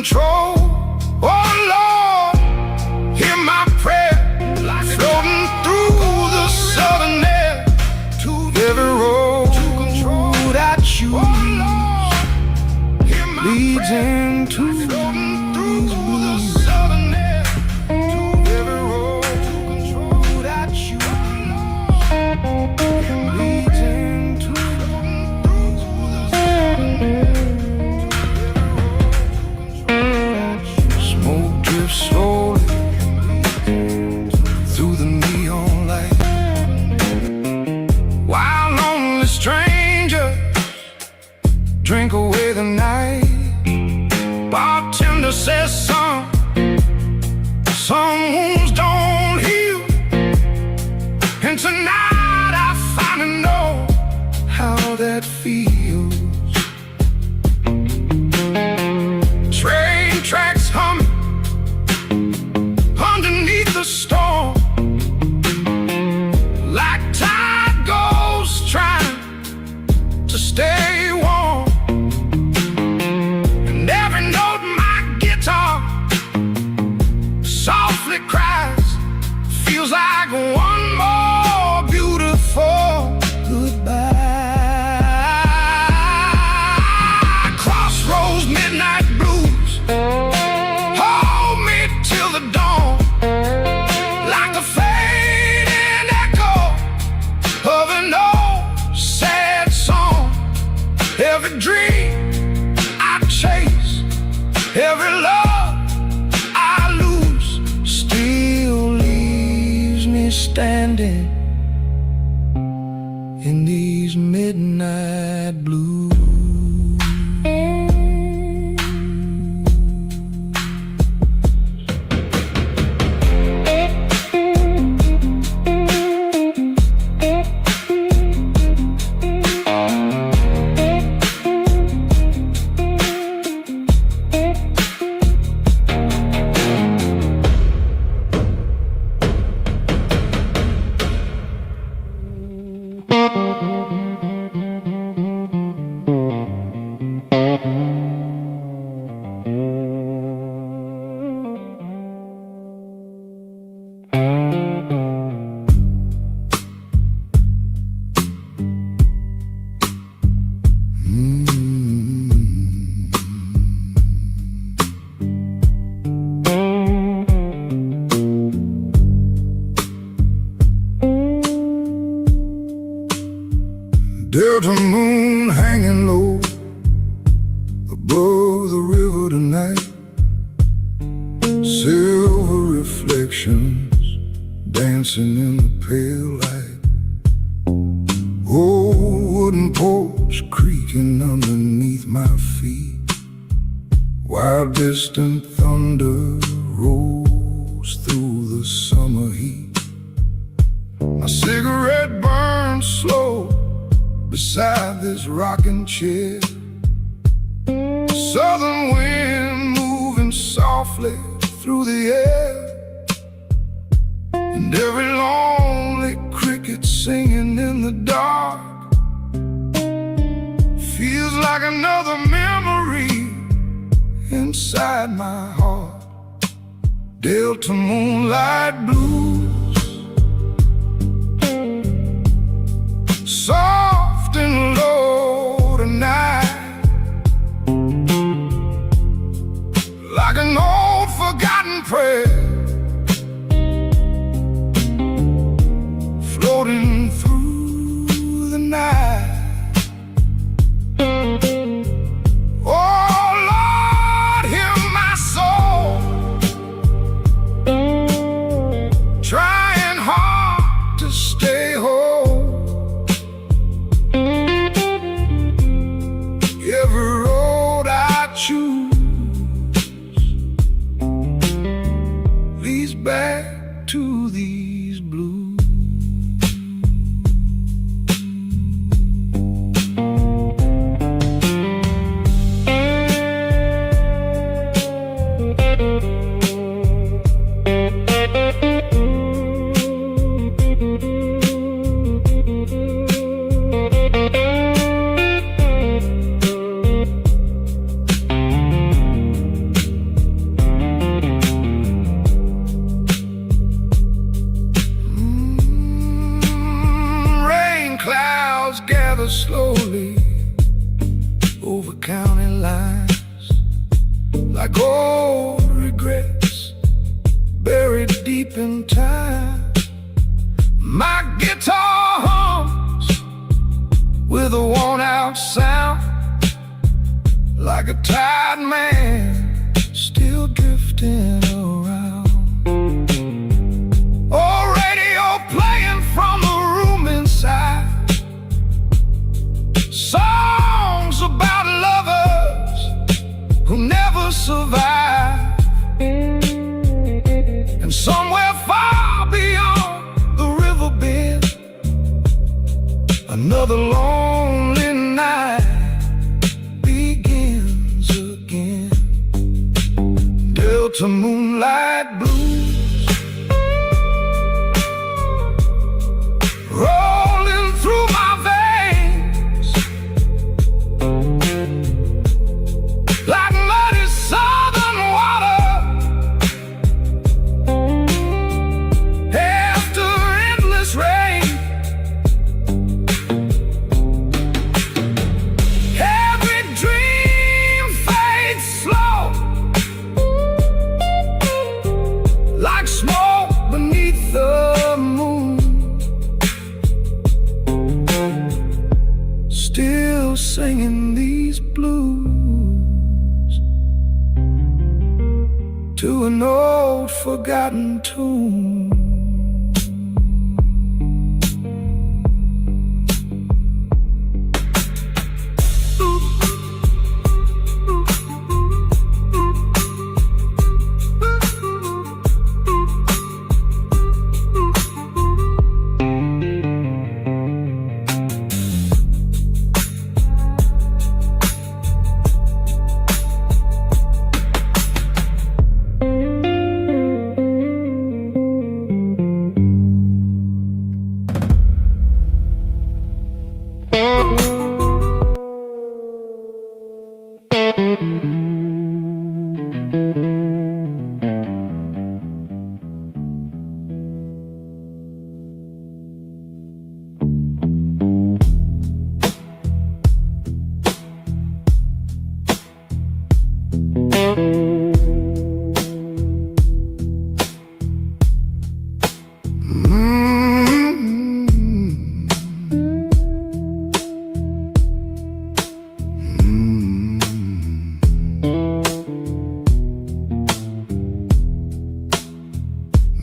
control. Oh Lord, hear my prayer, floating through the southern air. To every road I choose leads into slowly through the neon light, while lonely strangers drink away the night. Bartender says some wounds don't heal, and tonight I finally know how that feels. Train tracks humming underneath the storm, like tide ghosts trying to stay warm. And every note my guitar softly cries feels like one more beautiful goodbye. Crossroads, midnight blues, hold me till the dawn, like a fading echo of an old sad song. Every dream I chase, every love I lose, still leaves me standing in these midnight blues. Delta moon hanging low above the river tonight, silver reflections dancing in the pale light. Old wooden porch creaking underneath my feet, while distant thunder rolls through the summer heat. My cigarette burns slow beside this rocking chair, southern wind moving softly through the air, and every lonely cricket singing in the dark feels like another memory inside my heart. Delta moonlight blues, soft and low tonight, like an old forgotten prayer floating through the night. Oh Lord, hear my soul ever slowly over county lines, like old regrets buried deep in time. My guitar hums with a worn-out sound, like a tired man still drifting around. Oh, radio playing from the room inside, songs about lovers who never survive. And somewhere far beyond the riverbed, another lonely night begins again. Delta moonlight blues rolling through my veins, like muddy southern water after endless rain. Every dream fades slow, like smoke beneath the moon. Still singing these blues to an old forgotten tune.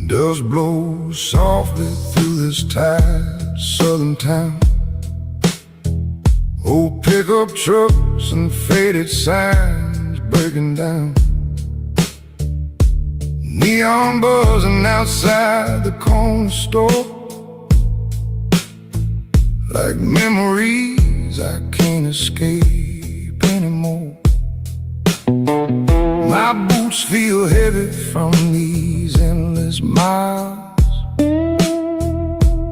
Dust blows softly through this tired southern town. Old pickup trucks and faded signs breaking down. Neon buzzing outside the corner store, like memories I can't escape anymore. My boots feel heavy from these endless miles.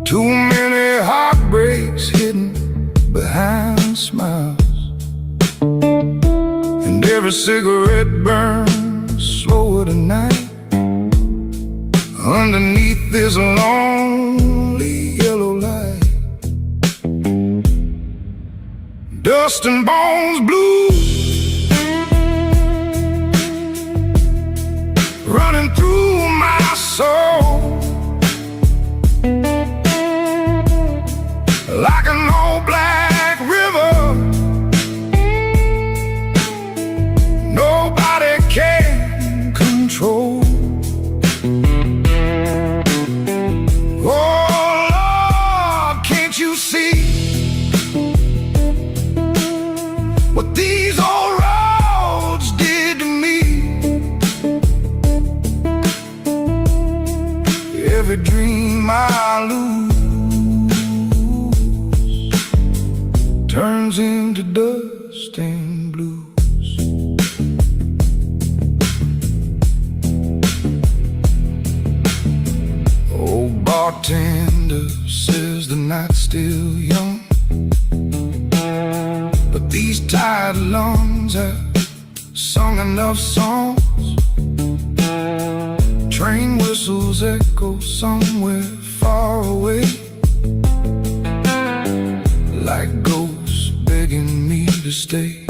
Too many heartbreaks hidden behind smiles, and every cigarette burns slower tonight underneath this lonely yellow light. Dust and bones blues running through my soul, like an old black river nobody can control. Oh Lord, can't you see what these old roads did to me? Every dream I lose turns into dust and blues. Old bartender says the night's still young, but these tired lungs have sung enough songs. Train whistles echo somewhere far away, like ghosts this day.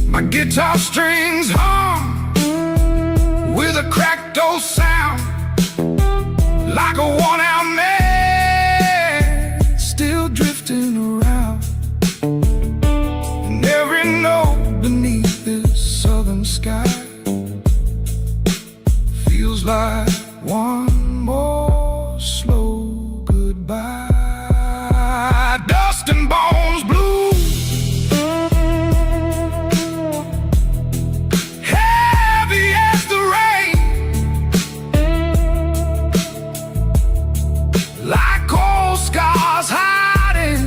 My guitar strings hum with a cracked old sound, like a worn-out man still drifting around. And every note beneath this southern sky feels like one more slow goodbye. Dust and bones blues, heavy as the rain, like old scars hiding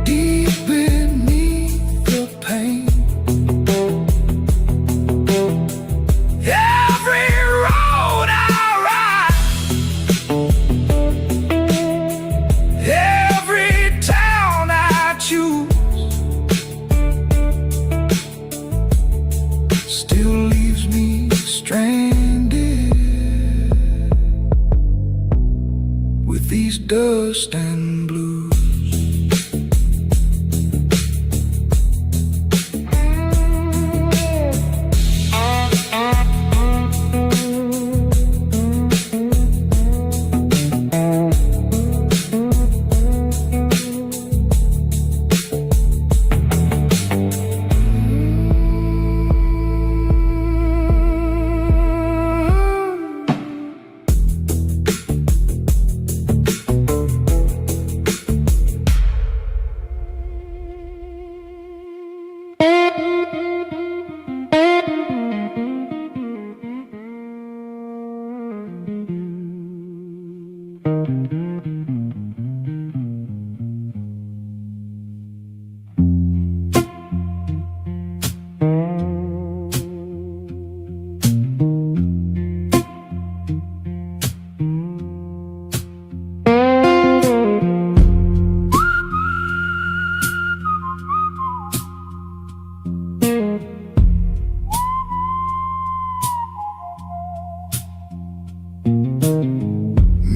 deep beneath the pain. Every road I ride, every town I choose, still leaves me stranded with these dust and blues.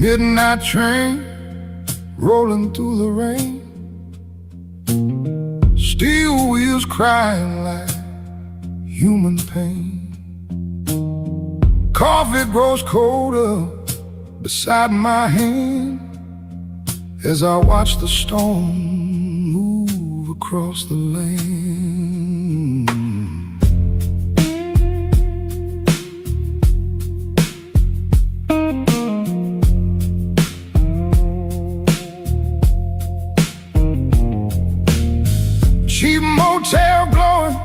Midnight train rolling through the rain, steel wheels crying like human pain. Coffee grows colder beside my hand as I watch the storm move across the lane. Cheap motel glowing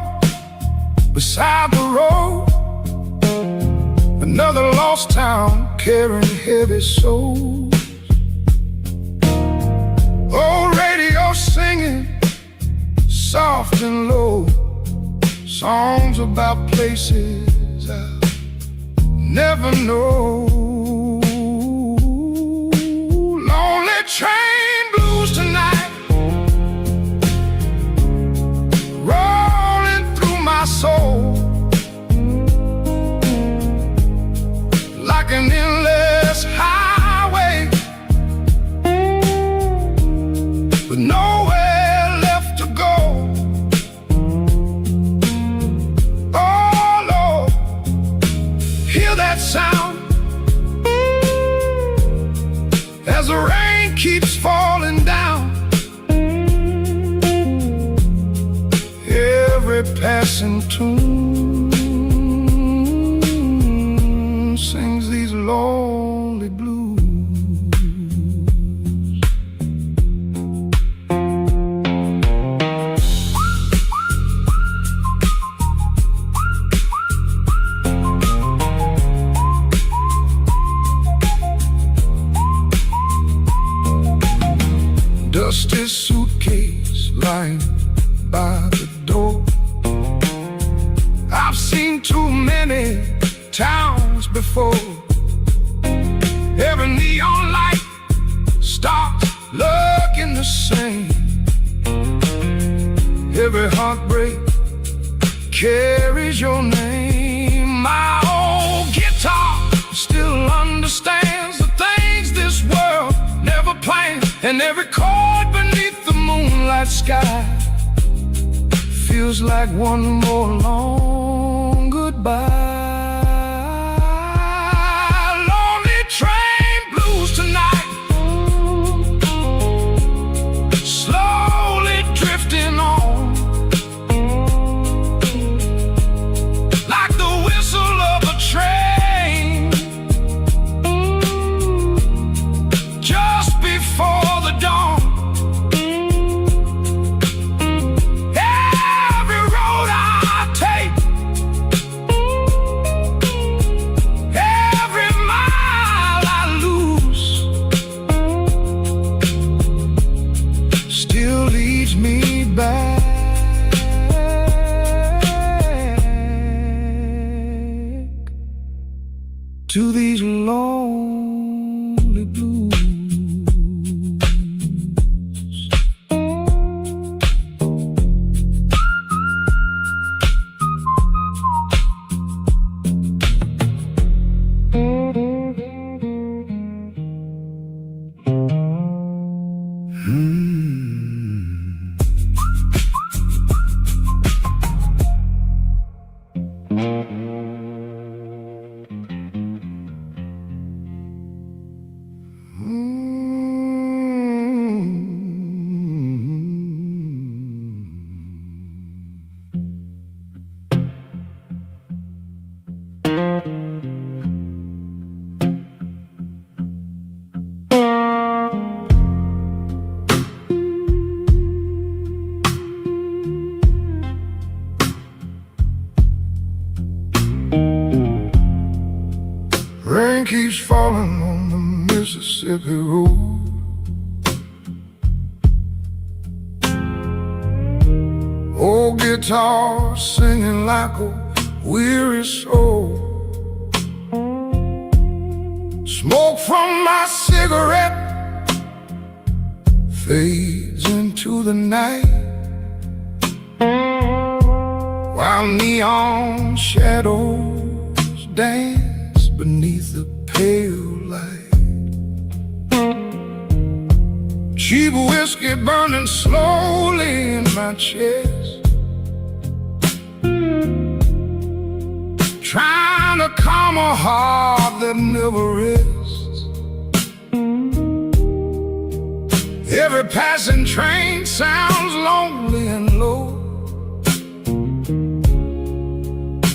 beside the road, another lost town carrying heavy souls. Old radio singing soft and low, songs about places I'll never know. Lonely train blues tonight, rolling through my soul like an endless highway with nowhere left to go. Oh Lord, hear that sound as the rain keeps falling down. Every passing tune sings these lonely blues. Dusty suitcase lying by the door. I've seen too many towns before. Every neon light stops looking the same. Every heartbreak carries your name. My old guitar still understands the things this world never planned, and every chord beneath night sky feels like one more long goodbye. Lonely train blues tonight, slowly drifting on, like the whistle of a train just before the dawn. Me back to these lonely blues. Rain keeps falling on the Mississippi road. Old guitar singing like a weary soul. Smoke from my cigarette fades into the night, while neon shadows dance beneath the pale light. Cheap whiskey burning slowly in my chest, trying to calm a heart that never rests. Every passing train sounds lonely and low,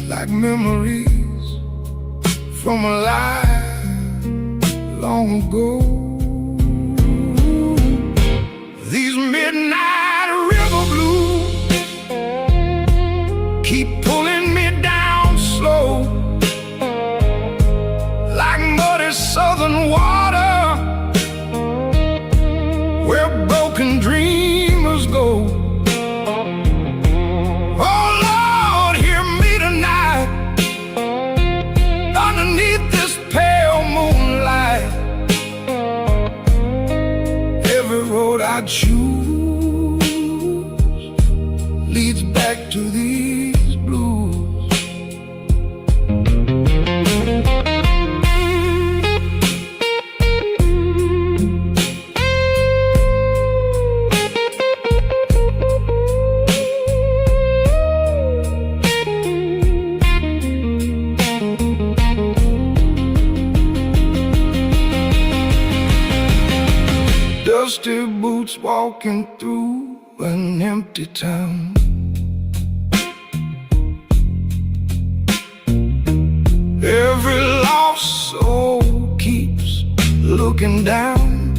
like memories from a life long ago. These midnight river blues keep pulling me down slow, like muddy southern water where broken dreamers go. Oh Lord, hear me tonight underneath this pale moonlight. Every road I choose leads back to these blues. Dusty boots walking through an empty town. Every lost soul keeps looking down.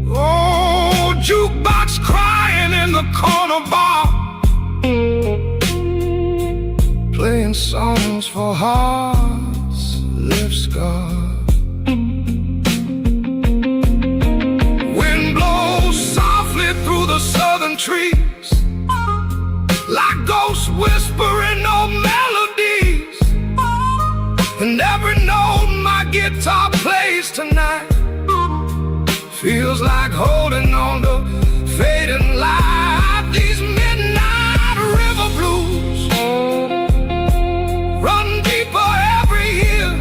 Oh, jukebox crying in the corner bar, playing songs for hearts left scarred. Through the southern trees, like ghosts whispering old melodies, and every note my guitar plays tonight feels like holding on to fading light. These midnight river blues run deeper every year,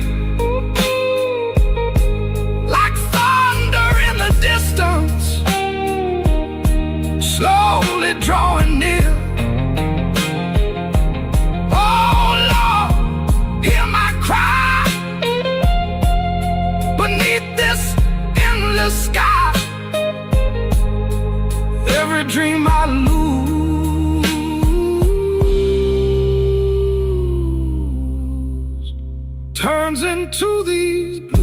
like thunder in the distance, turns into these blues.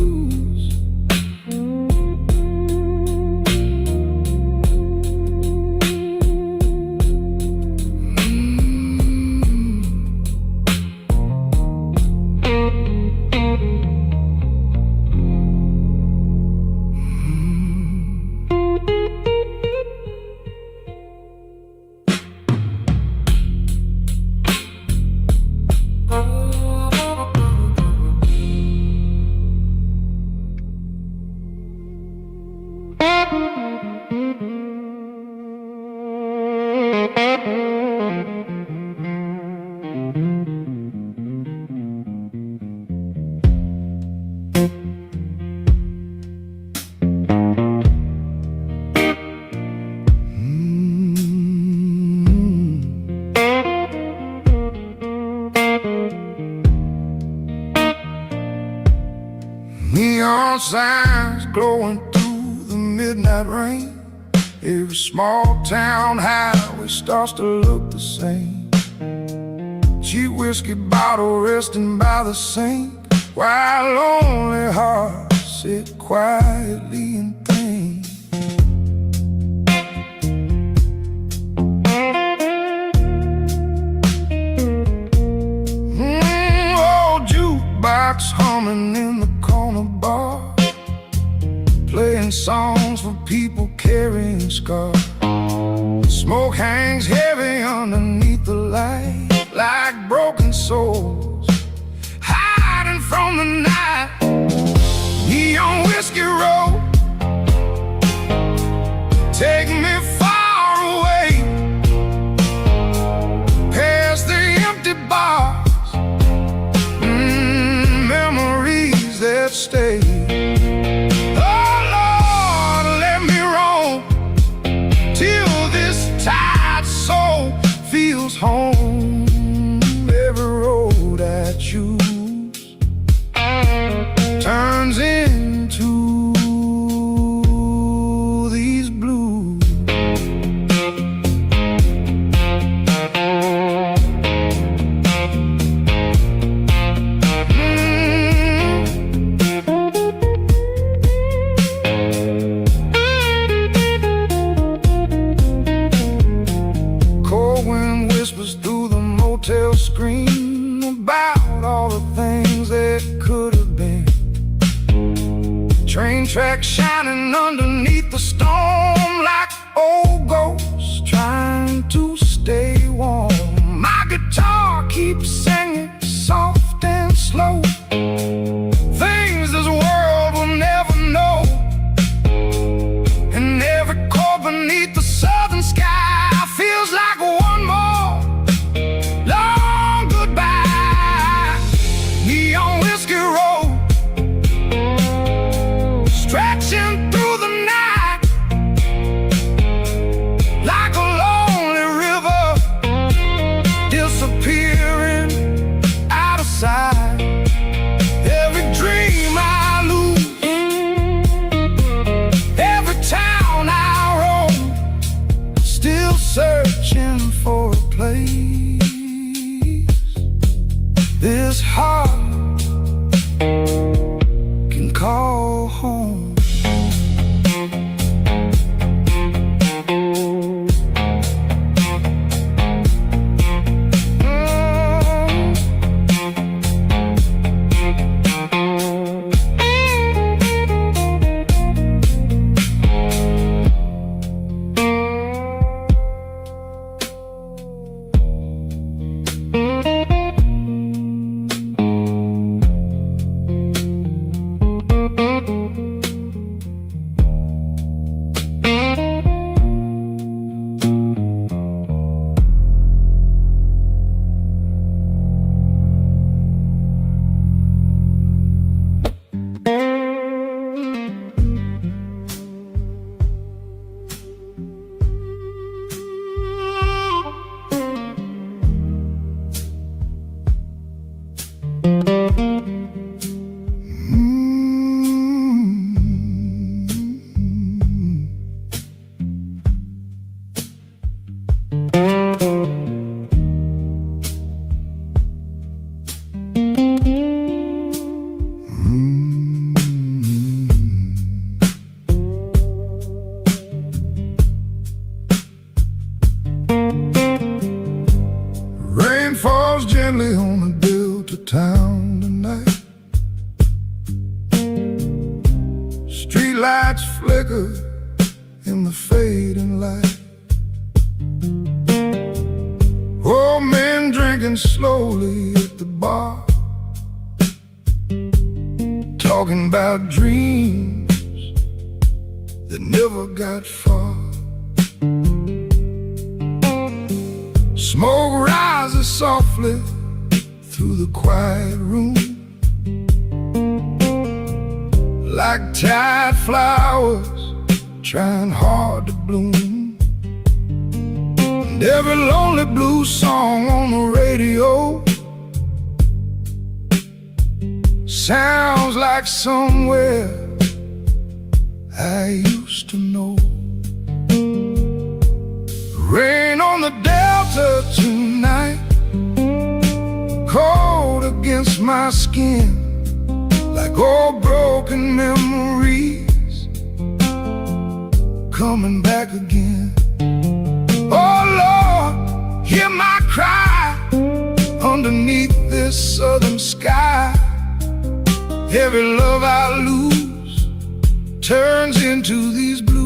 Neon signs glowing through the midnight rain. Every small town highway starts to look the same. Cheap whiskey bottle resting by the sink, while lonely hearts sit quietly and think. Old jukebox humming in the corner bar, playing songs for people carrying scars. Smoke hangs heavy underneath the light, like broken souls hiding from the night. Neon whiskey road, take me far away, past the empty bars, memories that stay. Feels home. Every road I choose turns into these blues. Whispers through the motel screen about all the things that could have been. Train tracks shining underneath the storm, like old ghosts trying to stay warm. My guitar keeps singing soft and slow, things this world will never know. And every chord beneath the southern sky feels like one more long goodbye. Neon whiskey road, stretching through the night, Streetlights flicker in the fading light. Old men drinking slowly at the bar, talking about dreams that never got far. Smoke rises softly through the quiet room, like tired flowers trying hard to bloom. And every lonely blues song on the radio sounds like somewhere I used to know. Rain on the Delta tonight, cold against my skin, like old broken memories coming back again. Oh Lord, hear my cry underneath this southern sky. Every love I lose turns into these blues.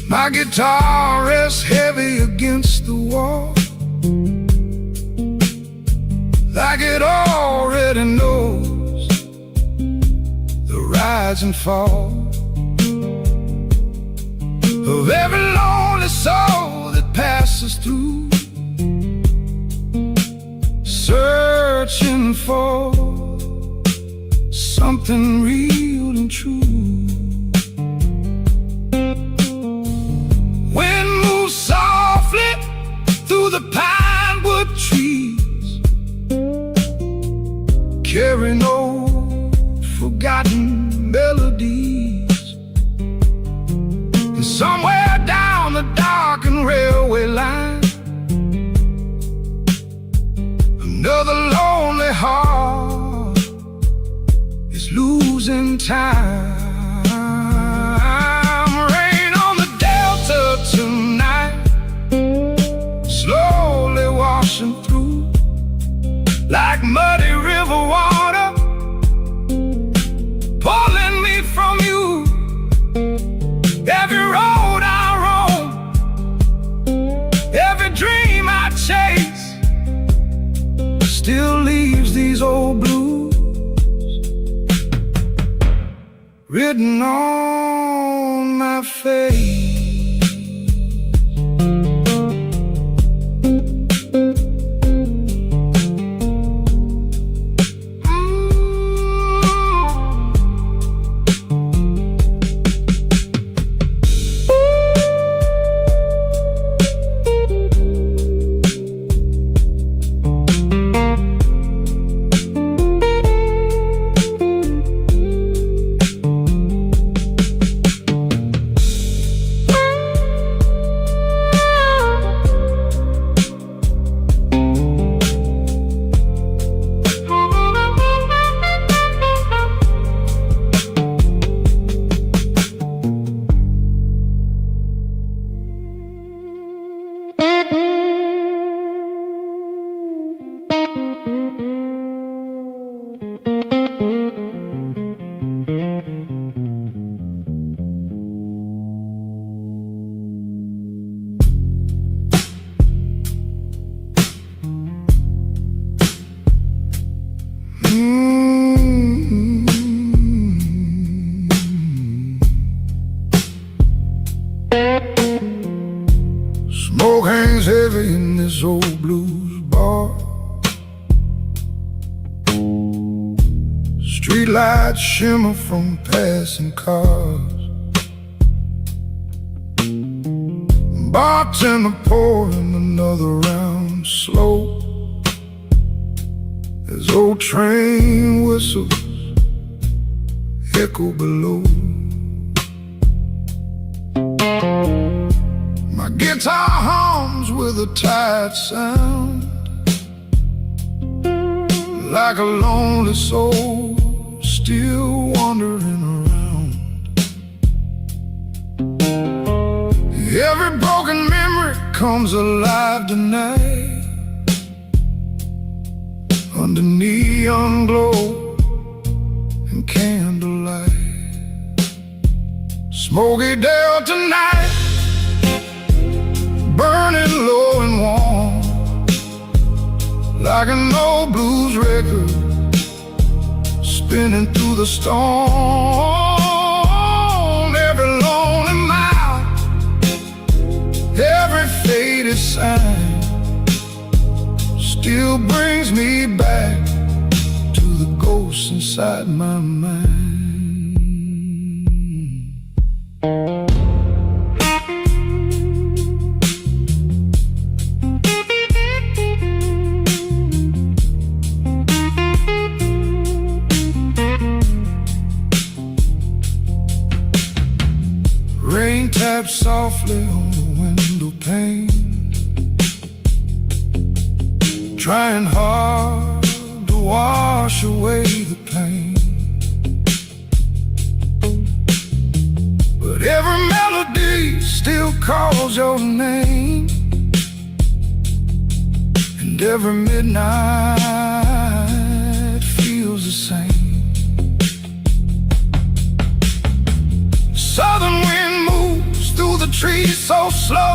My guitar rests heavy against the wall, like it already knows the rise and fall of every lonely soul that passes through, searching for something real and true. Wind moves softly through the pine wood trees, carrying old forgotten melodies. And somewhere down the darkened railway line, another lonely heart is losing time. Rain on the Delta tonight, slowly washing through like muddy river water, pulling me from you. Every road I roam, every dream I chase, still leaves these old blues written on my face. Smoke hangs heavy in this old blues bar. Streetlights shimmer from passing cars. Bartender pouring another round slow as old train whistles echo below. My guitar hums with a tired sound, like a lonely soul still wandering around. Every broken memory comes alive tonight, under neon glow and candlelight. Smoky Delta night, burning low and warm, like an old blues record spinning through the storm. Every lonely mile, every faded sign still brings me back to the ghosts inside my mind. Rain taps softly on the window pane, trying hard to wash away the pain. But every melody still calls your name, and every midnight feels the same. Southern wind moves through the trees so slow,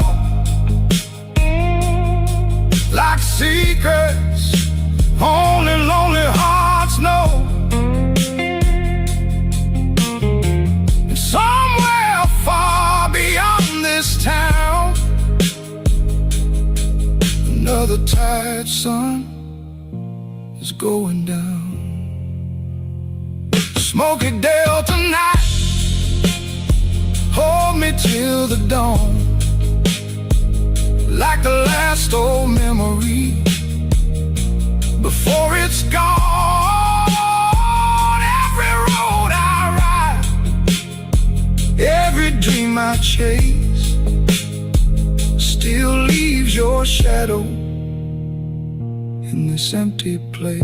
like secrets only lonely hearts know. And somewhere far beyond this town, another tired sun is going down. Smoky Delta night, hold me till the dawn, like the last old memory before it's gone. Every road I ride, every dream I chase, still leaves your shadow in this empty place.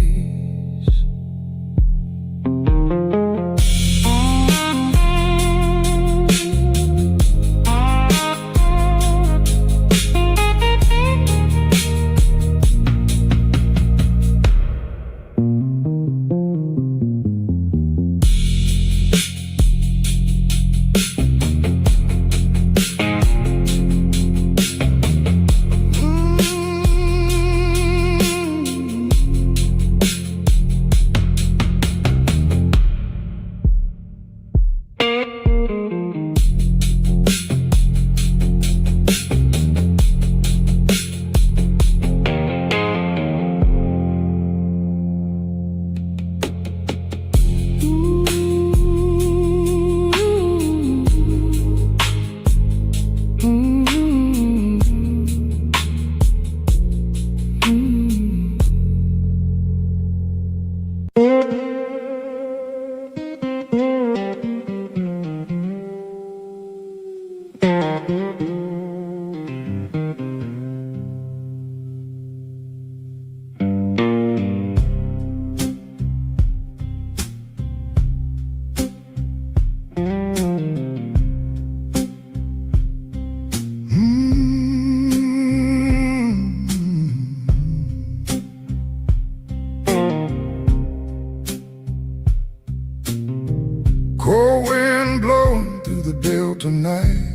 Cold wind blowing through the Delta night,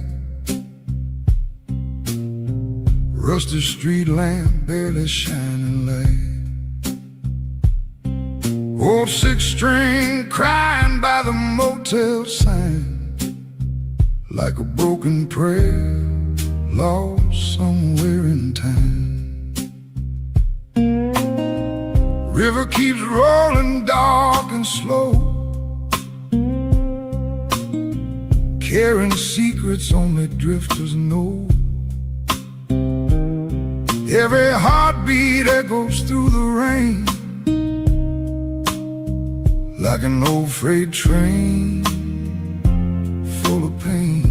rusty street lamp barely shining light, old six-string crying by the motel sign, like a broken prayer lost somewhere in time. River keeps rolling dark and slow, carrying secrets only drifters know. Every heartbeat echoes through the rain, like an old freight train full of pain.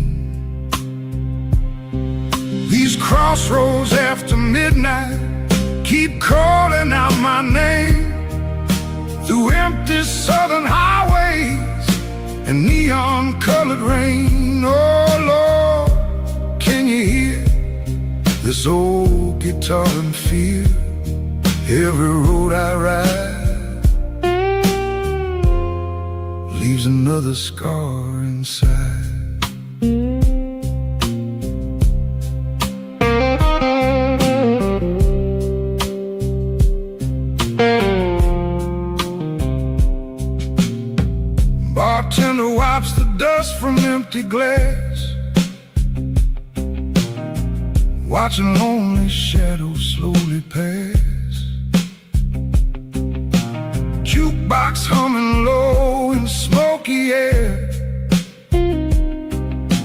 These crossroads after midnight keep calling out my name, through empty southern highways colored rain. Oh Lord, can you hear this old guitar and feel every road I ride leaves another scar inside. Bartender wipes the dust from empty glass, watching lonely shadows slowly pass. Jukebox humming low in smoky air,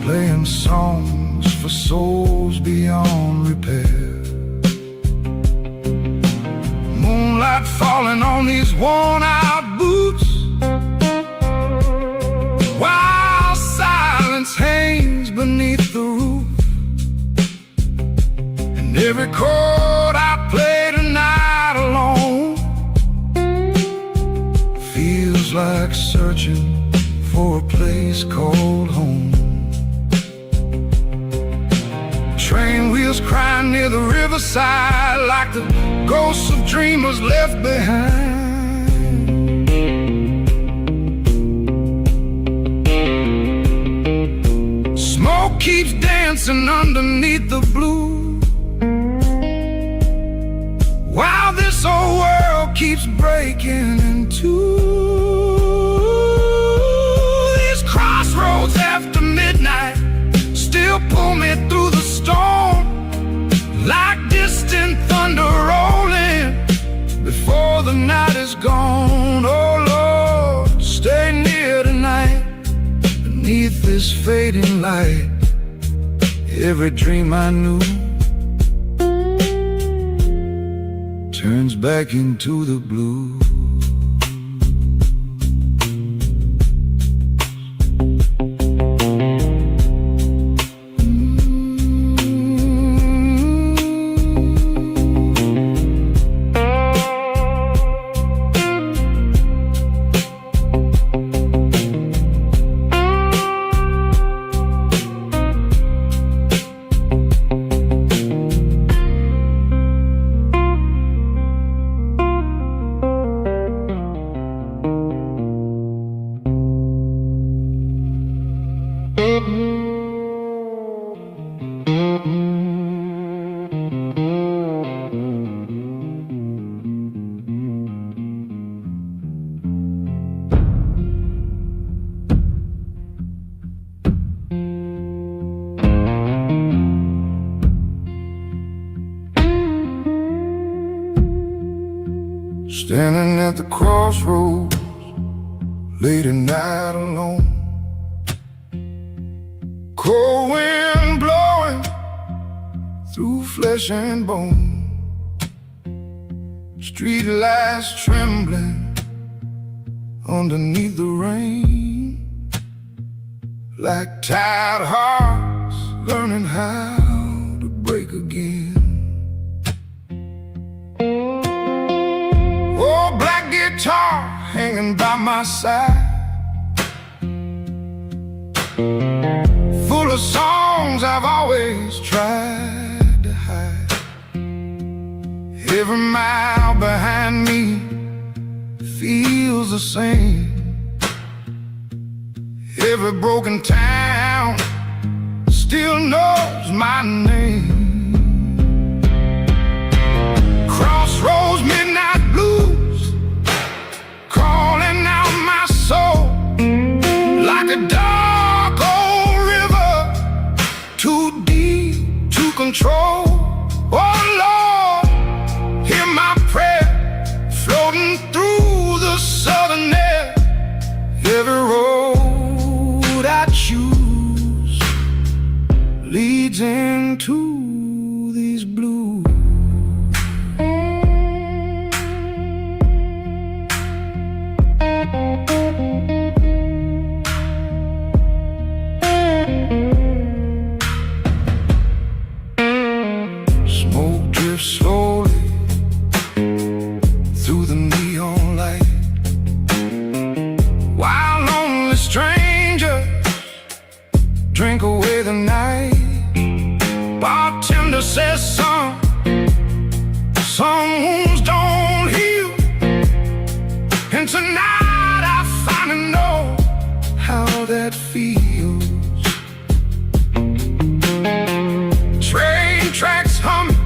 playing songs for souls beyond repair. Moonlight falling on these worn-out boots, while silence hangs beneath the roof. And every chord I play tonight alone feels like searching for a place called home. Train wheels crying near the riverside like the ghosts of dreamers left behind. Smoke keeps dancing underneath the blue, while this old world keeps breaking in two. These crossroads after midnight still pull me through the storm, like distant thunder rolling before the night is gone. Oh Lord, stay near tonight beneath this fading light. Every dream I knew turns back into the blue. Standing at the crossroads, late at night alone, cold wind blowing through flesh and bone, street lights trembling underneath the rain, like tired hearts learning how to break again. Oh, black guitar hanging by my side, full of songs I've always tried to hide. Every mile behind me feels the same. Every broken town still knows my name. Crossroads, midnight blues, calling out my soul, like a dark old river, too deep to control. Oh Lord, hear my prayer floating through the southern air. Every road I choose leads into these blues. tonight I finally know how that feels. Train tracks humming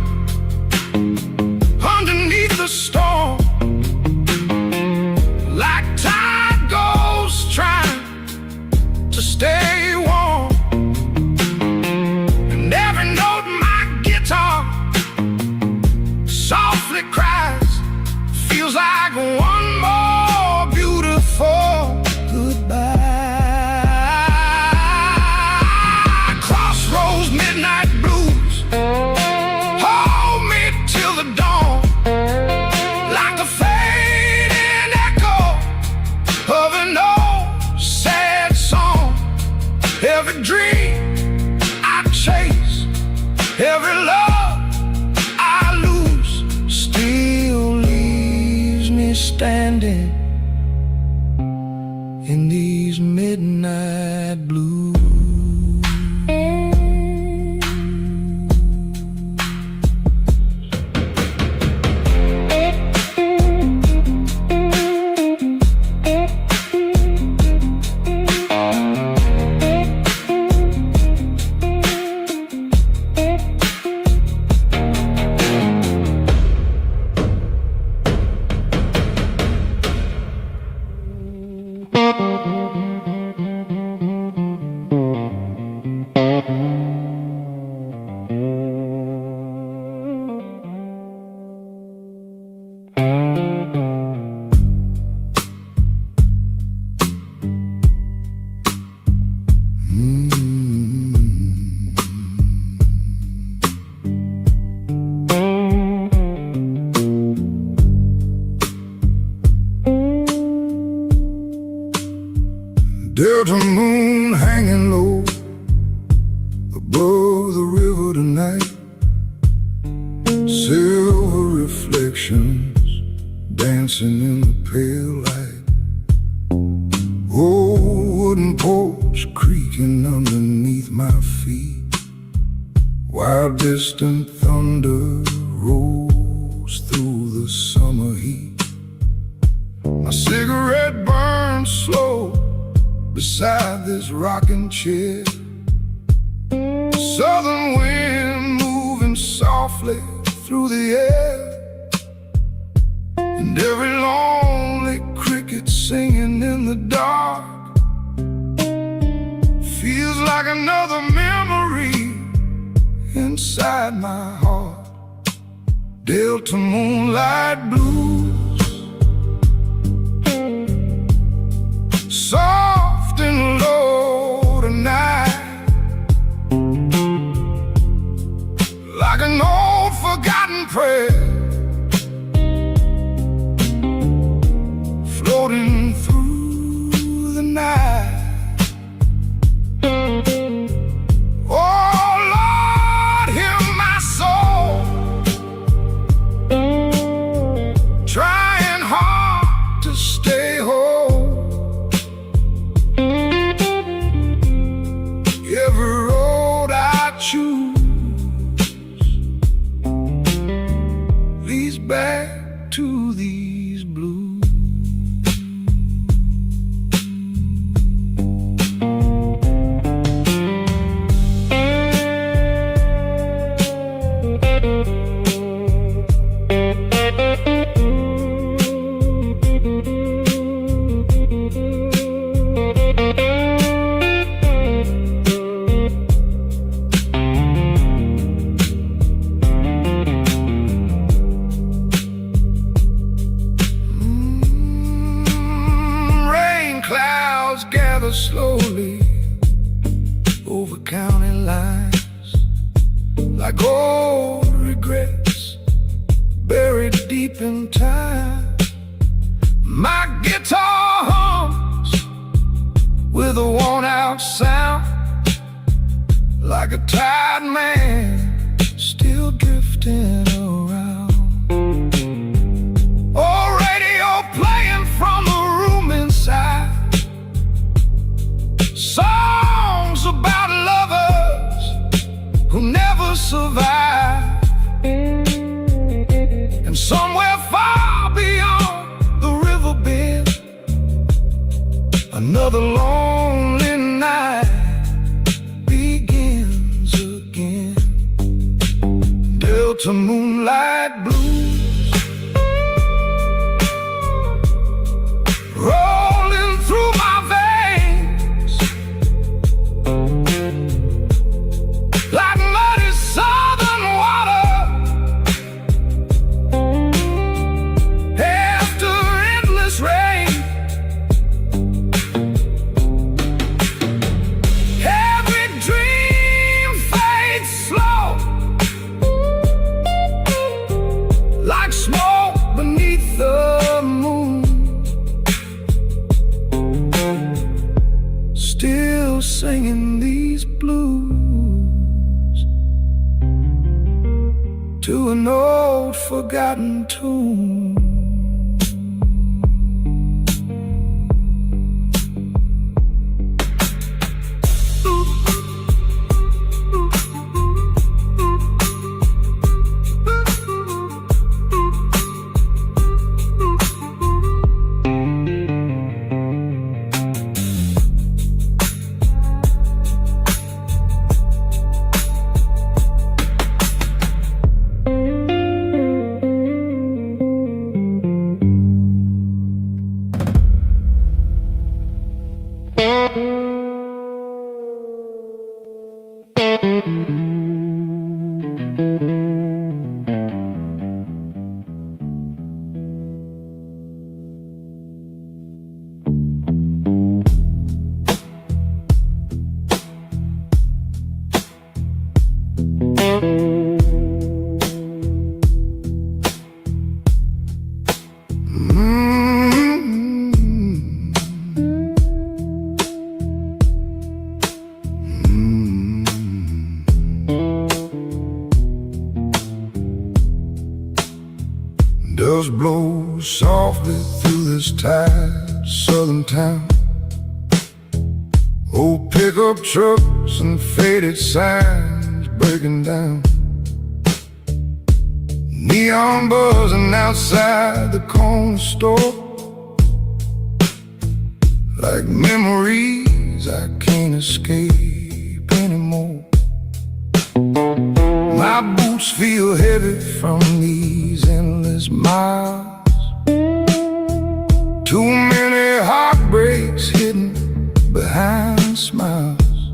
underneath the storm, like tide ghosts trying to stay warm. And every note my guitar softly cries feels like one more beautiful goodbye. Crossroads midnight blues hold me till the dawn, like a fading echo of an old sad song. Every dream I chase, every love I lose, still leaves me standing in these midnight blues. Delta moon hanging low above the river tonight, silver reflections dancing in the pale light. Old wooden porch creaking underneath my feet, while distant thunder rolls through the summer heat. My cigarette burns slow beside this rocking chair, southern wind moving softly through the air, and every lonely cricket singing in the dark feels like another memory inside my heart. Delta moonlight blues, soft and low tonight, like an old forgotten prayer floating through the night. Oh Lord, hear my soul trying hard to stay whole. Every road I choose leads back to these blues. Gather slowly over county lines, like old regrets buried deep in time. My guitar hums with a worn-out sound, like a tired man still drifting around. Old radio playing from the room inside, songs about lovers who never survive. And somewhere far beyond the riverbed, Another lonely night begins again. Delta moonlight blues rolling through my veins like muddy southern water after endless rain. Every dream fades slow like smoke beneath the moon. Still singing these blues to an old forgotten tune. Dust blows softly through this tired southern town. Old pickup trucks and faded signs breaking down. Neon buzzing outside the corner store, like memories I can't escape anymore. My boots feel heavy from these endless miles. Too many heartbreaks hidden behind smiles,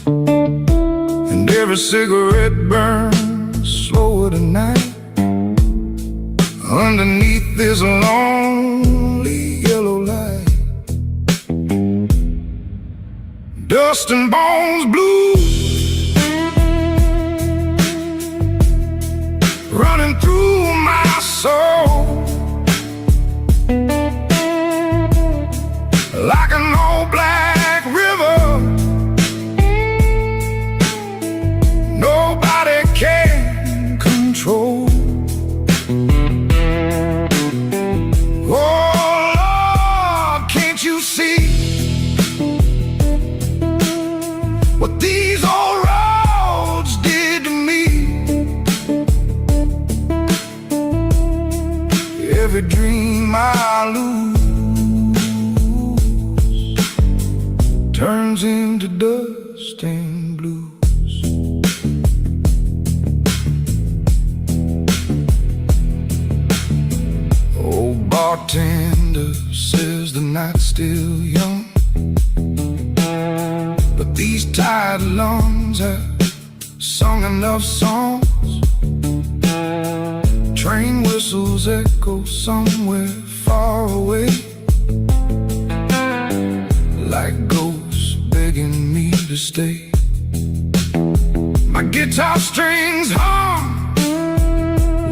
and every cigarette burns slower tonight underneath this lonely yellow light. Dust and bones blues running through my soul like an old black river nobody can control. Oh Lord, can't you see what these old roads did to me? Every dream I lose turns into dust and blues. Old bartender says the night's still young, but these tired lungs have sung enough songs. Train whistles echo somewhere far away, like ghosts begging me to stay. My guitar strings hum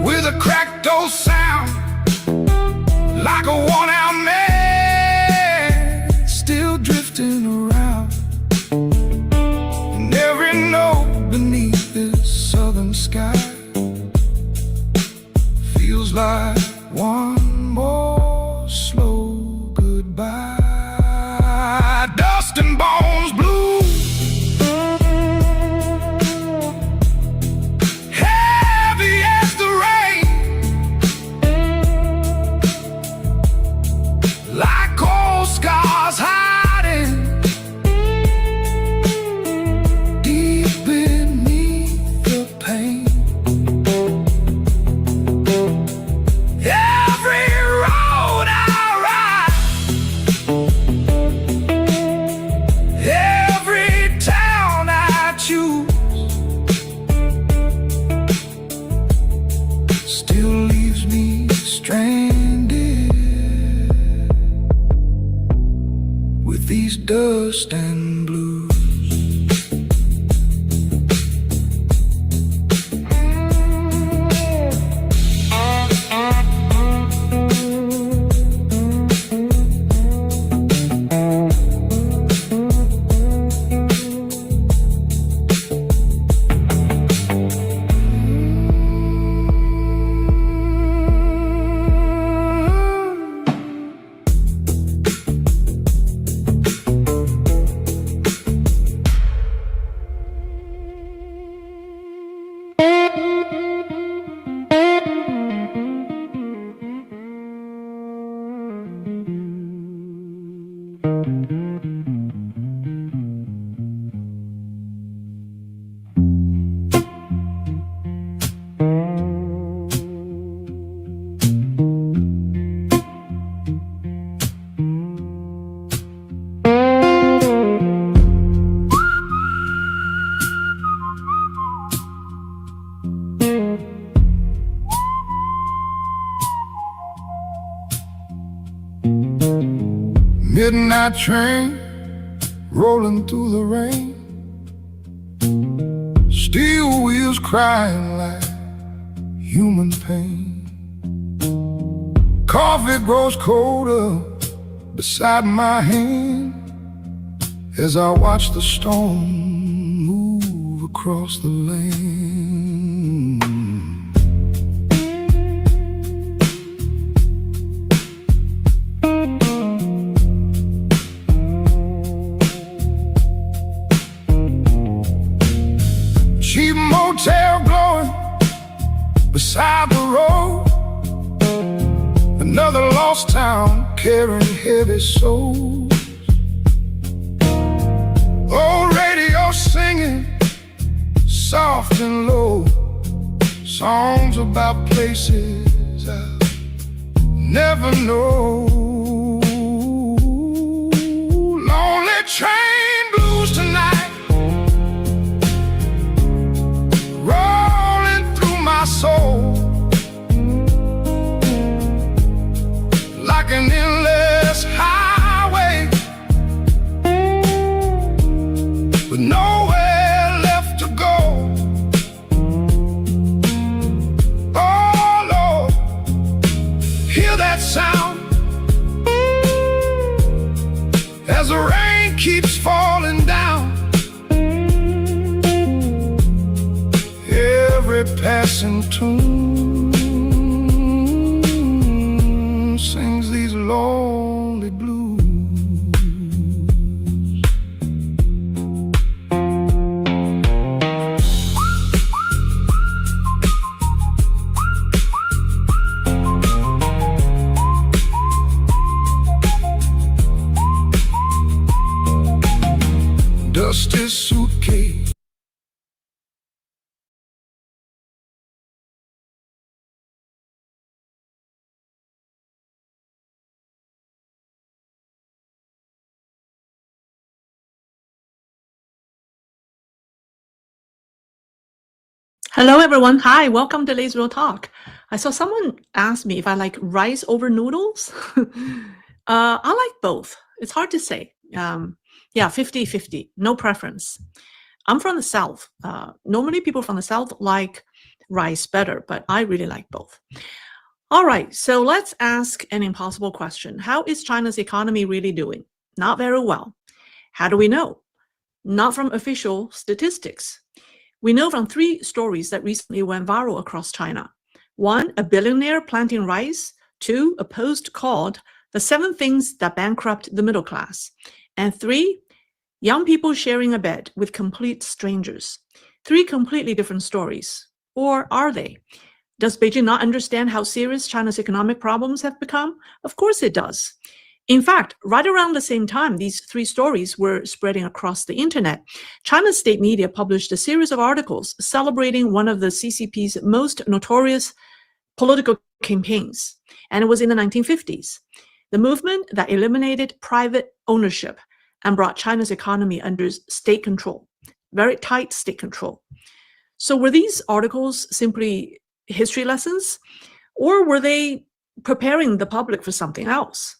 with a cracked old sound, like a worn-out man still drifting around. And every note beneath this southern sky feels like one more slow goodbye. Dust and bones blues, heavy as the rain, with these dust and blues. Midnight train rolling through the rain, steel wheels crying like human pain. Coffee grows colder beside my hand as I watch the storm move across the land. Cheap motel glowing beside the road, another lost town carrying heavy souls. Old radio singing soft and low, songs about places I'll never know. Lonely train blues tonight, rolling through my soul like an endless highway with nowhere left to go. Oh Lord, hear that sound as the rain keeps falling down. Every passing tune sings these lonely blues. Dusty suitcase, Hello, everyone. Hi, welcome to Lazy Real Talk. I saw someone ask me if I like rice over noodles. I like both. It's hard to say. Yeah, 50-50, no preference. I'm from the South. Normally, people from the South like rice better, but I really like both. All right, so let's ask an impossible question. How is China's economy really doing? Not very well. How do we know? Not from official statistics. We know from 3 stories that recently went viral across China. 1, a billionaire planting rice. 2, a post called The 7 Things That Bankrupt the Middle Class. And 3, young people sharing a bed with complete strangers. 3 completely different stories. Or are they? Does Beijing not understand how serious China's economic problems have become? Of course it does. In fact, right around the same time these 3 stories were spreading across the internet, China's state media published a series of articles celebrating one of the CCP's most notorious political campaigns, and it was in the 1950s. The movement that eliminated private ownership and brought China's economy under state control, very tight state control. So were these articles simply history lessons, or were they preparing the public for something else?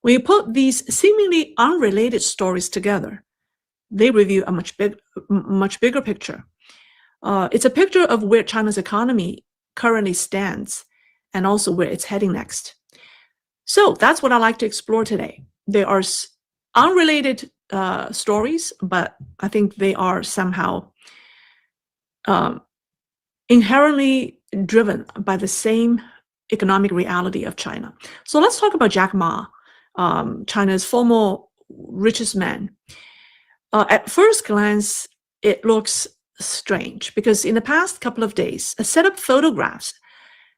When you put these seemingly unrelated stories together, they reveal a much bigger picture. It's a picture of where China's economy currently stands and also where it's heading next. So that's what I like to explore today. There are unrelated stories, but I think they are somehow inherently driven by the same economic reality of China. So let's talk about Jack Ma, China's former richest man. At first glance, it looks strange because in the past couple of days, a set of photographs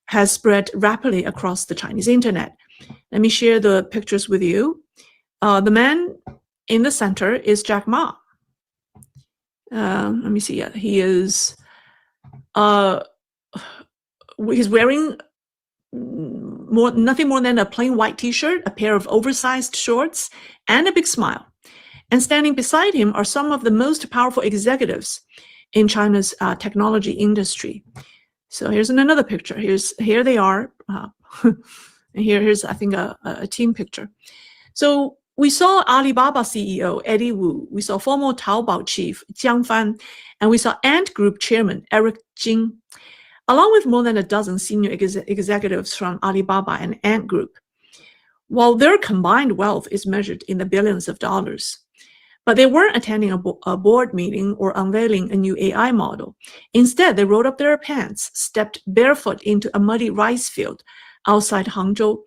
has spread rapidly across the Chinese internet. Let me share the pictures with you. The man in the center is Jack Ma. Let me see. He is. He's wearing nothing more than a plain white T-shirt, a pair of oversized shorts, and a big smile. And standing beside him are some of the most powerful executives in China's technology industry. So here's another picture. Here they are. And here's, I think, a team picture. So we saw Alibaba CEO Eddie Wu. We saw former Taobao chief Jiang Fan. And we saw Ant Group chairman Eric Jing, along with more than a dozen senior executives from Alibaba and Ant Group. While their combined wealth is measured in the billions of dollars, but they weren't attending a board meeting or unveiling a new AI model. Instead, they rolled up their pants, stepped barefoot into a muddy rice field outside Hangzhou,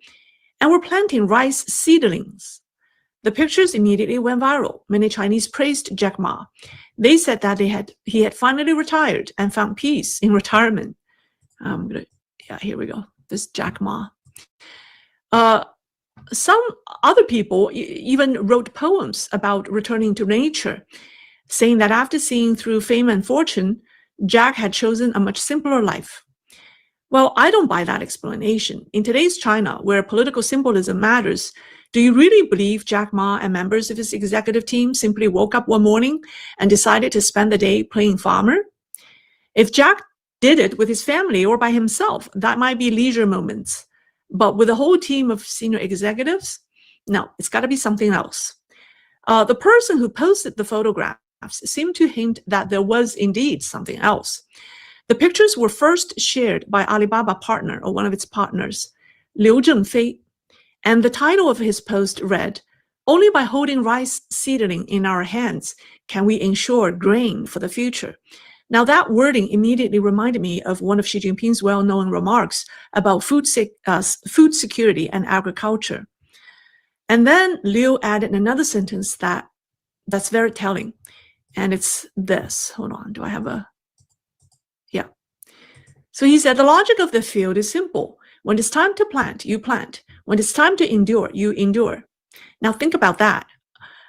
and were planting rice seedlings. The pictures immediately went viral. Many Chinese praised Jack Ma. They said that he had finally retired and found peace in retirement. Here we go. This Jack Ma. Some other people even wrote poems about returning to nature, saying that after seeing through fame and fortune, Jack had chosen a much simpler life. Well, I don't buy that explanation. In today's China, where political symbolism matters, do you really believe Jack Ma and members of his executive team simply woke up one morning and decided to spend the day playing farmer? If Jack did it with his family or by himself, that might be leisure moments. But with a whole team of senior executives, no, it's got to be something else. The person who posted the photographs seemed to hint that there was indeed something else. The pictures were first shared by Alibaba partner, or one of its partners, Liu Zhengfei, and the title of his post read, "Only by holding rice seedling in our hands can we ensure grain for the future." Now, that wording immediately reminded me of one of Xi Jinping's well-known remarks about food security and agriculture. And then Liu added another sentence that's very telling, and it's this. Hold on, do I have a... Yeah. So he said, the logic of the field is simple. When it's time to plant, you plant. When it's time to endure, you endure. Now, think about that.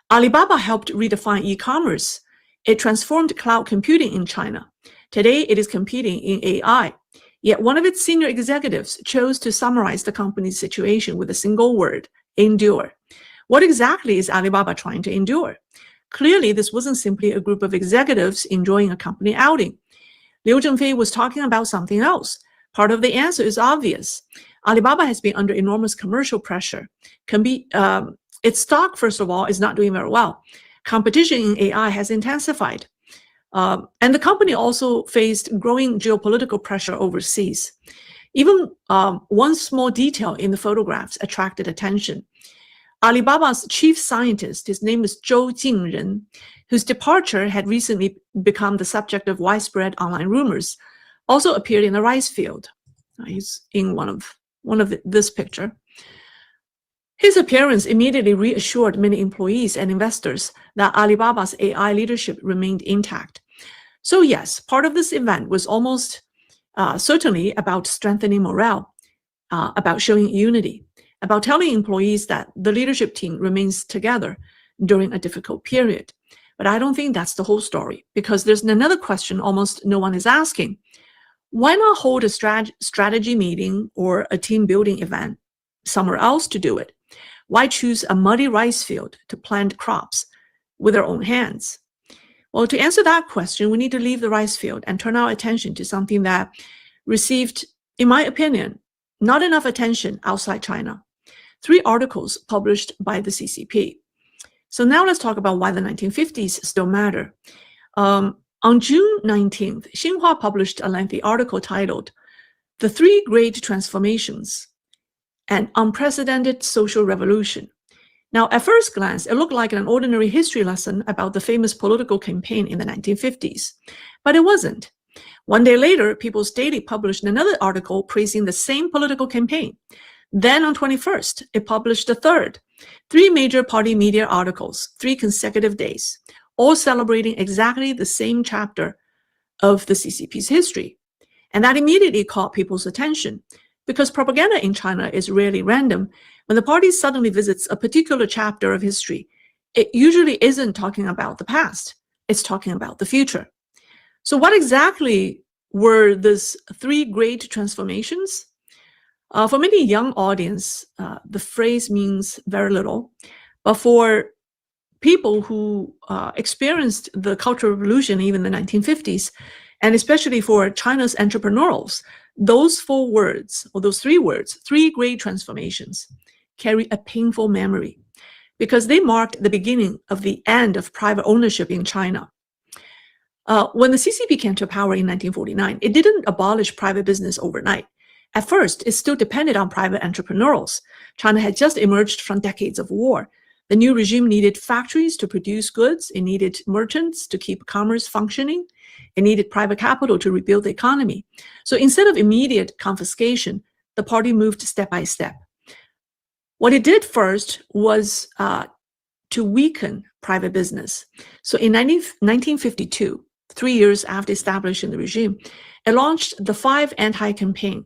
Alibaba helped redefine e-commerce. It transformed cloud computing in China. Today, it is competing in AI. Yet one of its senior executives chose to summarize the company's situation with a single word, endure. What exactly is Alibaba trying to endure? Clearly, this wasn't simply a group of executives enjoying a company outing. Liu Zhengfei was talking about something else. Part of the answer is obvious. Alibaba has been under enormous commercial pressure. Its stock, first of all, is not doing very well. Competition in AI has intensified. And the company also faced growing geopolitical pressure overseas. Even one small detail in the photographs attracted attention. Alibaba's chief scientist, his name is Zhou Jingren, whose departure had recently become the subject of widespread online rumors, also appeared in the rice field. He's in one of this picture. His appearance immediately reassured many employees and investors that Alibaba's AI leadership remained intact. So yes, part of this event was almost certainly about strengthening morale, about showing unity, about telling employees that the leadership team remains together during a difficult period. But I don't think that's the whole story, because there's another question almost no one is asking. Why not hold a strategy meeting or a team building event somewhere else to do it? Why choose a muddy rice field to plant crops with their own hands? Well, to answer that question, we need to leave the rice field and turn our attention to something that received, in my opinion, not enough attention outside China. 3 articles published by the CCP. So now let's talk about why the 1950s still matter. On June 19th, Xinhua published a lengthy article titled "The Three Great Transformations: An Unprecedented Social Revolution." Now, at first glance, it looked like an ordinary history lesson about the famous political campaign in the 1950s, but it wasn't. One day later, People's Daily published another article praising the same political campaign. Then on 21st, it published a third. 3 major party media articles, 3 consecutive days, all celebrating exactly the same chapter of the CCP's history. And that immediately caught people's attention, because propaganda in China is rarely random. When the party suddenly visits a particular chapter of history, it usually isn't talking about the past, it's talking about the future. So what exactly were these 3 great transformations? For many young audience, the phrase means very little, but for people who experienced the Cultural Revolution even in the 1950s, and especially for China's entrepreneurs, those 4 words, or those 3 words, 3 great transformations, carry a painful memory because they marked the beginning of the end of private ownership in China. When the CCP came to power in 1949, it didn't abolish private business overnight. At first, it still depended on private entrepreneurs. China had just emerged from decades of war. The new regime needed factories to produce goods. It needed merchants to keep commerce functioning. It needed private capital to rebuild the economy. So instead of immediate confiscation, the party moved step by step. What it did first was to weaken private business. So in 1952, 3 years after establishing the regime, it launched the 5 Anti-campaign.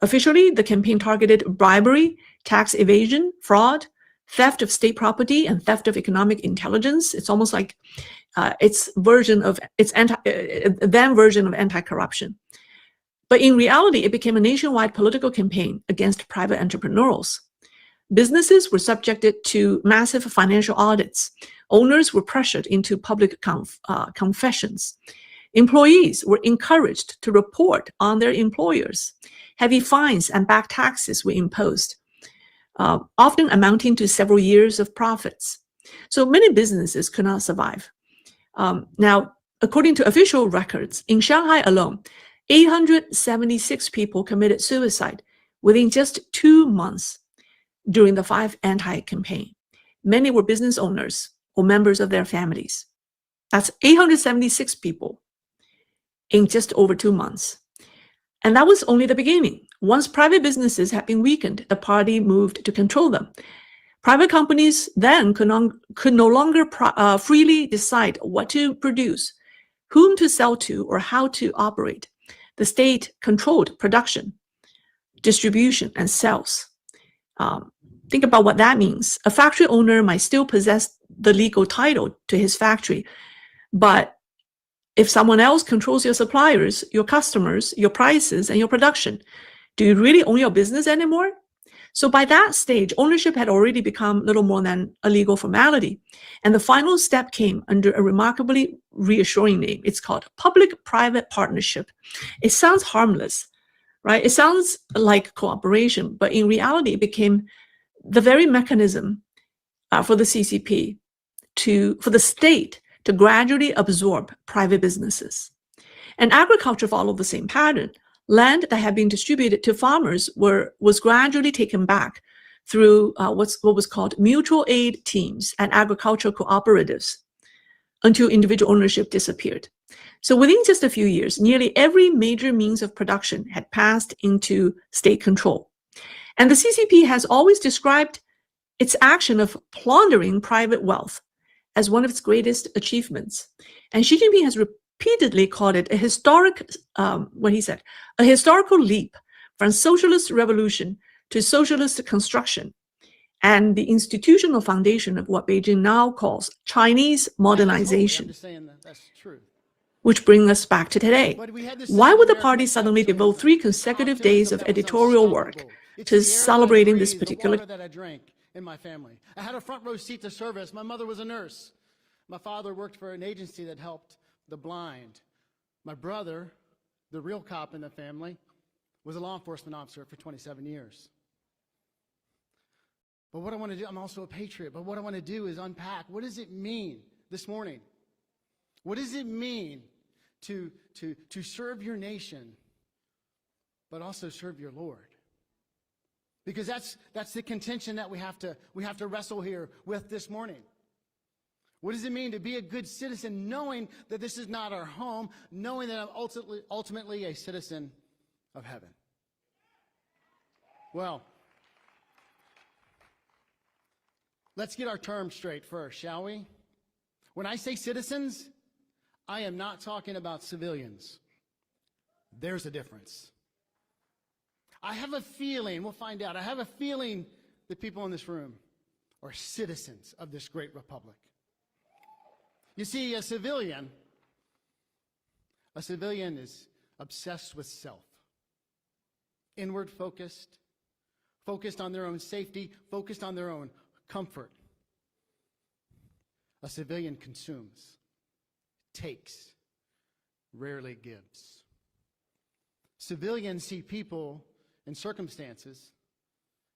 Officially, the campaign targeted bribery, tax evasion, fraud, theft of state property, and theft of economic intelligence. It's almost like its then version of anti-corruption. But in reality, it became a nationwide political campaign against private entrepreneurs. Businesses were subjected to massive financial audits. Owners were pressured into public confessions. Employees were encouraged to report on their employers. Heavy fines and back taxes were imposed, often amounting to several years of profits. So many businesses could not survive. Now, according to official records, in Shanghai alone, 876 people committed suicide within just 2 months during the 5 Anti-campaign. Many were business owners or members of their families. That's 876 people in just over 2 months. And that was only the beginning. Once private businesses had been weakened, the party moved to control them. Private companies then could no longer freely decide what to produce, whom to sell to, or how to operate. The state controlled production, distribution, and sales. Think about what that means. A factory owner might still possess the legal title to his factory, but if someone else controls your suppliers, your customers, your prices, and your production, do you really own your business anymore? So by that stage, ownership had already become little more than a legal formality. And the final step came under a remarkably reassuring name. It's called public-private partnership. It sounds harmless, right? It sounds like cooperation, but in reality, it became the very mechanism for the CCP for the state to gradually absorb private businesses. And agriculture followed the same pattern. Land that had been distributed to farmers was gradually taken back through what was called mutual aid teams and agricultural cooperatives until individual ownership disappeared. So within just a few years, nearly every major means of production had passed into state control. And the CCP has always described its action of plundering private wealth as one of its greatest achievements. And Xi Jinping has repeatedly called it a historical leap from socialist revolution to socialist construction and the institutional foundation of what Beijing now calls Chinese modernization. I'm just saying that's true. Which brings us back to today. Why would the party suddenly devote 3 consecutive days of editorial work to celebrating this particular that I drank in my family? I had a front row seat to service. My mother was a nurse. My father worked for an agency that helped the blind. My brother, the real cop in the family, was a law enforcement officer for 27 years. But what I want to do, I'm also a patriot, but what I want to do is unpack, what does it mean this morning? What does it mean to serve your nation, but also serve your Lord? Because that's the contention that we have to wrestle here with this morning. What does it mean to be a good citizen, knowing that this is not our home, knowing that I'm ultimately a citizen of heaven? Well, let's get our terms straight first, shall we? When I say citizens, I am not talking about civilians. There's a difference. I have a feeling, we'll find out, I have a feeling that people in this room are citizens of this great republic. You see, a civilian is obsessed with self, inward focused, focused on their own safety, focused on their own comfort. A civilian consumes, takes, rarely gives. Civilians see people and circumstances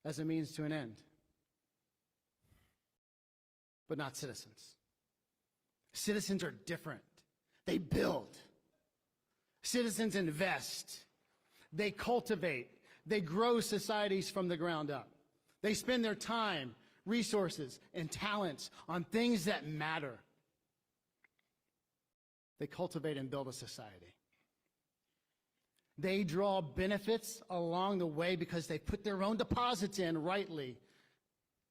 as a means to an end, but not citizens. Citizens are different. They build. Citizens invest. They cultivate. They grow societies from the ground up. They spend their time, resources, and talents on things that matter. They cultivate and build a society. They draw benefits along the way because they put their own deposits in rightly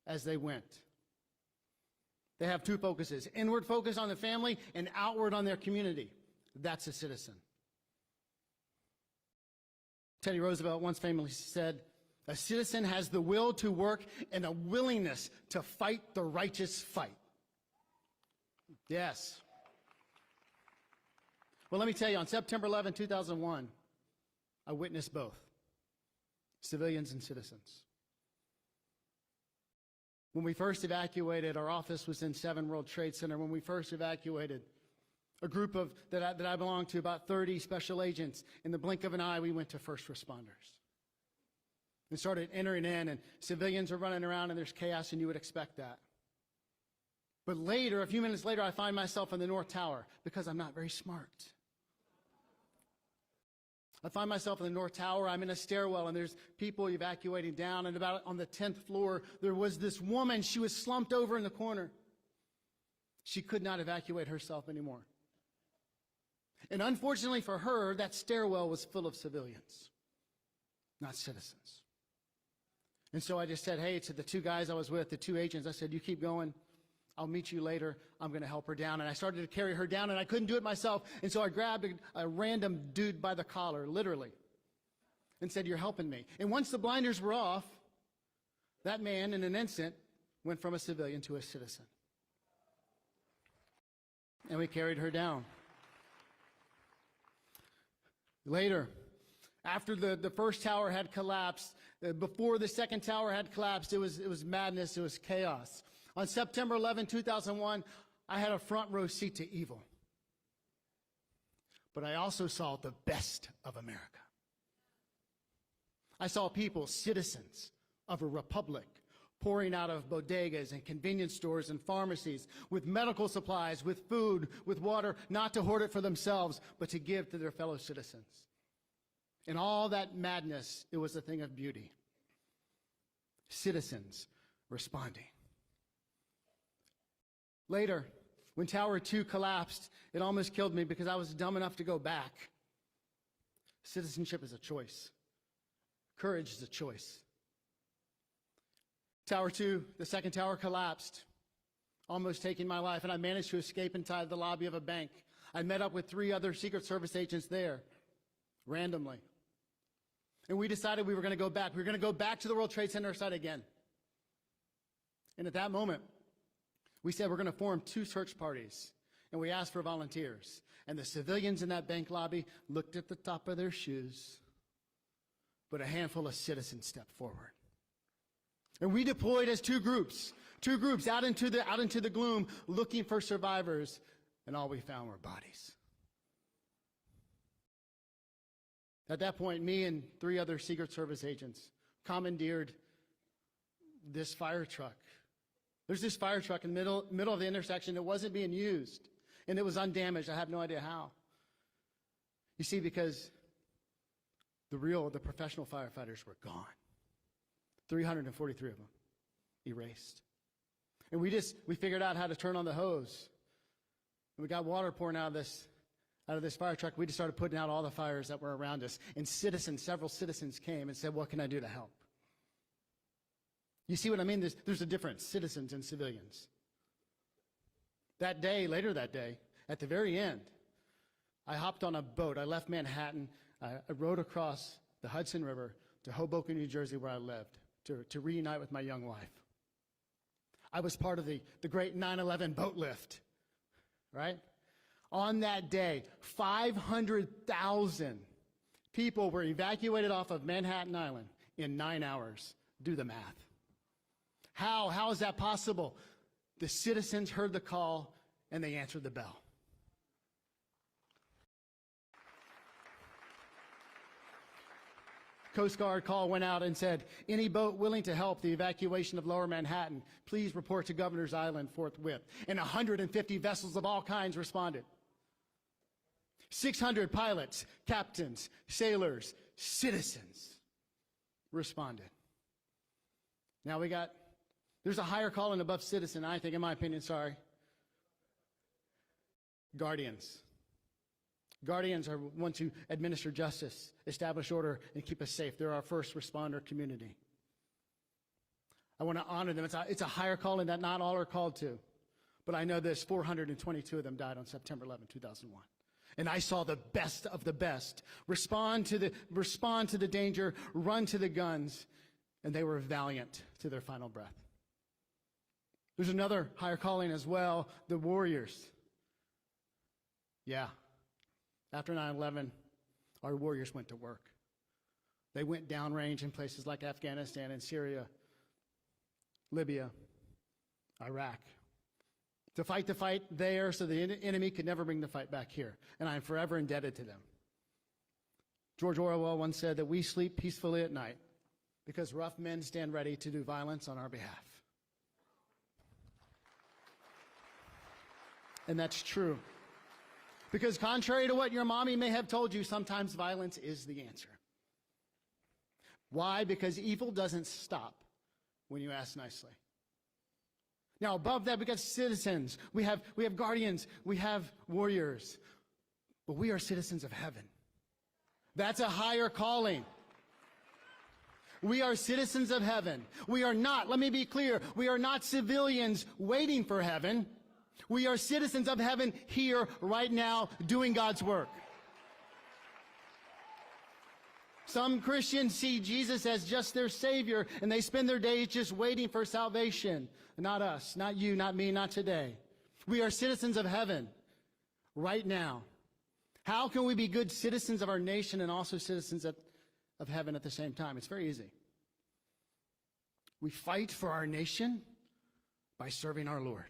as they went. They have two focuses: inward focus on the family and outward on their community. That's a citizen. Teddy Roosevelt once famously said, "A citizen has the will to work and a willingness to fight the righteous fight." Yes. Well, let me tell you, on September 11, 2001, I witnessed both, civilians and citizens. When we first evacuated, our office was in 7 World Trade Center. When we first evacuated, a group that I belonged to, about 30 special agents, in the blink of an eye, we went to first responders and started entering in, and civilians are running around, and there's chaos, and you would expect that. But later, a few minutes later, I find myself in the North Tower because I'm not very smart. I find myself in the North Tower. I'm in a stairwell, and there's people evacuating down. And about on the 10th floor, there was this woman. She was slumped over in the corner. She could not evacuate herself anymore. And unfortunately for her, that stairwell was full of civilians, not citizens. And so I just said, hey, to the 2 guys I was with, the 2 agents, I said, you keep going. I'll meet you later. I'm going to help her down. And I started to carry her down, and I couldn't do it myself. And so I grabbed a random dude by the collar, literally, and said, you're helping me. And once the blinders were off, that man, in an instant, went from a civilian to a citizen. And we carried her down. Later, after the first tower had collapsed, before the second tower had collapsed, it was madness, it was chaos. On September 11, 2001, I had a front row seat to evil. But I also saw the best of America. I saw people, citizens of a republic, pouring out of bodegas and convenience stores and pharmacies with medical supplies, with food, with water, not to hoard it for themselves, but to give to their fellow citizens. In all that madness, it was a thing of beauty. Citizens responding. Later, when Tower 2 collapsed, it almost killed me because I was dumb enough to go back. Citizenship is a choice. Courage is a choice. Tower 2, the second tower collapsed, almost taking my life, and I managed to escape inside the lobby of a bank. I met up with 3 other Secret Service agents there, randomly. And we decided we were going to go back. We were going to go back to the World Trade Center site again. And at that moment, we said we're going to form 2 search parties, and we asked for volunteers. And the civilians in that bank lobby looked at the top of their shoes, but a handful of citizens stepped forward. And we deployed as 2 groups out into the gloom, looking for survivors, and all we found were bodies. At that point, me and 3 other Secret Service agents commandeered this fire truck. There's this fire truck in the middle of the intersection. It wasn't being used, and it was undamaged. I have no idea how. You see, because the professional firefighters were gone. 343 of them erased. And we figured out how to turn on the hose. And we got water pouring out of this fire truck. We just started putting out all the fires that were around us. And several citizens came and said, what can I do to help? You see what I mean? There's a difference, citizens and civilians. Later that day, at the very end, I hopped on a boat. I left Manhattan. I rode across the Hudson River to Hoboken, New Jersey, where I lived, to reunite with my young wife. I was part of the great 9/11 boat lift, right? On that day, 500,000 people were evacuated off of Manhattan Island in 9 hours. Do the math. How is that possible? The citizens heard the call and they answered the bell. Coast Guard call went out and said, any boat willing to help the evacuation of Lower Manhattan, please report to Governor's Island forthwith. And 150 vessels of all kinds responded. 600 pilots, captains, sailors, citizens responded. Now there's a higher calling above citizen, I think, in my opinion, guardians. Guardians are ones who administer justice, establish order, and keep us safe. They're our first responder community. I want to honor them. It's a higher calling that not all are called to. But I know this, 422 of them died on September 11, 2001. And I saw the best of the best respond to the danger, run to the guns, and they were valiant to their final breath. There's another higher calling as well, the warriors. Yeah. After 9/11, our warriors went to work. They went downrange in places like Afghanistan and Syria, Libya, Iraq, to fight the fight there so the enemy could never bring the fight back here. And I am forever indebted to them. George Orwell once said that we sleep peacefully at night because rough men stand ready to do violence on our behalf. And that's true. Because contrary to what your mommy may have told you, sometimes violence is the answer. Why? Because evil doesn't stop when you ask nicely. Now, above that, we got citizens. We have guardians. We have warriors. But we are citizens of heaven. That's a higher calling. We are citizens of heaven. We are not, let me be clear, we are not civilians waiting for heaven. We are citizens of heaven here, right now, doing God's work. Some Christians see Jesus as just their Savior, and they spend their days just waiting for salvation. Not us, not you, not me, not today. We are citizens of heaven, right now. How can we be good citizens of our nation and also citizens of heaven at the same time? It's very easy. We fight for our nation by serving our Lord.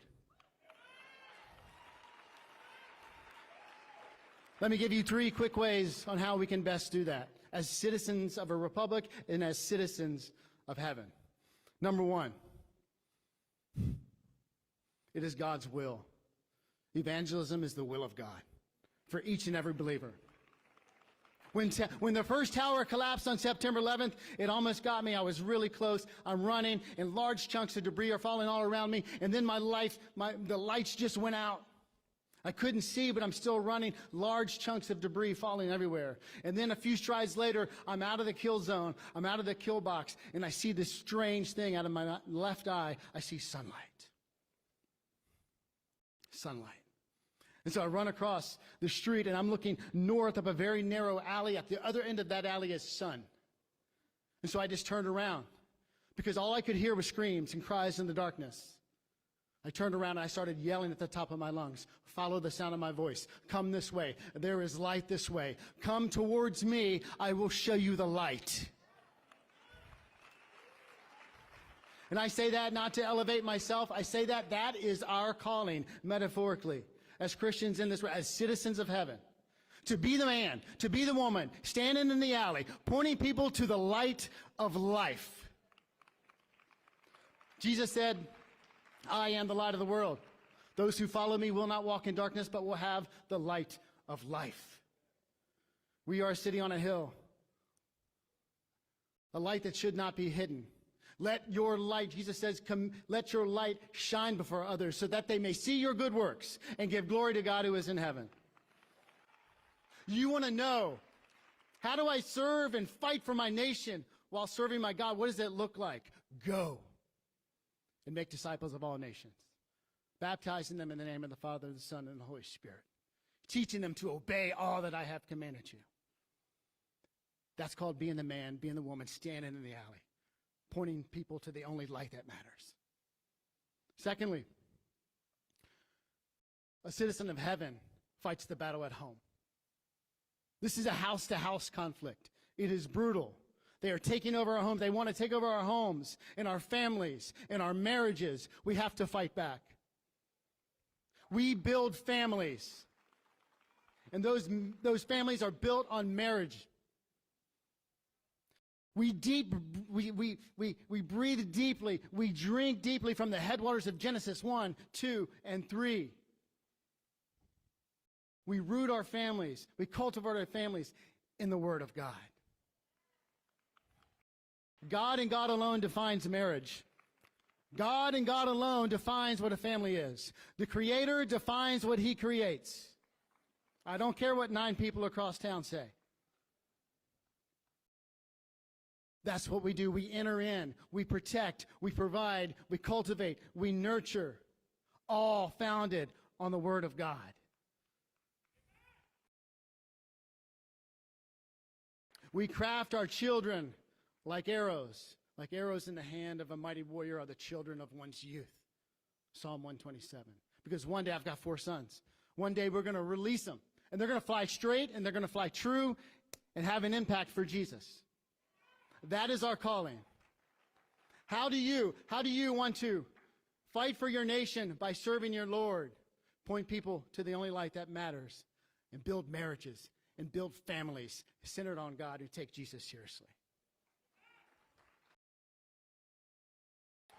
Let me give you 3 quick ways on how we can best do that as citizens of a republic and as citizens of heaven. Number 1, it is God's will. Evangelism is the will of God for each and every believer. When the first tower collapsed on September 11th, it almost got me. I was really close. I'm running, and large chunks of debris are falling all around me. And then the lights just went out. I couldn't see, but I'm still running. Large chunks of debris falling everywhere. And then a few strides later, I'm out of the kill zone. I'm out of the kill box, and I see this strange thing out of my left eye. I see sunlight. Sunlight. And so I run across the street, and I'm looking north up a very narrow alley. At the other end of that alley is sun. And so I just turned around because all I could hear was screams and cries in the darkness. I turned around and I started yelling at the top of my lungs. Follow the sound of my voice. Come this way. There is light this way. Come towards me. I will show you the light. And I say that not to elevate myself. I say that is our calling, metaphorically, as Christians in this world, as citizens of heaven. To be the man, to be the woman, standing in the alley, pointing people to the light of life. Jesus said, I am the light of the world. Those who follow me will not walk in darkness, but will have the light of life. We are a city on a hill, a light that should not be hidden. Let your light, Jesus says, let your light shine before others so that they may see your good works and give glory to God who is in heaven. You want to know, how do I serve and fight for my nation while serving my God? What does that look like? Go and make disciples of all nations, baptizing them in the name of the Father, the Son, and the Holy Spirit, teaching them to obey all that I have commanded you. That's called being the man, being the woman, standing in the alley, pointing people to the only light that matters. Secondly, a citizen of heaven fights the battle at home. This is a house-to-house conflict. It is brutal. They are taking over our homes. They want to take over our homes and our families and our marriages. We have to fight back. We build families, and those families are built on marriage. We breathe deeply. We drink deeply from the headwaters of Genesis 1, 2, and 3. We root our families. We cultivate our families in the Word of God. God and God alone defines marriage. God and God alone defines what a family is. The Creator defines what He creates. I don't care what 9 people across town say. That's what we do. We enter in, we protect, we provide, we cultivate, we nurture, all founded on the Word of God. We craft our children like arrows in the hand of a mighty warrior are the children of one's youth. Psalm 127. Because one day, I've got 4 sons. One day we're going to release them, and they're going to fly straight, and they're going to fly true, and have an impact for Jesus. That is our calling. How do you want to fight for your nation by serving your Lord? Point people to the only light that matters, and build marriages and build families centered on God who take Jesus seriously.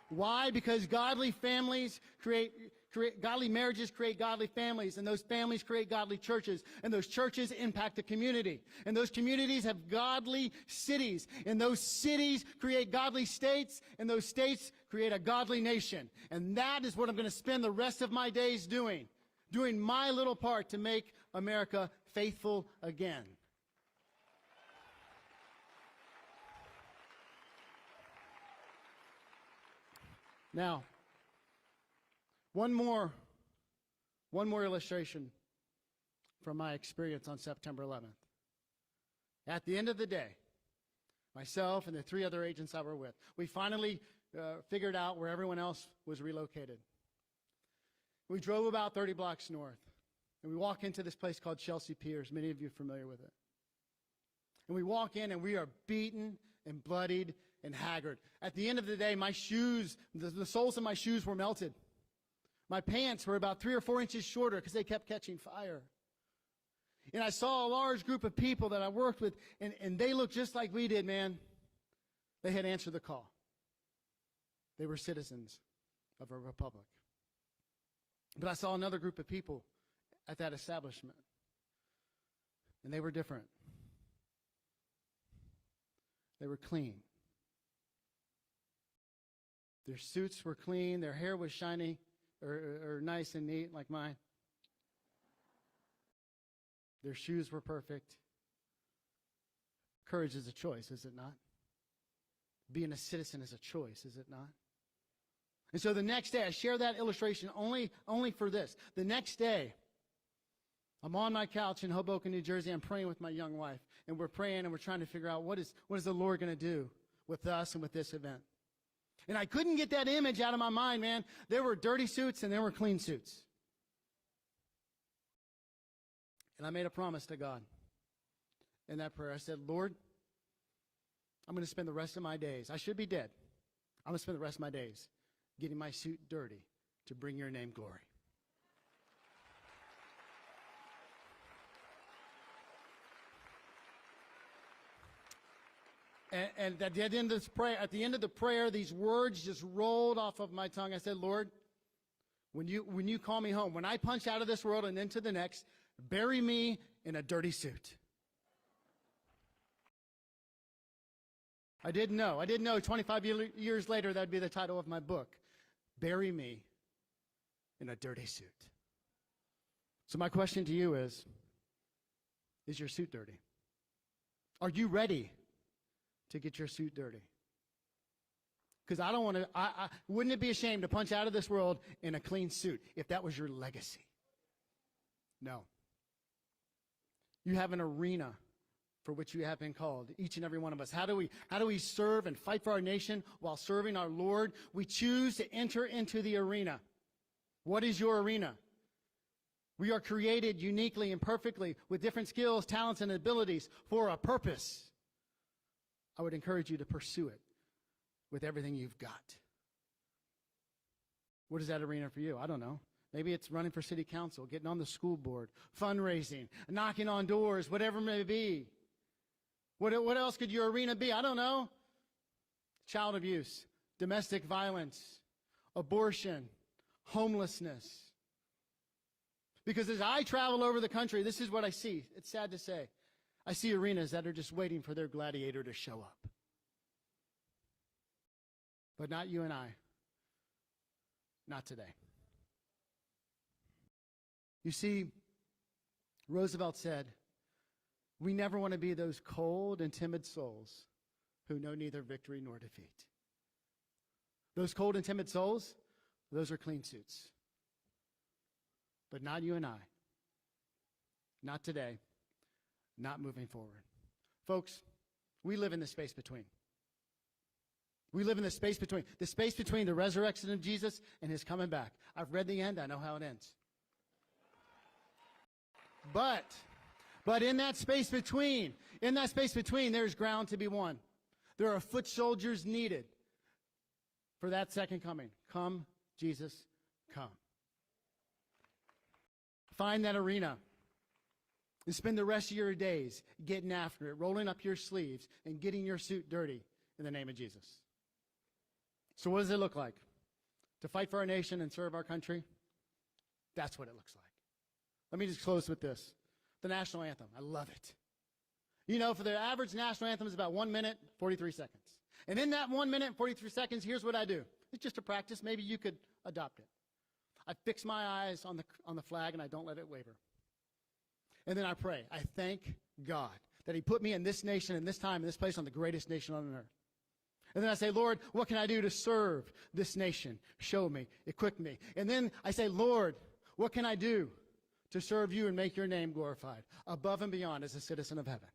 Why? Because godly families godly marriages create godly families, and those families create godly churches, and those churches impact the community, and those communities have godly cities, and those cities create godly states, and those states create a godly nation. And that is what I'm going to spend the rest of my days doing my little part to make America faithful again. Now, one more illustration from my experience on September 11th. At the end of the day, myself and the 3 other agents I were with, we finally figured out where everyone else was relocated. We drove about 30 blocks north, and we walk into this place called Chelsea Piers. Many of you are familiar with it. And we walk in, and we are beaten and bloodied and haggard. At the end of the day, my shoes, the soles of my shoes were melted. My pants were about 3 or 4 inches shorter because they kept catching fire. And I saw a large group of people that I worked with, and they looked just like we did, man. They had answered the call. They were citizens of a republic. But I saw another group of people at that establishment, and they were different. They were clean. Their suits were clean. Their hair was shiny or nice and neat like mine. Their shoes were perfect. Courage is a choice, is it not? Being a citizen is a choice, is it not? And so the next day, I share that illustration only for this. The next day, I'm on my couch in Hoboken, New Jersey. I'm praying with my young wife, and we're praying and we're trying to figure out what is the Lord going to do with us and with this event. And I couldn't get that image out of my mind, man. There were dirty suits and there were clean suits. And I made a promise to God in that prayer. I said, Lord, I'm going to spend the rest of my days. I should be dead. I'm going to spend the rest of my days getting my suit dirty to bring your name glory. And at the end of this prayer, at the end of the prayer, these words just rolled off of my tongue. I said, Lord, when you call me home, when I punch out of this world and into the next, bury me in a dirty suit. I didn't know 25 years later that'd be the title of my book. Bury me in a dirty suit. So my question to you is your suit dirty? Are you ready to get your suit dirty? Because I don't want to, wouldn't it be a shame to punch out of this world in a clean suit if that was your legacy? No. You have an arena for which you have been called, each and every one of us. How do we serve and fight for our nation while serving our Lord? We choose to enter into the arena. What is your arena? We are created uniquely and perfectly with different skills, talents, and abilities for a purpose. I would encourage you to pursue it with everything you've got. What is that arena for you? I don't know. Maybe it's running for city council, getting on the school board, fundraising, knocking on doors, whatever it may be. What else could your arena be? I don't know. Child abuse, domestic violence, abortion, homelessness. Because as I travel over the country, this is what I see. It's sad to say. I see arenas that are just waiting for their gladiator to show up. But not you and I. Not today. You see, Roosevelt said, we never want to be those cold and timid souls who know neither victory nor defeat. Those cold and timid souls, those are clean suits. But not you and I. Not today. Not moving forward. Folks, we live in the space between. We live in the space between the resurrection of Jesus and his coming back. I've read the end. I know how it ends. But in that space between, there's ground to be won. There are foot soldiers needed for that second coming. Come, Jesus, come. Find that arena and spend the rest of your days getting after it, rolling up your sleeves and getting your suit dirty in the name of Jesus. So what does it look like? To fight for our nation and serve our country? That's what it looks like. Let me just close with this. The national anthem. I love it. You know, for the average national anthem is about 1 minute, 43 seconds. And in that 1 minute and 43 seconds, here's what I do. It's just a practice. Maybe you could adopt it. I fix my eyes on the flag and I don't let it waver. And then I pray. I thank God that he put me in this nation, in this time, in this place, on the greatest nation on earth. And then I say, Lord, what can I do to serve this nation? Show me, equip me. And then I say, Lord, what can I do to serve you and make your name glorified above and beyond as a citizen of heaven?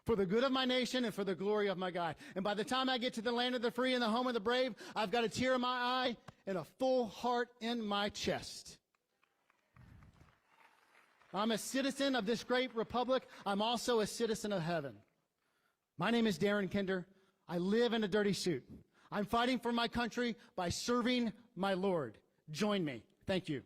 For the good of my nation and for the glory of my God. And by the time I get to the land of the free and the home of the brave, I've got a tear in my eye and a full heart in my chest. I'm a citizen of this great republic. I'm also a citizen of heaven. My name is Darren Kinder. I live in a dirty suit. I'm fighting for my country by serving my Lord. Join me. Thank you.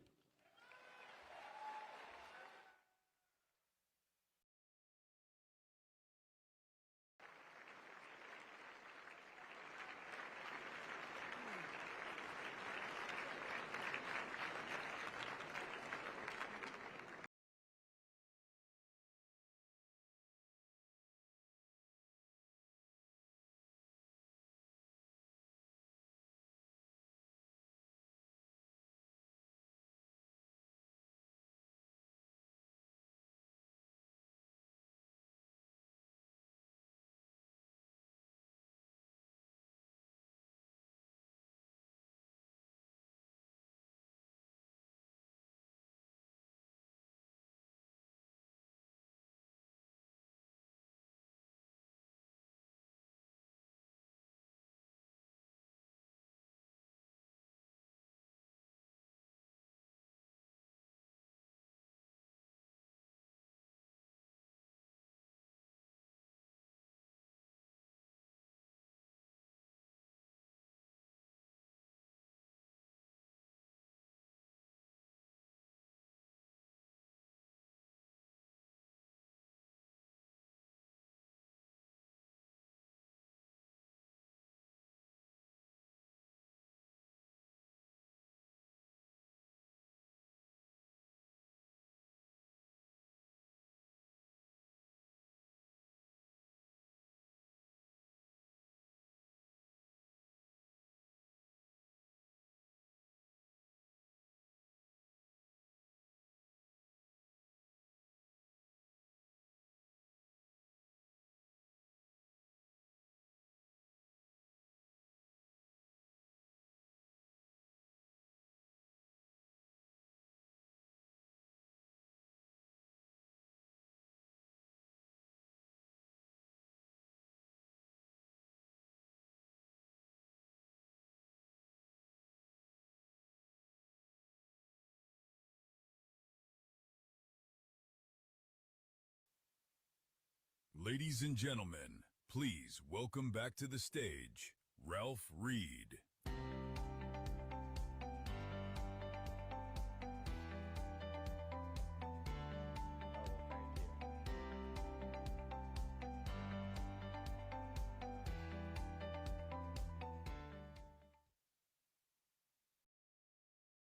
Ladies and gentlemen, please welcome back to the stage, Ralph Reed.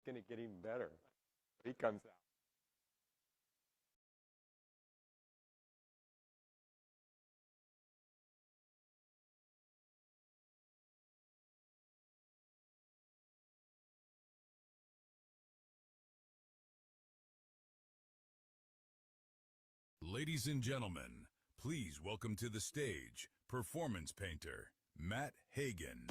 Going to get even better. He comes out. Ladies and gentlemen, please welcome to the stage, performance painter, Matt Hagen.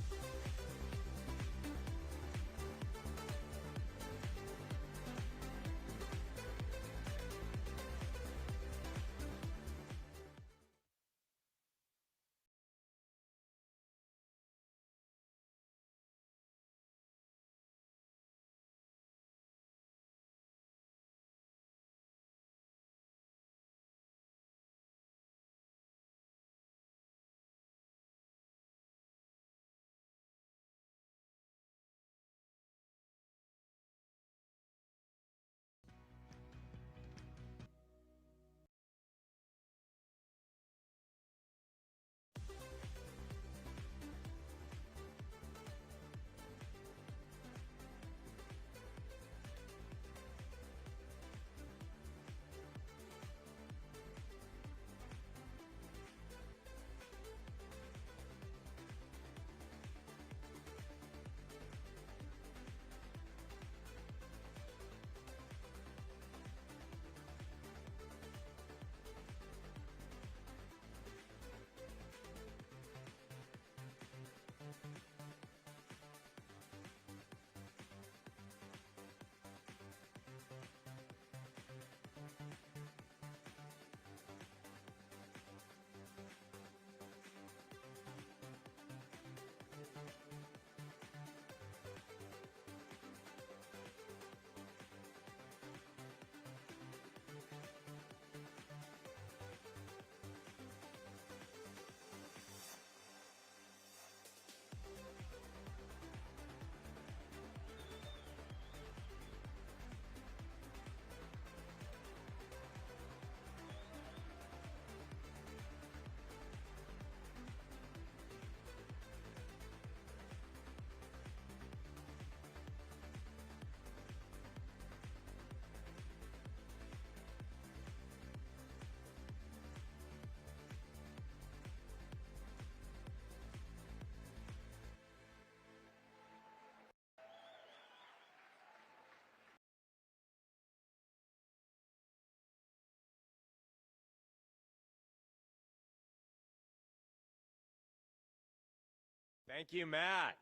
Thank you, Matt.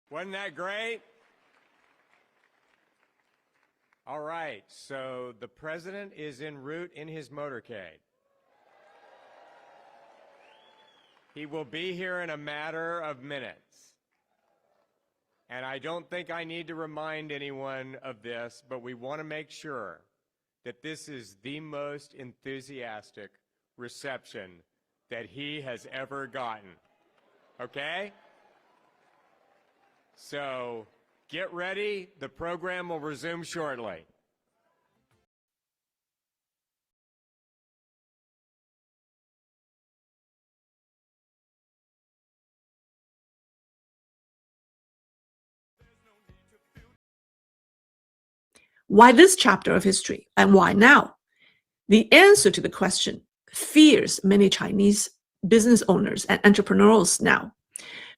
Wasn't that great? All right, so the president is en route in his motorcade. He will be here in a matter of minutes. And I don't think I need to remind anyone of this, but we want to make sure that this is the most enthusiastic reception that he has ever gotten. Okay? So get ready. The program will resume shortly. Why this chapter of history and why now? The answer to the question fears many Chinese business owners and entrepreneurs now.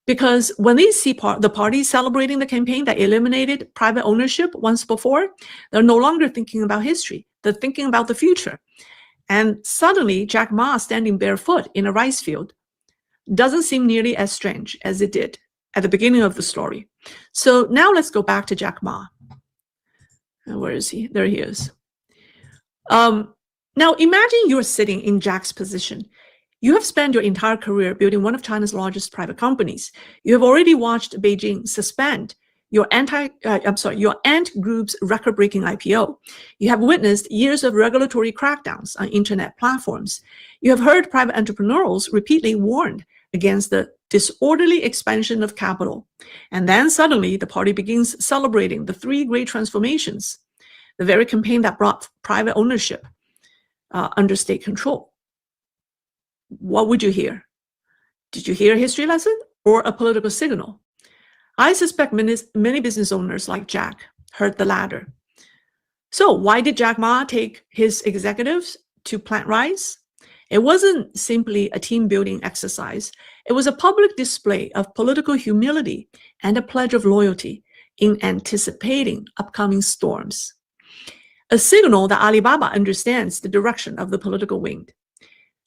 Because when they see the party celebrating the campaign that eliminated private ownership once before, they're no longer thinking about history. They're thinking about the future. And suddenly, Jack Ma standing barefoot in a rice field doesn't seem nearly as strange as it did at the beginning of the story. So now let's go back to Jack Ma. Where is he? There he is. Now imagine you're sitting in Jack's position. You have spent your entire career building one of China's largest private companies. You have already watched Beijing suspend your Ant Group's record-breaking IPO. You have witnessed years of regulatory crackdowns on internet platforms. You have heard private entrepreneurs repeatedly warned against the disorderly expansion of capital. And then suddenly the party begins celebrating the 3 great transformations, the very campaign that brought private ownership under state control. What would you hear? Did you hear a history lesson or a political signal? I suspect many business owners like Jack heard the latter. So why did Jack Ma take his executives to plant rice? It wasn't simply a team-building exercise. It was a public display of political humility and a pledge of loyalty in anticipating upcoming storms. A signal that Alibaba understands the direction of the political wind.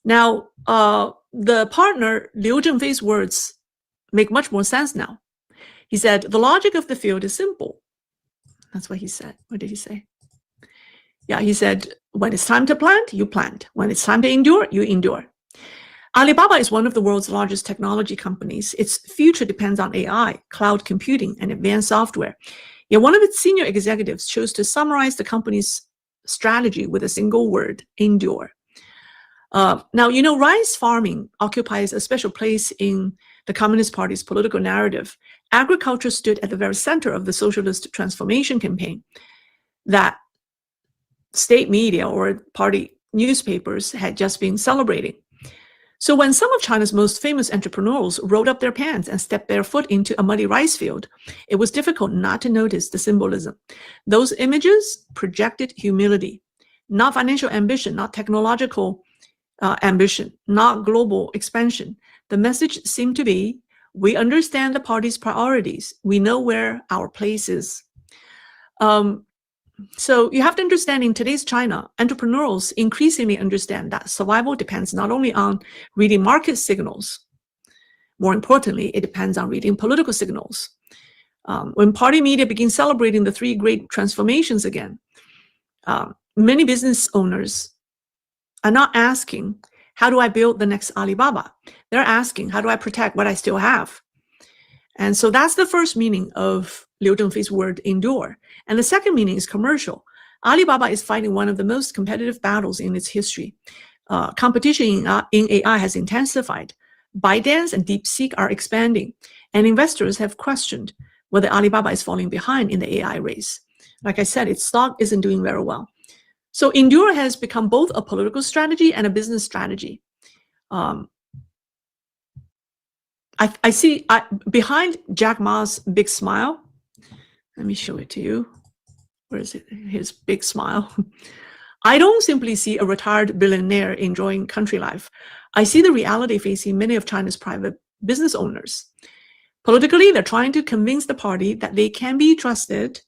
Now, the partner Liu Zhengfei's words make much more sense now. He said, the logic of the field is simple. That's what he said. What did he say? Yeah, he said, when it's time to plant, you plant. When it's time to endure, you endure. Alibaba is one of the world's largest technology companies. Its future depends on AI, cloud computing, and advanced software. Yet one of its senior executives chose to summarize the company's strategy with a single word, endure. Now, you know, rice farming occupies a special place in the Communist Party's political narrative. Agriculture stood at the very center of the socialist transformation campaign that state media or party newspapers had just been celebrating. So when some of China's most famous entrepreneurs rolled up their pants and stepped barefoot into a muddy rice field, it was difficult not to notice the symbolism. Those images projected humility, not financial ambition, not technological ambition, not global expansion. The message seemed to be, we understand the party's priorities. We know where our place is. So you have to understand, in today's China, entrepreneurs increasingly understand that survival depends not only on reading market signals, more importantly, it depends on reading political signals. When party media begins celebrating the 3 great transformations again, many business owners are not asking, how do I build the next Alibaba? They're asking, how do I protect what I still have? And so that's the first meaning of Liu Zhengfei's word, endure. And the second meaning is commercial. Alibaba is fighting one of the most competitive battles in its history. Competition in AI has intensified. ByteDance and DeepSeek are expanding. And investors have questioned whether Alibaba is falling behind in the AI race. Like I said, its stock isn't doing very well. So endure has become both a political strategy and a business strategy. I see behind Jack Ma's big smile. Let me show it to you. Where is it? His big smile. I don't simply see a retired billionaire enjoying country life. I see the reality facing many of China's private business owners. Politically, they're trying to convince the party that they can be trusted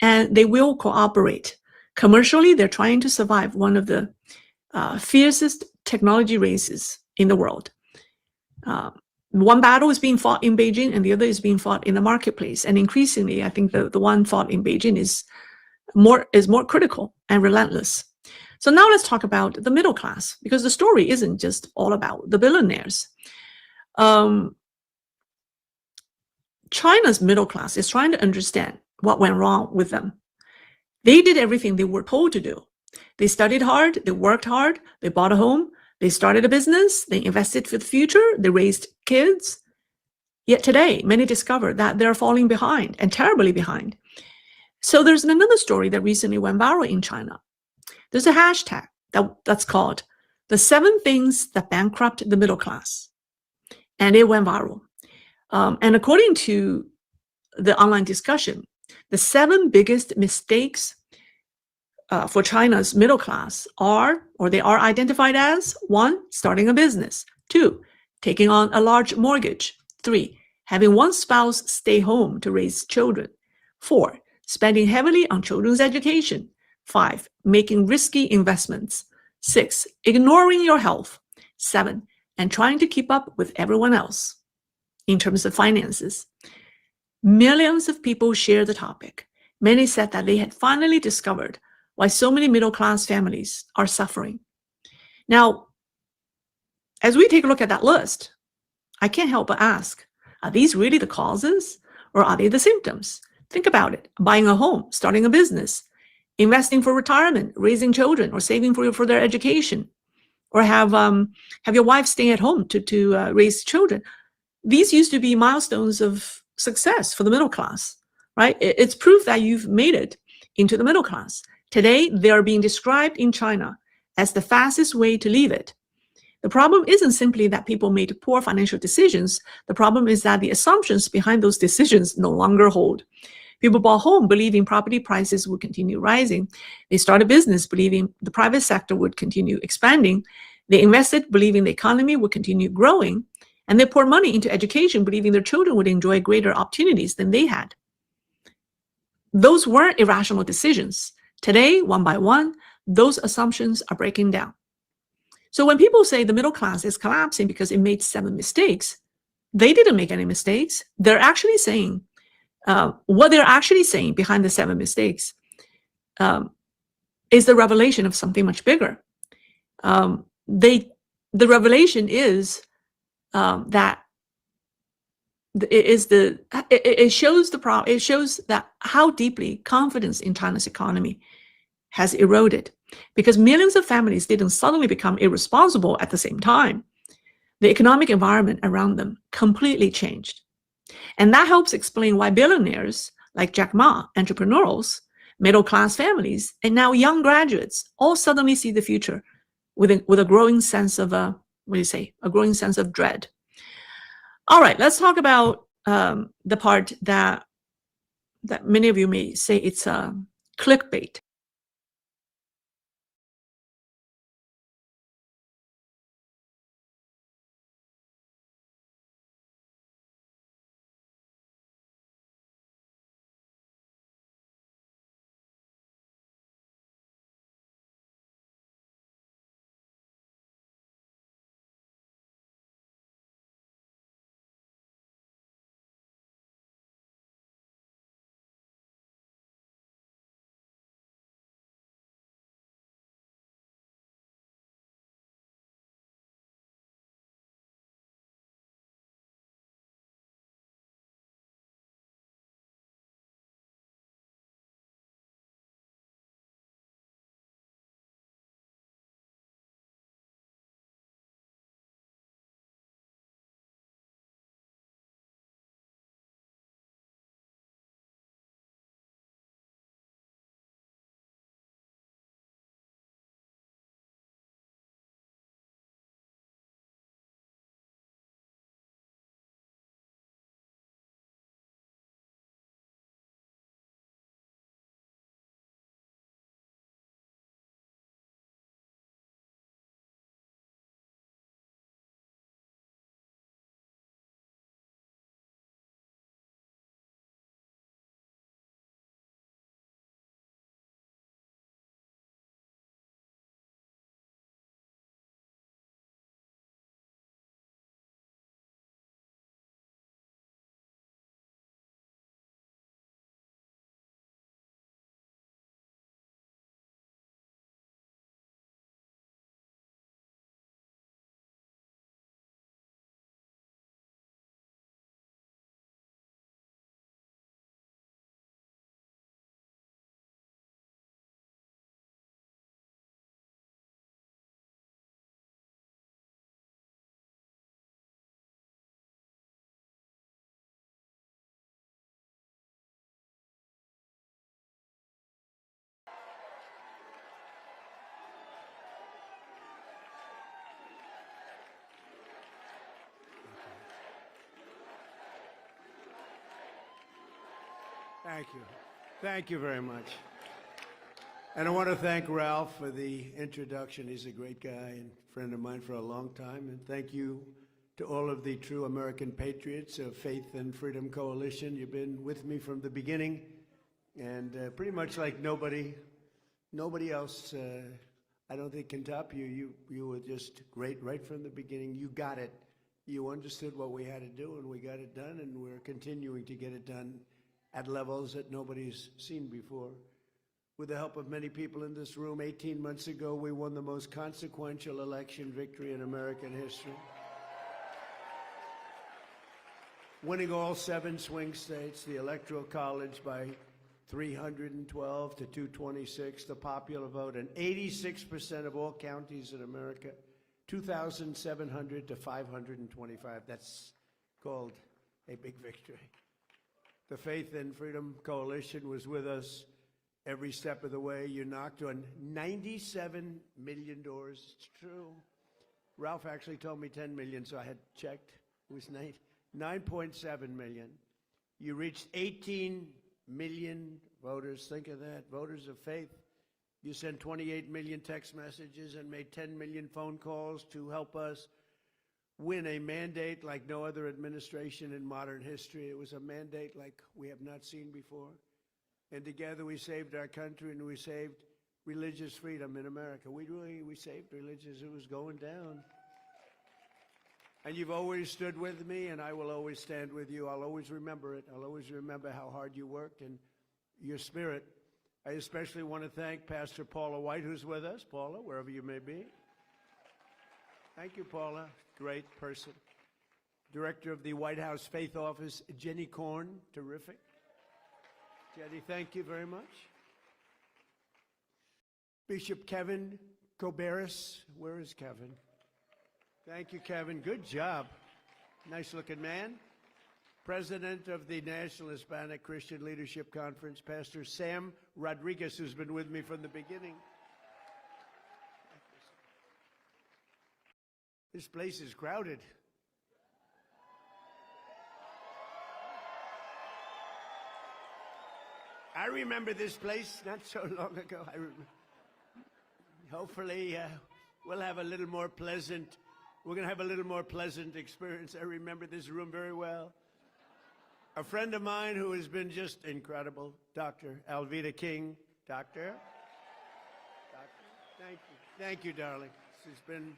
and they will cooperate. Commercially, they're trying to survive one of the fiercest technology races in the world. One battle is being fought in Beijing and the other is being fought in the marketplace. And increasingly, I think the one fought in Beijing is more critical and relentless. So now let's talk about the middle class, because the story isn't just all about the billionaires. China's middle class is trying to understand what went wrong with them. They did everything they were told to do. They studied hard, they worked hard, they bought a home, they started a business, they invested for the future, they raised kids. Yet today, many discover that they're falling behind, and terribly behind. So there's another story that recently went viral in China. There's a hashtag that's called the 7 things that bankrupt the middle class. And it went viral. And according to the online discussion, the 7 biggest mistakes for China's middle class are identified as: 1, starting a business; 2, taking on a large mortgage; 3, having one spouse stay home to raise children; 4, spending heavily on children's education; 5, making risky investments; 6, ignoring your health; 7, and trying to keep up with everyone else in terms of finances. Millions of people share the topic. Many said that they had finally discovered why so many middle-class families are suffering. Now, as we take a look at that list, I can't help but ask, are these really the causes, or are they the symptoms? Think about it. Buying a home, starting a business, investing for retirement, raising children, or saving for their education, or have your wife stay at home to raise children. These used to be milestones of success for the middle class, right? It's proof that you've made it into the middle class. Today, they are being described in China as the fastest way to leave it. The problem isn't simply that people made poor financial decisions. The problem is that the assumptions behind those decisions no longer hold. People bought home believing property prices would continue rising. They started business believing the private sector would continue expanding. They invested believing the economy would continue growing. And they poured money into education believing their children would enjoy greater opportunities than they had. Those weren't irrational decisions. Today, one by one, those assumptions are breaking down. So when people say the middle class is collapsing because it made 7 mistakes, they didn't make any mistakes. They're actually saying, what they're actually saying behind the 7 mistakes is the revelation of something much bigger. The revelation is that it shows that how deeply confidence in China's economy has eroded, because millions of families didn't suddenly become irresponsible at the same time. The economic environment around them completely changed. And that helps explain why billionaires like Jack Ma, entrepreneurs, middle-class families, and now young graduates all suddenly see the future with a growing sense of a growing sense of dread. All right, let's talk about the part that many of you may say it's clickbait. Thank you. Thank you very much. And I want to thank Ralph for the introduction. He's a great guy and friend of mine for a long time. And thank you to all of the true American patriots of Faith and Freedom Coalition. You've been with me from the beginning, and pretty much like nobody else, I don't think can top you. You were just great right from the beginning. You got it. You understood what we had to do, and we got it done, and we're continuing to get it done at levels that nobody's seen before. With the help of many people in this room, 18 months ago, we won the most consequential election victory in American history. winning all 7 swing states, the Electoral College by 312 to 226, the popular vote, and 86% of all counties in America, 2,700 to 525. That's called a big victory. The Faith and Freedom Coalition was with us every step of the way. You knocked on 97 million doors. It's true. Ralph actually told me 10 million, so I had checked. It was 9.7 million. You reached 18 million voters. Think of that, voters of faith. You sent 28 million text messages and made 10 million phone calls to help us win a mandate like no other administration in modern history. It was a mandate like we have not seen before. And together we saved our country and we saved religious freedom in America. We saved religious. It was going down. And you've always stood with me, and I will always stand with you. I'll always remember it. I'll always remember how hard you worked and your spirit. I especially want to thank Pastor Paula White, who's with us. Paula, wherever you may be. Thank you, Paula. Great person. Director of the White House Faith Office, Jenny Korn. Terrific. Jenny, thank you very much. Bishop Kevin Koberis. Where is Kevin? Thank you, Kevin. Good job. Nice looking man. President of the National Hispanic Christian Leadership Conference, Pastor Sam Rodriguez, who's been with me from the beginning. This place is crowded. I remember this place not so long ago. Hopefully, we'll have a little more pleasant, we're going to have a little more pleasant experience. I remember this room very well. A friend of mine who has been just incredible, Dr. Alveda King. Doctor, thank you. Thank you, darling. She's been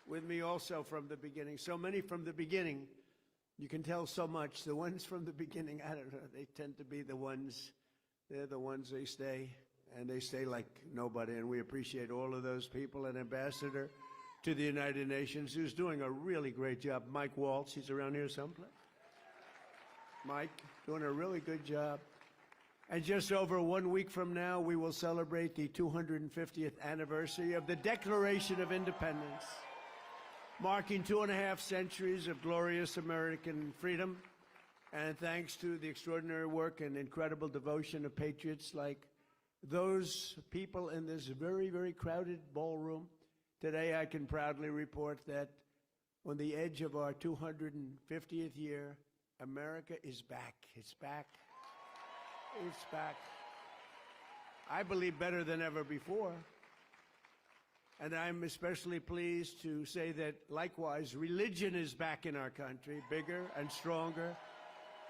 with me also from the beginning. So many from the beginning. You can tell so much. The ones from the beginning, I don't know, they tend to be the ones, they're the ones they stay, and they stay like nobody, and we appreciate all of those people. An ambassador to the United Nations who's doing a really great job, Mike Waltz, he's around here someplace. Mike, doing a really good job. And just over 1 week from now, we will celebrate the 250th anniversary of the Declaration of Independence, marking 2.5 centuries of glorious American freedom. And thanks to the extraordinary work and incredible devotion of patriots like those people in this very, very crowded ballroom, today I can proudly report that on the edge of our 250th year, America is back. It's back. It's back. I believe better than ever before. And I'm especially pleased to say that, likewise, religion is back in our country, bigger and stronger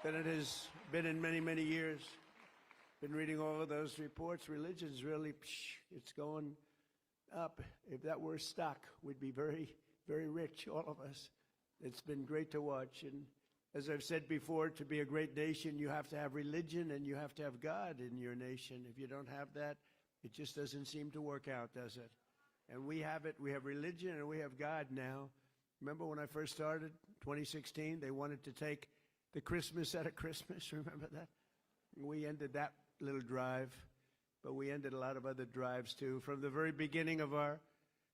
than it has been in many, many years. Been reading all of those reports. Religion's really, it's going up. If that were stock, we'd be very, very rich, all of us. It's been great to watch. And as I've said before, to be a great nation, you have to have religion and you have to have God in your nation. If you don't have that, it just doesn't seem to work out, does it? And we have it. We have religion and we have God now. Remember when I first started, 2016, they wanted to take the Christmas out of Christmas. Remember that? We ended that little drive, but we ended a lot of other drives too. From the very beginning of our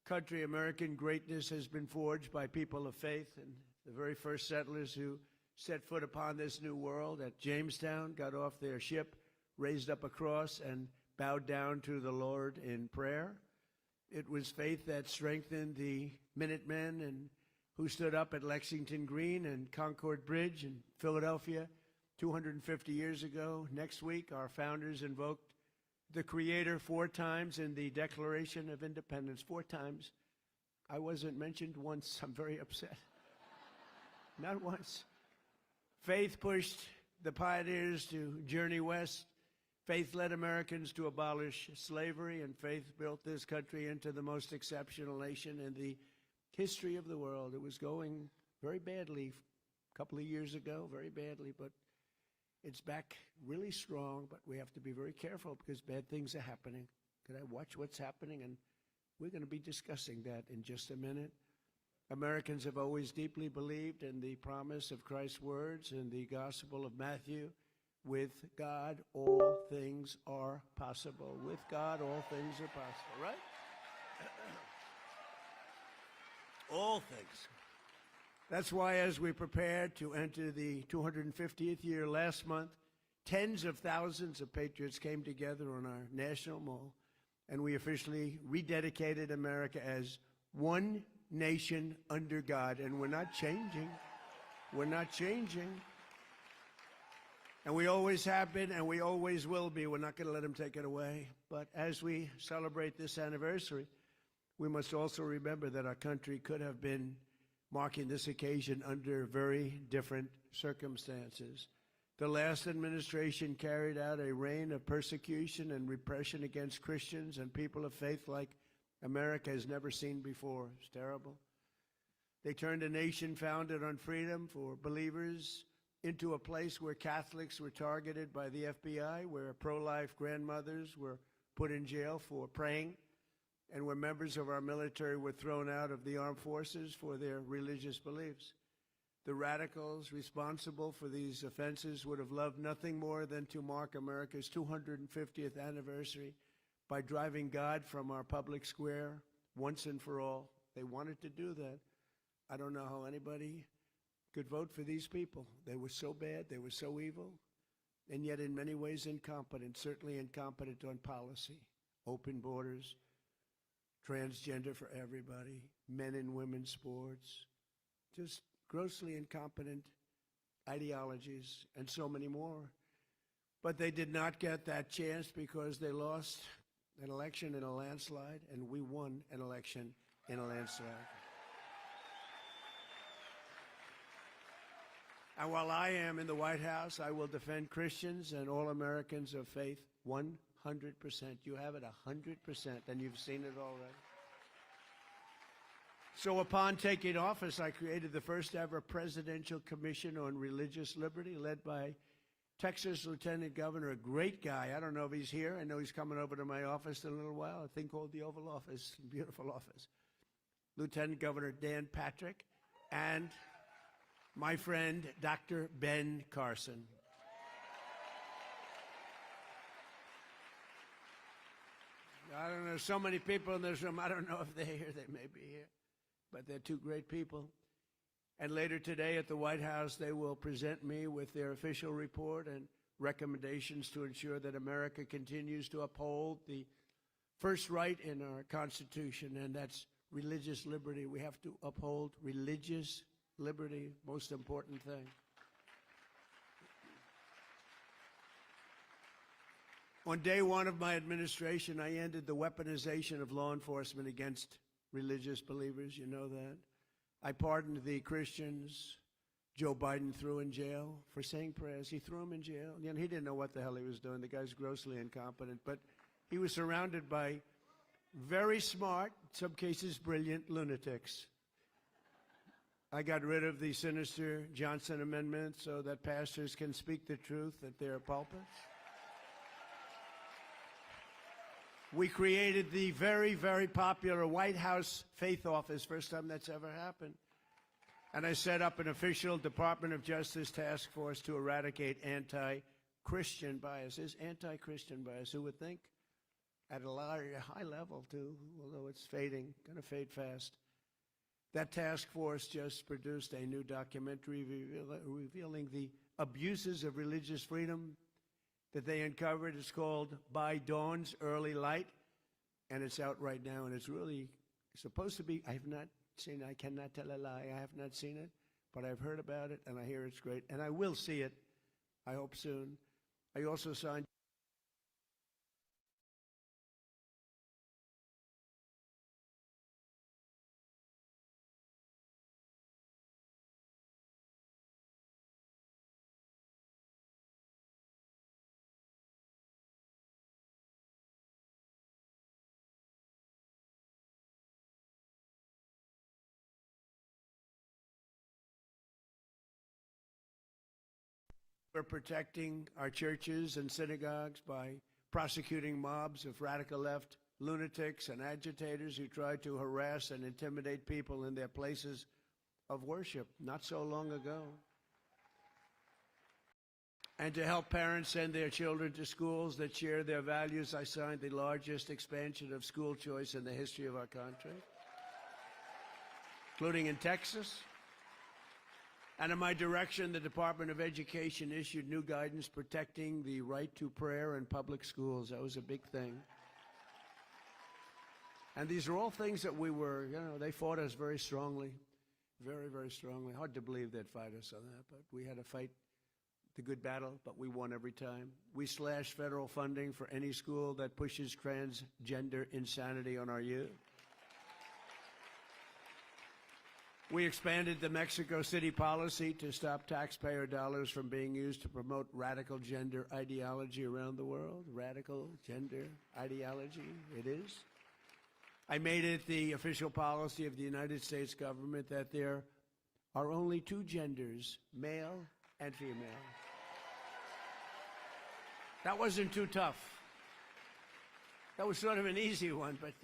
country, American greatness has been forged by people of faith, and the very first settlers who set foot upon this new world at Jamestown got off their ship, raised up a cross, and bowed down to the Lord in prayer. It was faith that strengthened the Minutemen and who stood up at Lexington Green and Concord Bridge in Philadelphia 250 years ago. Next week, our founders invoked the Creator 4 times in the Declaration of Independence. 4 times. I wasn't mentioned once. I'm very upset. Not once. Faith pushed the pioneers to journey west. Faith led Americans to abolish slavery, and faith built this country into the most exceptional nation in the history of the world. It was going very badly a couple of years ago, very badly, but it's back really strong. But we have to be very careful because bad things are happening. Could I watch what's happening? And we're going to be discussing that in just a minute. Americans have always deeply believed in the promise of Christ's words in the Gospel of Matthew. With God, all things are possible. With God, all things are possible, right? All things. That's why as we prepared to enter the 250th year last month, tens of thousands of patriots came together on our national mall, and we officially rededicated America as one nation under God. And we're not changing. We're not changing. And we always have been, and we always will be. We're not going to let them take it away. But as we celebrate this anniversary, we must also remember that our country could have been marking this occasion under very different circumstances. The last administration carried out a reign of persecution and repression against Christians and people of faith like America has never seen before. It's terrible. They turned a nation founded on freedom for believers into a place where Catholics were targeted by the FBI, where pro-life grandmothers were put in jail for praying, and where members of our military were thrown out of the armed forces for their religious beliefs. The radicals responsible for these offenses would have loved nothing more than to mark America's 250th anniversary by driving God from our public square once and for all. They wanted to do that. I don't know how anybody could vote for these people. They were so bad, they were so evil, and yet in many ways incompetent, certainly incompetent on policy, open borders, transgender for everybody, men and women's sports, just grossly incompetent ideologies, and so many more. But they did not get that chance because they lost an election in a landslide, and we won an election in a landslide. And while I am in the White House, I will defend Christians and all Americans of faith 100%. You have it 100%, and you've seen it already. So upon taking office, I created the first ever Presidential Commission on Religious Liberty, led by Texas Lieutenant Governor, a great guy. I don't know if he's here. I know he's coming over to my office in a little while, a thing called the Oval Office, beautiful office. Lieutenant Governor Dan Patrick, and my friend, Dr. Ben Carson. I don't know, so many people in this room, I don't know if they're here, they may be here, but they're two great people. And later today at the White House, they will present me with their official report and recommendations to ensure that America continues to uphold the first right in our Constitution, and that's religious liberty. We have to uphold religious liberty, most important thing. On day one of my administration, I ended the weaponization of law enforcement against religious believers. You know that. I pardoned the Christians Joe Biden threw in jail for saying prayers. He threw them in jail. You know, he didn't know what the hell he was doing. The guy's grossly incompetent. But he was surrounded by very smart, in some cases brilliant, lunatics. I got rid of the sinister Johnson Amendment so that pastors can speak the truth at their pulpits. We created the very, very popular White House Faith Office, first time that's ever happened. And I set up an official Department of Justice task force to eradicate anti-Christian biases. Anti-Christian bias, who would think? At a high level, too, although it's fading, going to fade fast. That task force just produced a new documentary revealing the abuses of religious freedom that they uncovered. It's called By Dawn's Early Light, and it's out right now, and it's really supposed to be, I have not seen it, I cannot tell a lie, I have not seen it, but I've heard about it, and I hear it's great, and I will see it, I hope soon. I also signed We're protecting our churches and synagogues by prosecuting mobs of radical left lunatics and agitators who tried to harass and intimidate people in their places of worship not so long ago. And to help parents send their children to schools that share their values, I signed the largest expansion of school choice in the history of our country, including in Texas. And in my direction, the Department of Education issued new guidance protecting the right to prayer in public schools. That was a big thing. And these are all things that we were, they fought us very strongly, very, very strongly. Hard to believe they'd fight us on that, but we had to fight the good battle, but we won every time. We slashed federal funding for any school that pushes transgender insanity on our youth. We expanded the Mexico City policy to stop taxpayer dollars from being used to promote radical gender ideology around the world. Radical gender ideology, it is. I made it the official policy of the United States government that there are only two genders, male and female. That wasn't too tough. That was sort of an easy one, but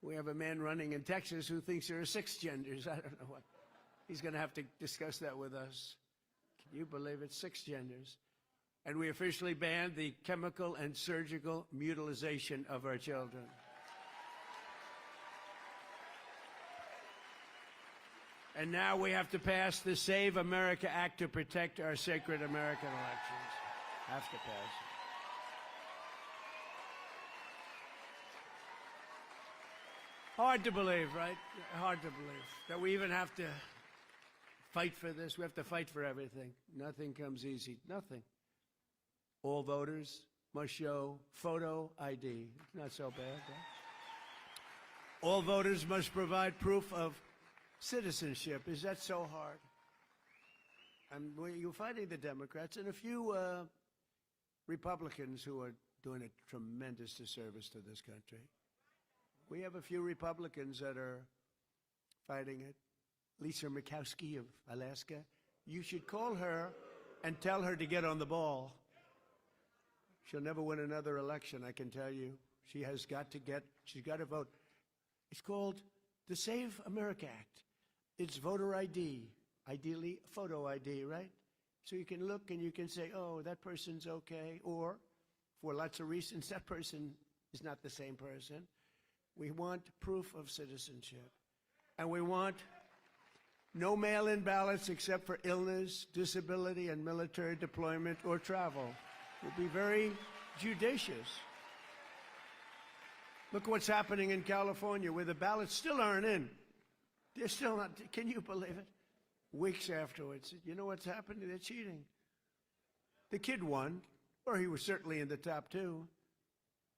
we have a man running in Texas who thinks there are 6 genders. I don't know what. He's going to have to discuss that with us. Can you believe it? 6 genders. And we officially banned the chemical and surgical mutilation of our children. And now we have to pass the Save America Act to protect our sacred American elections. Have to pass it. Hard to believe, right? Hard to believe that we even have to fight for this. We have to fight for everything. Nothing comes easy. Nothing. All voters must show photo ID. It's not so bad, right? All voters must provide proof of citizenship. Is that so hard? You're fighting the Democrats and a few Republicans who are doing a tremendous disservice to this country. We have a few Republicans that are fighting it. Lisa Murkowski of Alaska. You should call her and tell her to get on the ball. She'll never win another election, I can tell you. She's got to vote. It's called the Save America Act. It's voter ID, ideally photo ID, right? So you can look and you can say, oh, that person's okay, or for lots of reasons, that person is not the same person. We want proof of citizenship. And we want no mail-in ballots except for illness, disability, and military deployment or travel. We'll be very judicious. Look what's happening in California, where the ballots still aren't in. They're still not, can you believe it? Weeks afterwards, you know what's happening? They're cheating. The kid won, or he was certainly in the top 2.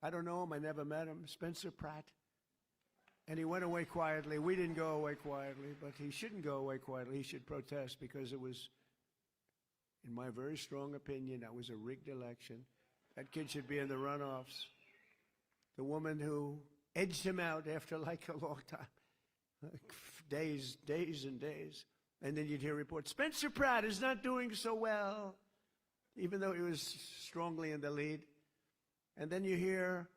I don't know him, I never met him, Spencer Pratt. And he went away quietly. We didn't go away quietly, but he shouldn't go away quietly. He should protest because it was, in my very strong opinion, that was a rigged election. That kid should be in the runoffs. The woman who edged him out after like a long time, like days and days. And then you'd hear reports, Spencer Pratt is not doing so well, even though he was strongly in the lead. And then you hear,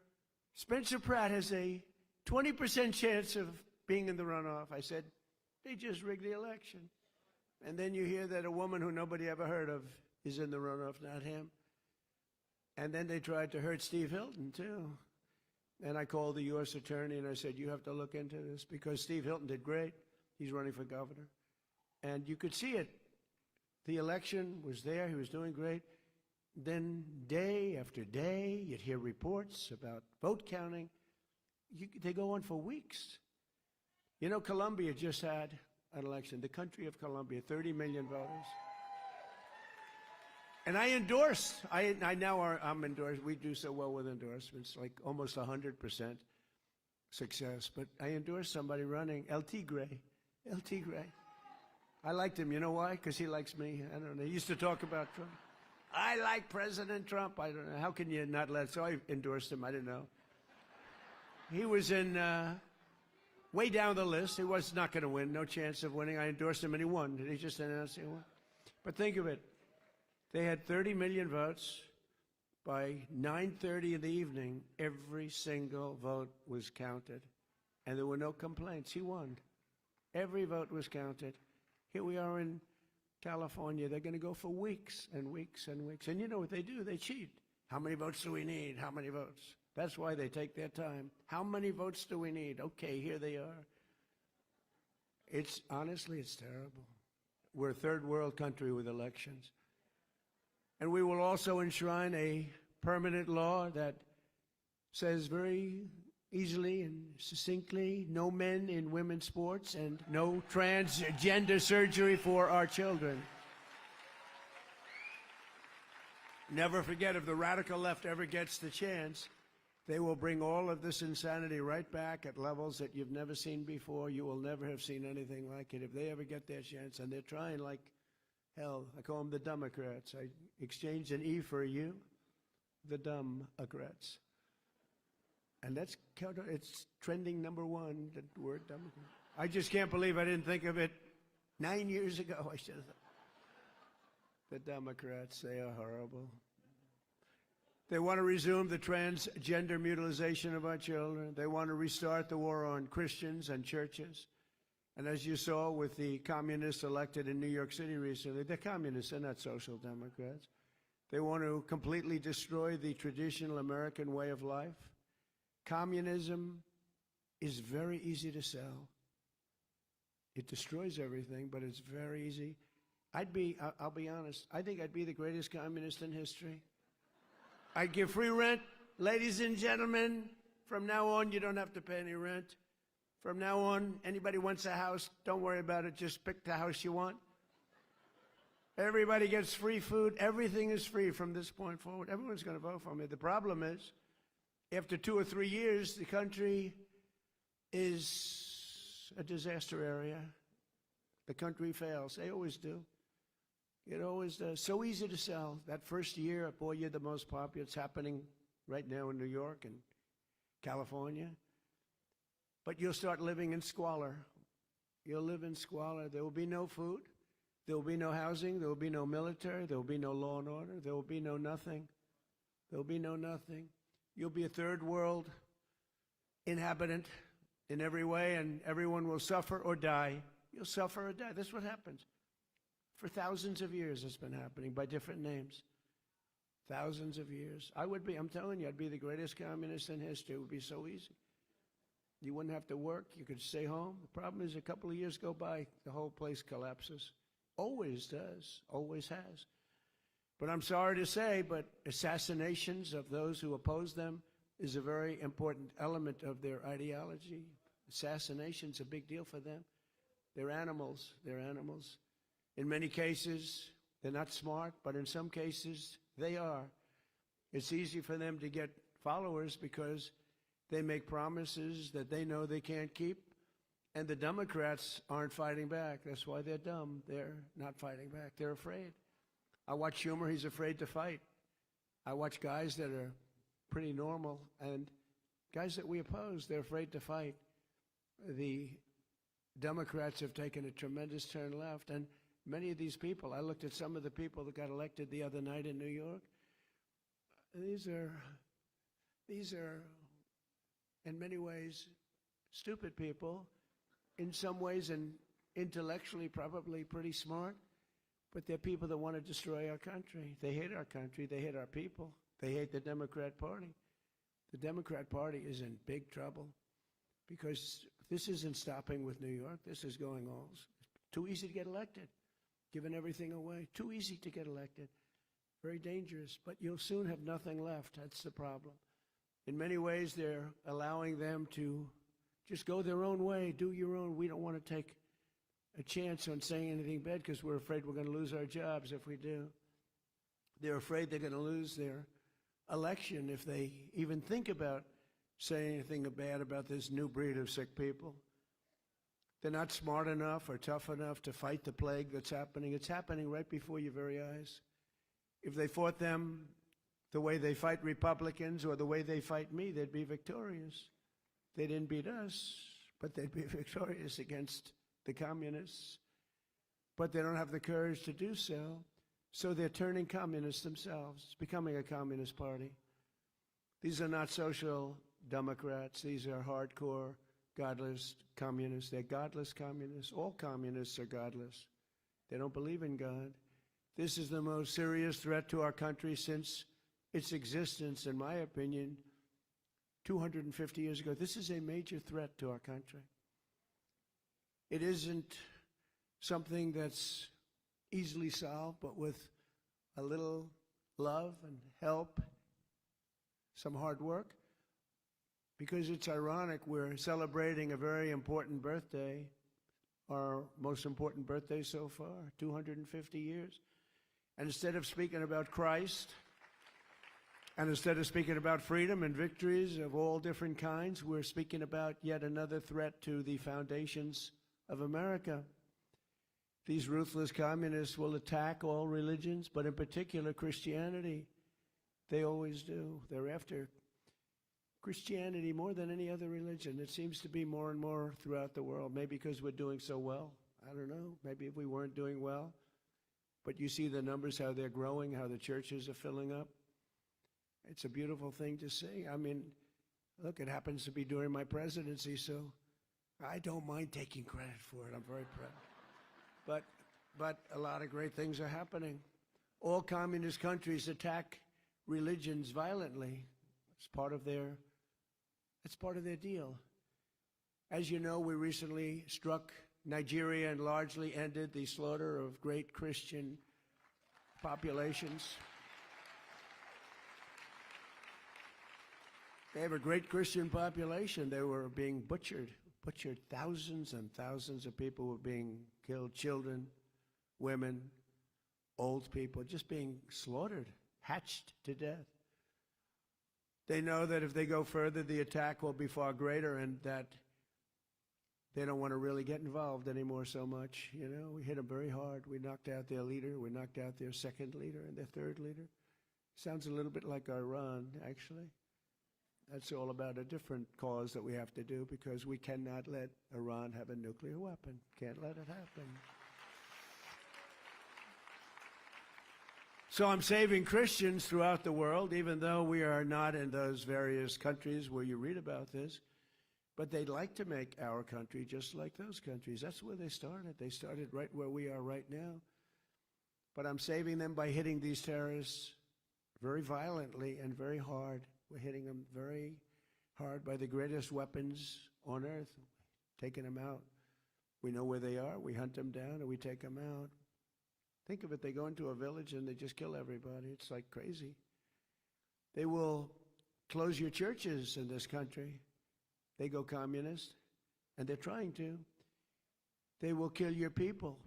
Spencer Pratt has a 20% chance of being in the runoff. I said, they just rigged the election. And then you hear that a woman who nobody ever heard of is in the runoff, not him. And then they tried to hurt Steve Hilton, too. And I called the U.S. attorney and I said, you have to look into this because Steve Hilton did great. He's running for governor. And you could see it. The election was there. He was doing great. Then day after day, you'd hear reports about vote counting. They go on for weeks. You know, Colombia just had an election, the country of Colombia, 30 million voters. And I endorsed, I'm endorsed, we do so well with endorsements, like almost 100% success. But I endorsed somebody running, El Tigre. I liked him, you know why? Because he likes me. I don't know, he used to talk about Trump. I like President Trump. I don't know, how can you not let, so I endorsed him, I didn't know. He was in, way down the list. He was not going to win, no chance of winning. I endorsed him and he won. Did he just announce he won? But think of it. They had 30 million votes. By 9:30 in the evening, every single vote was counted, and there were no complaints. He won. Every vote was counted. Here we are in California. They're going to go for weeks and weeks and weeks. And you know what they do? They cheat. How many votes do we need? How many votes? That's why they take their time. How many votes do we need? Okay, here they are. Honestly, it's terrible. We're a third world country with elections. And we will also enshrine a permanent law that says very easily and succinctly, no men in women's sports and no transgender surgery for our children. Never forget, if the radical left ever gets the chance, they will bring all of this insanity right back at levels that you've never seen before. You will never have seen anything like it if they ever get their chance. And they're trying like hell. I call them the Democrats. I exchanged an E for a U, the Democrats. And it's trending #1, the word Democrat. I just can't believe I didn't think of it 9 years ago. I should have thought. The Democrats, they are horrible. They want to resume the transgender mutilation of our children. They want to restart the war on Christians and churches. And as you saw with the communists elected in New York City recently, they're communists, they're not social democrats. They want to completely destroy the traditional American way of life. Communism is very easy to sell. It destroys everything, but it's very easy. I'll be honest, I think I'd be the greatest communist in history. I'd give free rent. Ladies and gentlemen, from now on, you don't have to pay any rent. From now on, anybody wants a house, don't worry about it. Just pick the house you want. Everybody gets free food. Everything is free from this point forward. Everyone's going to vote for me. The problem is, after 2 or 3 years, the country is a disaster area. The country fails. They always do. It always does. So easy to sell. That first year, boy, you're the most popular. It's happening right now in New York and California. But you'll start living in squalor. You'll live in squalor. There will be no food. There will be no housing. There will be no military. There will be no law and order. There will be no nothing. There will be no nothing. You'll be a third world inhabitant in every way, and everyone will suffer or die. You'll suffer or die. That's what happens. For thousands of years it's been happening by different names. Thousands of years. I'm telling you, I'd be the greatest communist in history. It would be so easy. You wouldn't have to work. You could stay home. The problem is a couple of years go by, the whole place collapses. Always does. Always has. But I'm sorry to say, but assassinations of those who oppose them is a very important element of their ideology. Assassination's a big deal for them. They're animals. They're animals. In many cases, they're not smart, but in some cases, they are. It's easy for them to get followers because they make promises that they know they can't keep, and the Democrats aren't fighting back. That's why they're dumb. They're not fighting back. They're afraid. I watch Schumer. He's afraid to fight. I watch guys that are pretty normal, and guys that we oppose, they're afraid to fight. The Democrats have taken a tremendous turn left, and many of these people, I looked at some of the people that got elected the other night in New York. These are, in many ways, stupid people. In some ways, and intellectually, probably pretty smart. But they're people that want to destroy our country. They hate our country. They hate our people. They hate the Democrat Party. The Democrat Party is in big trouble because this isn't stopping with New York. This is going on. It's too easy to get elected, giving everything away. Too easy to get elected. Very dangerous. But you'll soon have nothing left. That's the problem. In many ways, they're allowing them to just go their own way, do your own. We don't want to take a chance on saying anything bad because we're afraid we're going to lose our jobs if we do. They're afraid they're going to lose their election if they even think about saying anything bad about this new breed of sick people. They're not smart enough or tough enough to fight the plague that's happening. It's happening right before your very eyes. If they fought them the way they fight Republicans or the way they fight me, they'd be victorious. They didn't beat us, but they'd be victorious against the communists. But they don't have the courage to do so. So they're turning communists themselves. It's becoming a communist party. These are not social democrats. These are hardcore, godless communists. They're godless communists. All communists are godless. They don't believe in God. This is the most serious threat to our country since its existence, in my opinion, 250 years ago. This is a major threat to our country. It isn't something that's easily solved, but with a little love and help, some hard work. Because it's ironic, we're celebrating a very important birthday, our most important birthday so far, 250 years. And instead of speaking about Christ, and instead of speaking about freedom and victories of all different kinds, we're speaking about yet another threat to the foundations of America. These ruthless communists will attack all religions, but in particular Christianity. They always do. They're after Christianity more than any other religion. It seems to be more and more throughout the world, maybe because we're doing so well. I don't know. Maybe if we weren't doing well. But you see the numbers, how they're growing, how the churches are filling up. It's a beautiful thing to see. I mean, look, it happens to be during my presidency, so I don't mind taking credit for it. I'm very proud. But a lot of great things are happening. All communist countries attack religions violently. It's part of their deal. As you know, we recently struck Nigeria and largely ended the slaughter of great Christian populations. They have a great Christian population. They were being butchered. Thousands and thousands of people were being killed. Children, women, old people, just being slaughtered, hatched to death. They know that if they go further, the attack will be far greater, and that they don't want to really get involved anymore so much. You know, we hit them very hard. We knocked out their leader. We knocked out their second leader and their third leader. Sounds a little bit like Iran, actually. That's all about a different cause that we have to do, because we cannot let Iran have a nuclear weapon. Can't let it happen. So I'm saving Christians throughout the world, even though we are not in those various countries where you read about this. But they'd like to make our country just like those countries. That's where they started. They started right where we are right now. But I'm saving them by hitting these terrorists very violently and very hard. We're hitting them very hard by the greatest weapons on earth, taking them out. We know where they are. We hunt them down and we take them out. Think of it. They go into a village and they just kill everybody. It's like crazy. They will close your churches in this country. They go communist, and they're trying to. They will kill your people,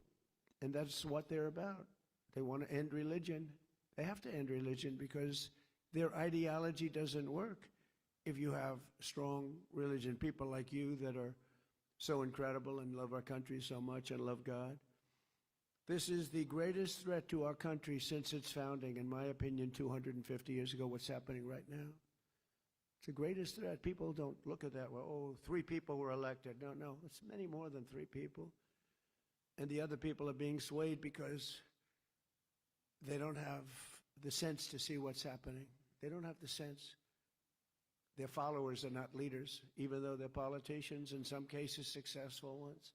and that's what they're about. They want to end religion. They have to end religion because their ideology doesn't work if you have strong religion, people like you that are so incredible and love our country so much and love God. This is the greatest threat to our country since its founding, in my opinion, 250 years ago, what's happening right now. It's the greatest threat. People don't look at that, well, oh, 3 people were elected. No, it's many more than 3 people. And the other people are being swayed because they don't have the sense to see what's happening. They don't have the sense. Their followers are not leaders, even though they're politicians, in some cases successful ones.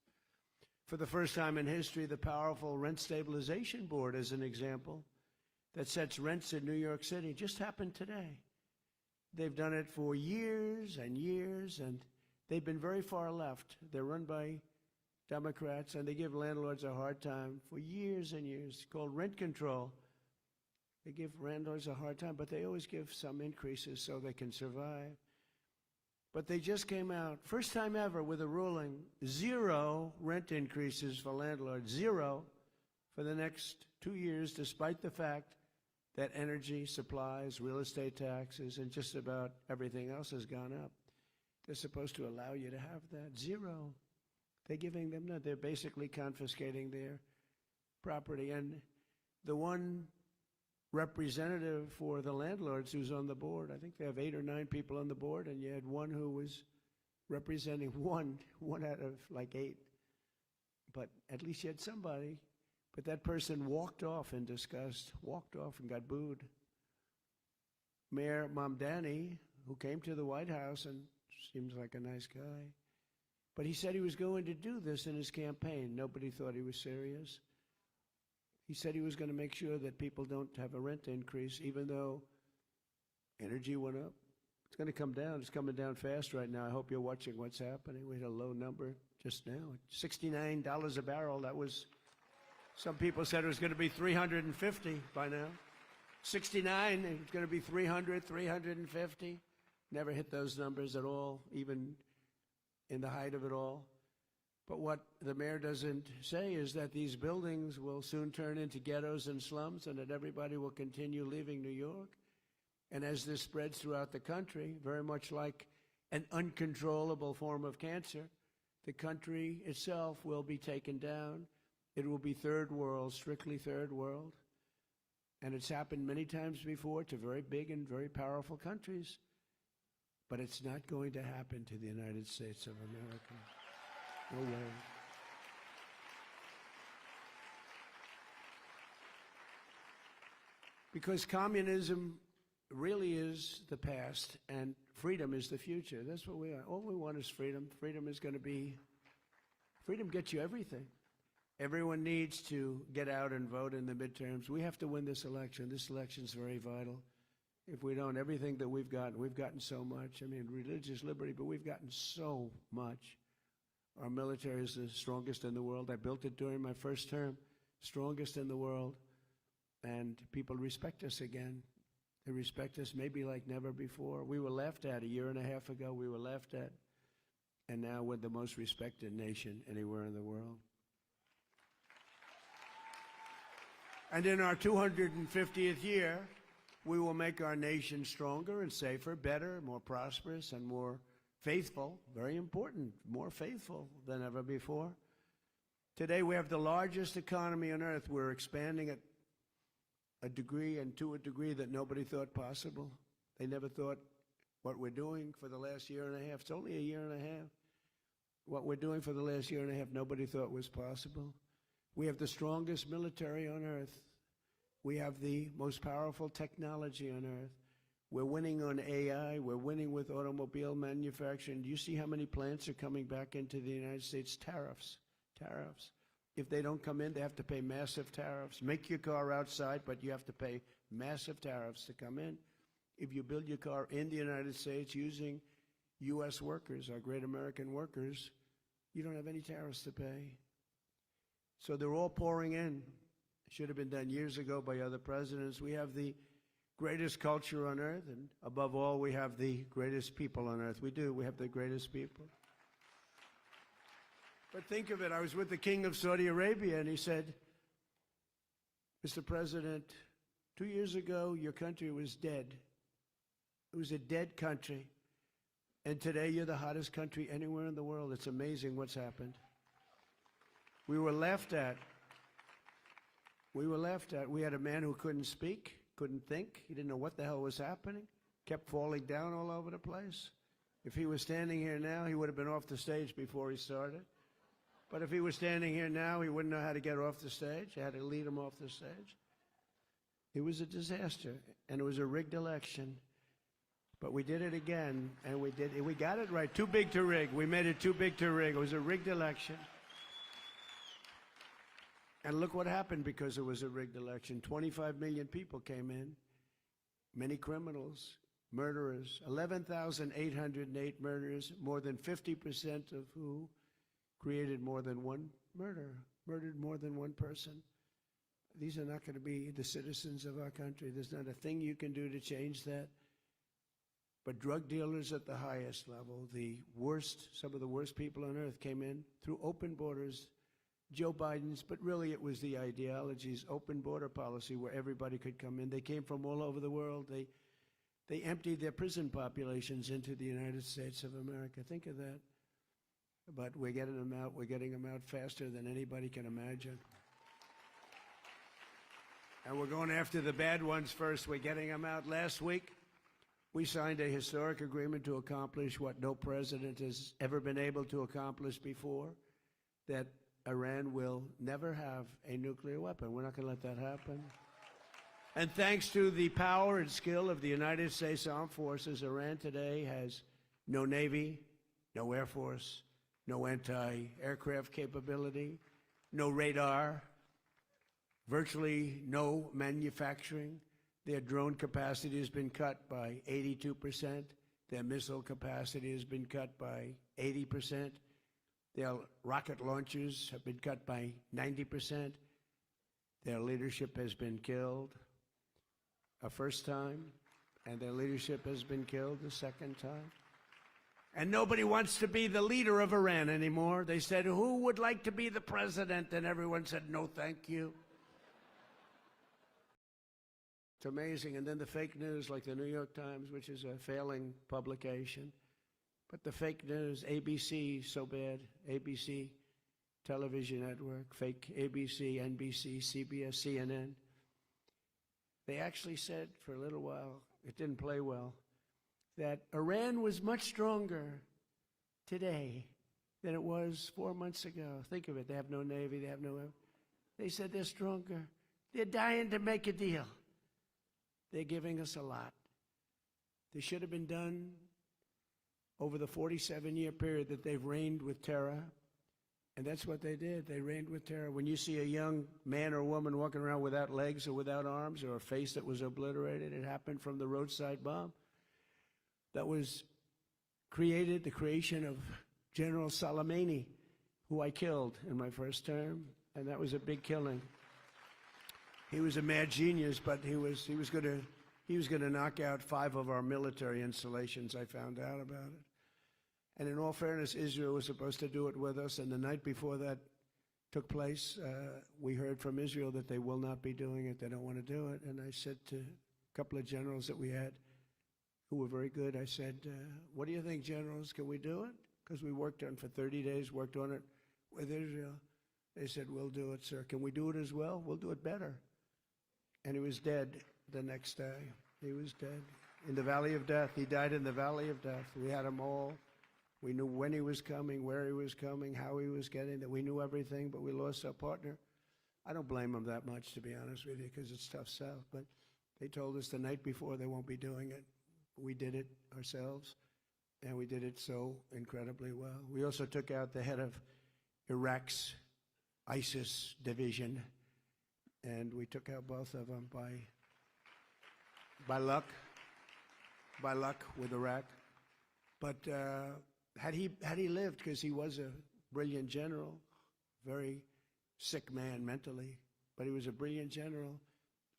For the first time in history, the powerful Rent Stabilization Board, as an example, that sets rents in New York City, just happened today. They've done it for years and years, and they've been very far left. They're run by Democrats, and they give landlords a hard time for years and years. It's called rent control. They give landlords a hard time, but they always give some increases so they can survive. But they just came out, first time ever, with a ruling, 0 rent increases for landlords, 0 for the next 2 years, despite the fact that energy, supplies, real estate taxes, and just about everything else has gone up. They're supposed to allow you to have that. 0. They're giving them none. They're basically confiscating their property. And the one representative for the landlords who's on the board, I think they have 8 or 9 people on the board, and you had one who was representing one out of like 8. But at least you had somebody But that person walked off in disgust, walked off and got booed. Mayor Mamdani, who came to the White House and seems like a nice guy, but he said he was going to do this in his campaign. Nobody thought he was serious. He said he was going to make sure that people don't have a rent increase, even though energy went up. It's going to come down. It's coming down fast right now. I hope you're watching what's happening. We had a low number just now, $69 a barrel. That was, some people said it was going to be 350 by now. 69, it's going to be 300, 350. Never hit those numbers at all, even in the height of it all. But what the mayor doesn't say is that these buildings will soon turn into ghettos and slums, and that everybody will continue leaving New York. And as this spreads throughout the country, very much like an uncontrollable form of cancer, the country itself will be taken down. It will be third world, strictly third world. And it's happened many times before to very big and very powerful countries. But it's not going to happen to the United States of America. No way. Because communism really is the past and freedom is the future. That's what we are. All we want is freedom. Freedom is going to be, freedom gets you everything. Everyone needs to get out and vote in the midterms. We have to win this election. This election is very vital. If we don't, everything that we've gotten so much. I mean, religious liberty, but we've gotten so much. Our military is the strongest in the world. I built it during my first term, strongest in the world. And people respect us again. They respect us maybe like never before. We were laughed at a year and a half ago. We were laughed at. And now we're the most respected nation anywhere in the world. And in our 250th year, we will make our nation stronger and safer, better, more prosperous, and more faithful. Very important, more faithful than ever before. Today, we have the largest economy on earth. We're expanding at a degree and to a degree that nobody thought possible. They never thought what we're doing for the last year and a half. It's only a year and a half. What we're doing for the last year and a half, nobody thought was possible. We have the strongest military on earth. We have the most powerful technology on earth. We're winning on AI. We're winning with automobile manufacturing. Do you see how many plants are coming back into the United States? Tariffs. If they don't come in, they have to pay massive tariffs. Make your car outside, but you have to pay massive tariffs to come in. If you build your car in the United States using U.S. workers, our great American workers, you don't have any tariffs to pay. So they're all pouring in. It should have been done years ago by other presidents. We have the greatest culture on earth, and above all, we have the greatest people on earth. We do. We have the greatest people. But think of it. I was with the King of Saudi Arabia, and he said, Mr. President, 2 years ago, your country was dead. It was a dead country. And today, you're the hottest country anywhere in the world. It's amazing what's happened. We were laughed at. We were laughed at. We had a man who couldn't speak, couldn't think. He didn't know what the hell was happening. Kept falling down all over the place. If he was standing here now, he would have been off the stage before he started. But if he was standing here now, he wouldn't know how to get off the stage. I had to lead him off the stage. It was a disaster, and it was a rigged election. But we did it again, and we got it right. Too big to rig. We made it too big to rig. It was a rigged election. And look what happened because it was a rigged election. 25 million people came in, many criminals, murderers, 11,808 murderers, more than 50% of who created more than one murder, murdered more than one person. These are not going to be the citizens of our country. There's not a thing you can do to change that. But drug dealers at the highest level, the worst, some of the worst people on earth came in through open borders. Joe Biden's, but really it was the ideology's open border policy where everybody could come in. They came from all over the world. They emptied their prison populations into the United States of America. Think of that. But we're getting them out. We're getting them out faster than anybody can imagine. And we're going after the bad ones first. We're getting them out. Last week, we signed a historic agreement to accomplish what no president has ever been able to accomplish before, that Iran will never have a nuclear weapon. We're not going to let that happen. And thanks to the power and skill of the United States Armed Forces, Iran today has no Navy, no Air Force, no anti-aircraft capability, no radar, virtually no manufacturing. Their drone capacity has been cut by 82%. Their missile capacity has been cut by 80%. Their rocket launchers have been cut by 90%. Their leadership has been killed a first time, and their leadership has been killed a second time. And nobody wants to be the leader of Iran anymore. They said, who would like to be the president? And everyone said, no, thank you. It's amazing. And then the fake news, like the New York Times, which is a failing publication. But the fake news, ABC, so bad. ABC television network, fake ABC, NBC, CBS, CNN. They actually said for a little while, it didn't play well, that Iran was much stronger today than it was 4 months ago. Think of it. They have no Navy. They have no... They said they're stronger. They're dying to make a deal. They're giving us a lot. They should have been done over the 47-year period that they've reigned with terror. And that's what they did. They reigned with terror. When you see a young man or woman walking around without legs or without arms or a face that was obliterated, it happened from the roadside bomb that was created, the creation of General Soleimani, who I killed in my first term, and that was a big killing. He was a mad genius, but he was going to knock out 5 of our military installations. I found out about it. And in all fairness, Israel was supposed to do it with us, and the night before that took place, we heard from Israel that they will not be doing it. They don't want to do it. And I said to a couple of generals that we had, who were very good, I said, what do you think, generals? Can we do it? Because we worked on it for 30 days, worked on it with Israel. They said, we'll do it, sir. Can we do it as well? We'll do it better. And he was dead the next day. He was dead in the valley of death. He died in the valley of death. We had him all. We knew when he was coming, where he was coming, how he was getting there. We knew everything, but we lost our partner. I don't blame him that much, to be honest with you, because it's tough stuff. But they told us the night before they won't be doing it. We did it ourselves, and we did it so incredibly well. We also took out the head of Iraq's ISIS division, and we took out both of them by luck with Iraq. But had he lived, because he was a brilliant general, very sick man mentally, but he was a brilliant general,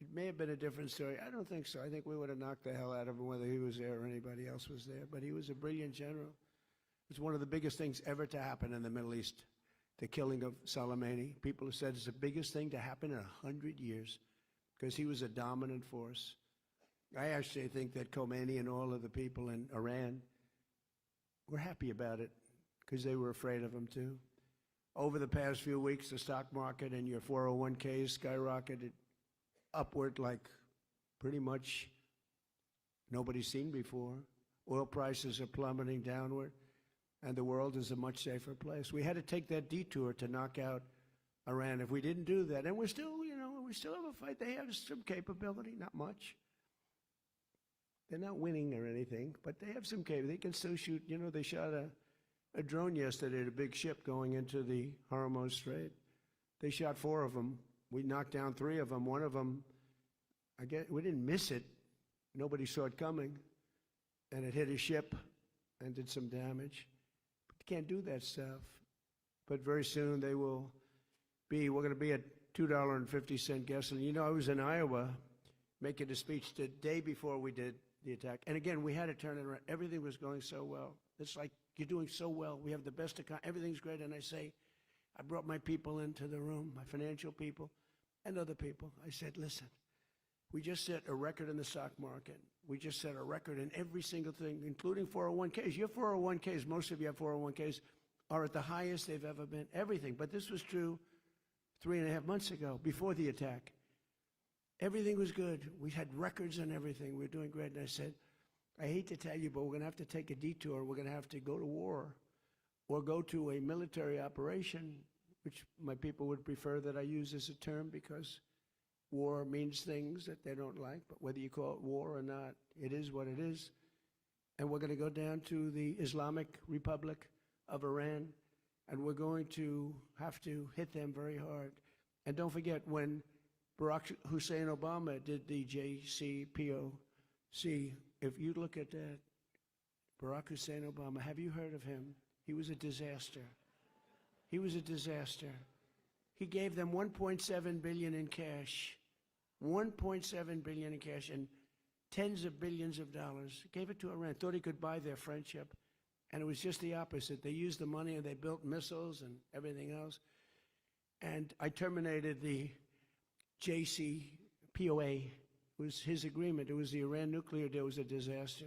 it may have been a different story. I don't think so. I think we would have knocked the hell out of him whether he was there or anybody else was there. But he was a brilliant general. It's one of the biggest things ever to happen in the Middle East, the killing of Soleimani. People have said it's the biggest thing to happen in 100 years because he was a dominant force. I actually think that Khomeini and all of the people in Iran were happy about it because they were afraid of him too. Over the past few weeks, the stock market and your 401ks skyrocketed upward like pretty much nobody's seen before. Oil prices are plummeting downward, and the world is a much safer place. We had to take that detour to knock out Iran. If we didn't do that, and we still have a fight. They have some capability, not much. They're not winning or anything, but they have some capability. They can still shoot. You know, they shot a drone yesterday at a big ship going into the Hormuz Strait. They shot 4 of them. We knocked down 3 of them. One of them, I guess, we didn't miss it. Nobody saw it coming. And it hit a ship and did some damage. But you can't do that stuff. But very soon we're going to be at $2.50 gasoline. You know, I was in Iowa making a speech the day before we did the attack. And again, we had to turn it around. Everything was going so well. It's like, you're doing so well. We have the best economy. Everything's great. And I say, I brought my people into the room, my financial people and other people. I said, listen, we just set a record in the stock market. We just set a record in every single thing, including 401ks. Your 401ks, most of you have 401ks, are at the highest they've ever been, everything. But this was true 3.5 months ago, before the attack. Everything was good. We had records and everything. We were doing great. And I said, I hate to tell you, but we're going to have to take a detour. We're going to have to go to war or go to a military operation which my people would prefer that I use as a term because war means things that they don't like, but whether you call it war or not, it is what it is. And we're going to go down to the Islamic Republic of Iran, and we're going to have to hit them very hard. And don't forget, when Barack Hussein Obama did the JCPOC, if you look at that, Barack Hussein Obama, have you heard of him? He was a disaster. He was a disaster. He gave them $1.7 billion in cash, $1.7 billion in cash, and tens of billions of dollars. Gave it to Iran. Thought he could buy their friendship, and it was just the opposite. They used the money and they built missiles and everything else. And I terminated the JCPOA. It was his agreement. It was the Iran nuclear deal. It was a disaster.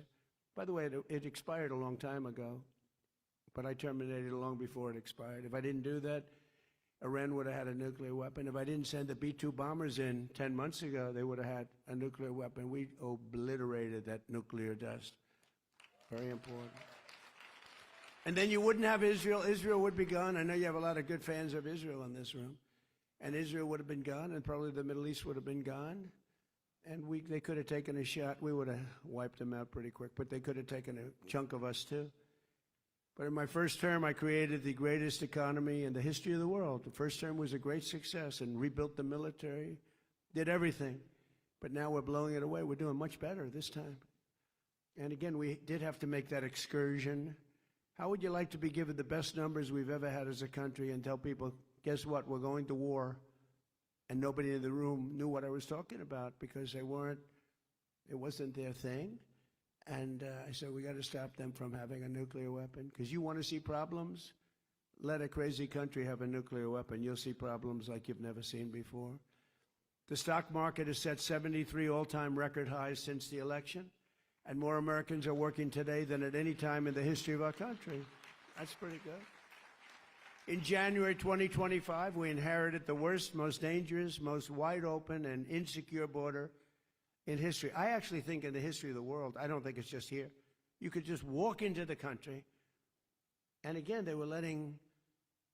By the way, it expired a long time ago, but I terminated it long before it expired. If I didn't do that, Iran would have had a nuclear weapon. If I didn't send the B-2 bombers in 10 months ago, they would have had a nuclear weapon. We obliterated that nuclear dust. Very important. And then you wouldn't have Israel. Israel would be gone. I know you have a lot of good fans of Israel in this room. And Israel would have been gone, and probably the Middle East would have been gone. And they could have taken a shot. We would have wiped them out pretty quick, but they could have taken a chunk of us too. But in my first term, I created the greatest economy in the history of the world. The first term was a great success and rebuilt the military, did everything. But now we're blowing it away. We're doing much better this time. And again, we did have to make that excursion. How would you like to be given the best numbers we've ever had as a country and tell people, guess what, we're going to war? And nobody in the room knew what I was talking about because it wasn't their thing. And I said, we got to stop them from having a nuclear weapon. Because you want to see problems? Let a crazy country have a nuclear weapon. You'll see problems like you've never seen before. The stock market has set 73 all-time record highs since the election. And more Americans are working today than at any time in the history of our country. That's pretty good. In January 2025, we inherited the worst, most dangerous, most wide open and insecure border in history. I actually think in the history of the world, I don't think it's just here. You could just walk into the country, and again, they were letting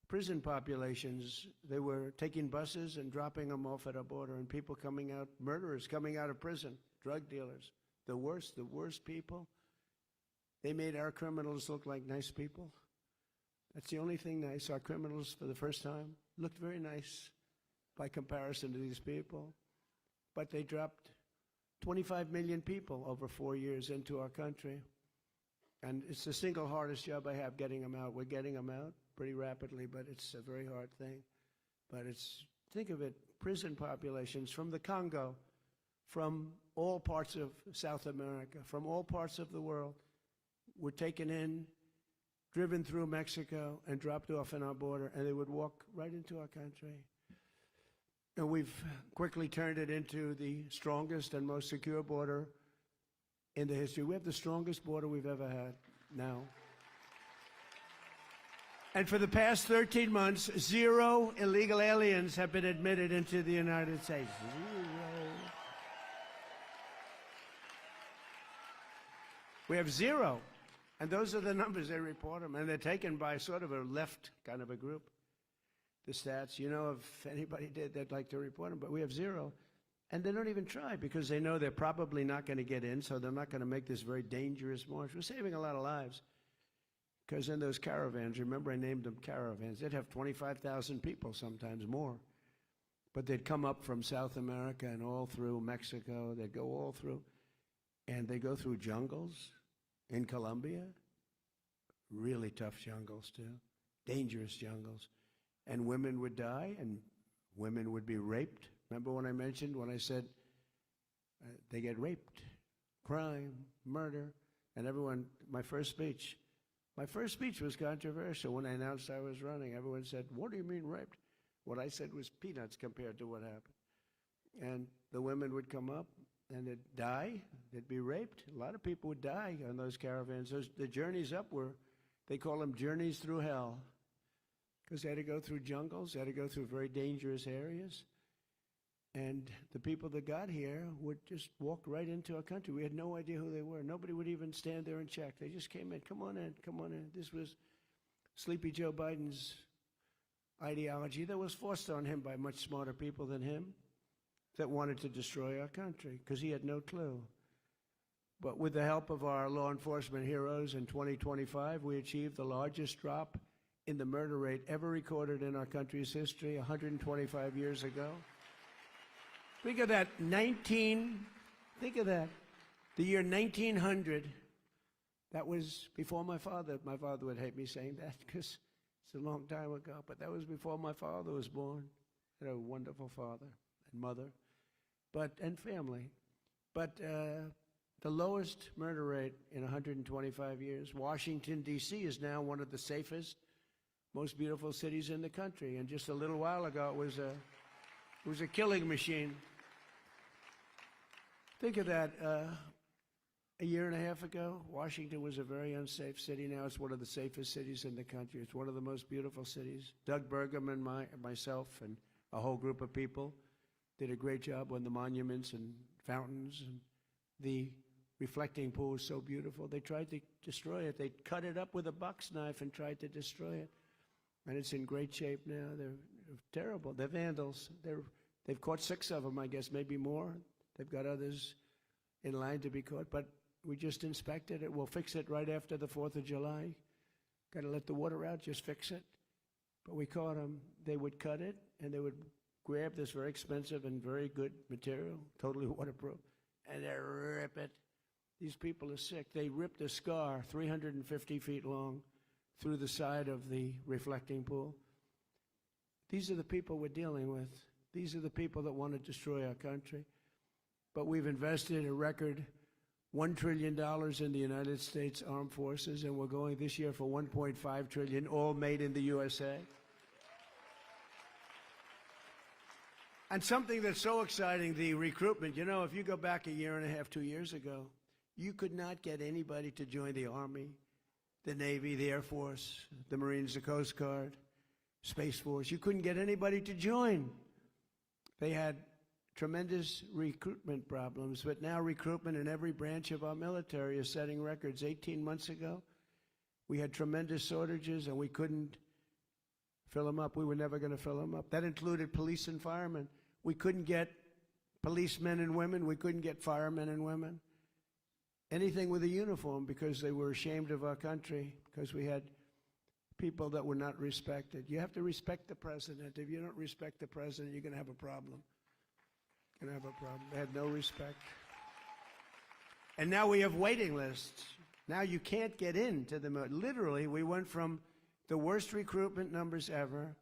prison populations, they were taking buses and dropping them off at our border, and people coming out, murderers coming out of prison, drug dealers, the worst people. They made our criminals look like nice people. That's the only thing nice. Our criminals, for the first time, looked very nice by comparison to these people. But they dropped 25 million people over 4 years into our country. And it's the single hardest job I have, getting them out. We're getting them out pretty rapidly, but it's a very hard thing. But think of it, prison populations from the Congo, from all parts of South America, from all parts of the world, were taken in, driven through Mexico, and dropped off in our border, and they would walk right into our country. And we've quickly turned it into the strongest and most secure border in the history. We have the strongest border we've ever had now. And for the past 13 months, 0 illegal aliens have been admitted into the United States. 0. We have 0. And those are the numbers, they report them. And they're taken by sort of a left kind of a group. The stats, you know, if anybody did, they'd like to report them. But we have 0. And they don't even try because they know they're probably not going to get in, so they're not going to make this very dangerous march. We're saving a lot of lives. Because in those caravans, remember I named them caravans, they'd have 25,000 people, sometimes more. But they'd come up from South America and all through Mexico. They'd go all through. And they go through jungles. In Colombia, really tough jungles too, dangerous jungles. And women would die and women would be raped. Remember when I said they get raped, crime, murder, and everyone, my first speech was controversial. When I announced I was running, everyone said, what do you mean raped? What I said was peanuts compared to what happened. And the women would come up, and they'd die, they'd be raped. A lot of people would die on those caravans. The journeys up they call them journeys through hell, because they had to go through jungles, they had to go through very dangerous areas. And the people that got here would just walk right into our country. We had no idea who they were. Nobody would even stand there and check. They just came in, come on in, come on in. This was Sleepy Joe Biden's ideology that was forced on him by much smarter people than him that wanted to destroy our country because he had no clue. But with the help of our law enforcement heroes in 2025, we achieved the largest drop in the murder rate ever recorded in our country's history 125 years ago. Think of that, think of that. The year 1900, that was before my father. My father would hate me saying that because it's a long time ago, but that was before my father was born. I had a wonderful father and mother, and family. But the lowest murder rate in 125 years. Washington, D.C. is now one of the safest, most beautiful cities in the country. And just a little while ago, it was a killing machine. Think of that. A year and a half ago, Washington was a very unsafe city. Now it's one of the safest cities in the country. It's one of the most beautiful cities. Doug Burgum and myself and a whole group of people did a great job on the monuments and fountains. And the reflecting pool was so beautiful. They tried to destroy it. They cut it up with a box knife and tried to destroy it. And it's in great shape now. They're terrible. They're vandals. They've caught 6 of them, I guess, maybe more. They've got others in line to be caught. But we just inspected it. We'll fix it right after the 4th of July. Got to let the water out, just fix it. But we caught them. They would cut it, and they would grab this very expensive and very good material, totally waterproof, and they rip it. These people are sick. They ripped a scar 350 feet long through the side of the reflecting pool. These are the people we're dealing with. These are the people that want to destroy our country. But we've invested a record $1 trillion in the United States Armed Forces, and we're going this year for $1.5 trillion, all made in the USA. And something that's so exciting, the recruitment. You know, if you go back a year and a half, 2 years ago, you could not get anybody to join the Army, the Navy, the Air Force, the Marines, the Coast Guard, Space Force. You couldn't get anybody to join. They had tremendous recruitment problems, but now recruitment in every branch of our military is setting records. 18 months ago, we had tremendous shortages and we couldn't fill them up. We were never going to fill them up. That included police and firemen. We couldn't get policemen and women. We couldn't get firemen and women. Anything with a uniform because they were ashamed of our country, because we had people that were not respected. You have to respect the president. If you don't respect the president, you're going to have a problem. You're going to have a problem. They had no respect. And now we have waiting lists. Now you can't get into the military. Literally, we went from the worst recruitment numbers ever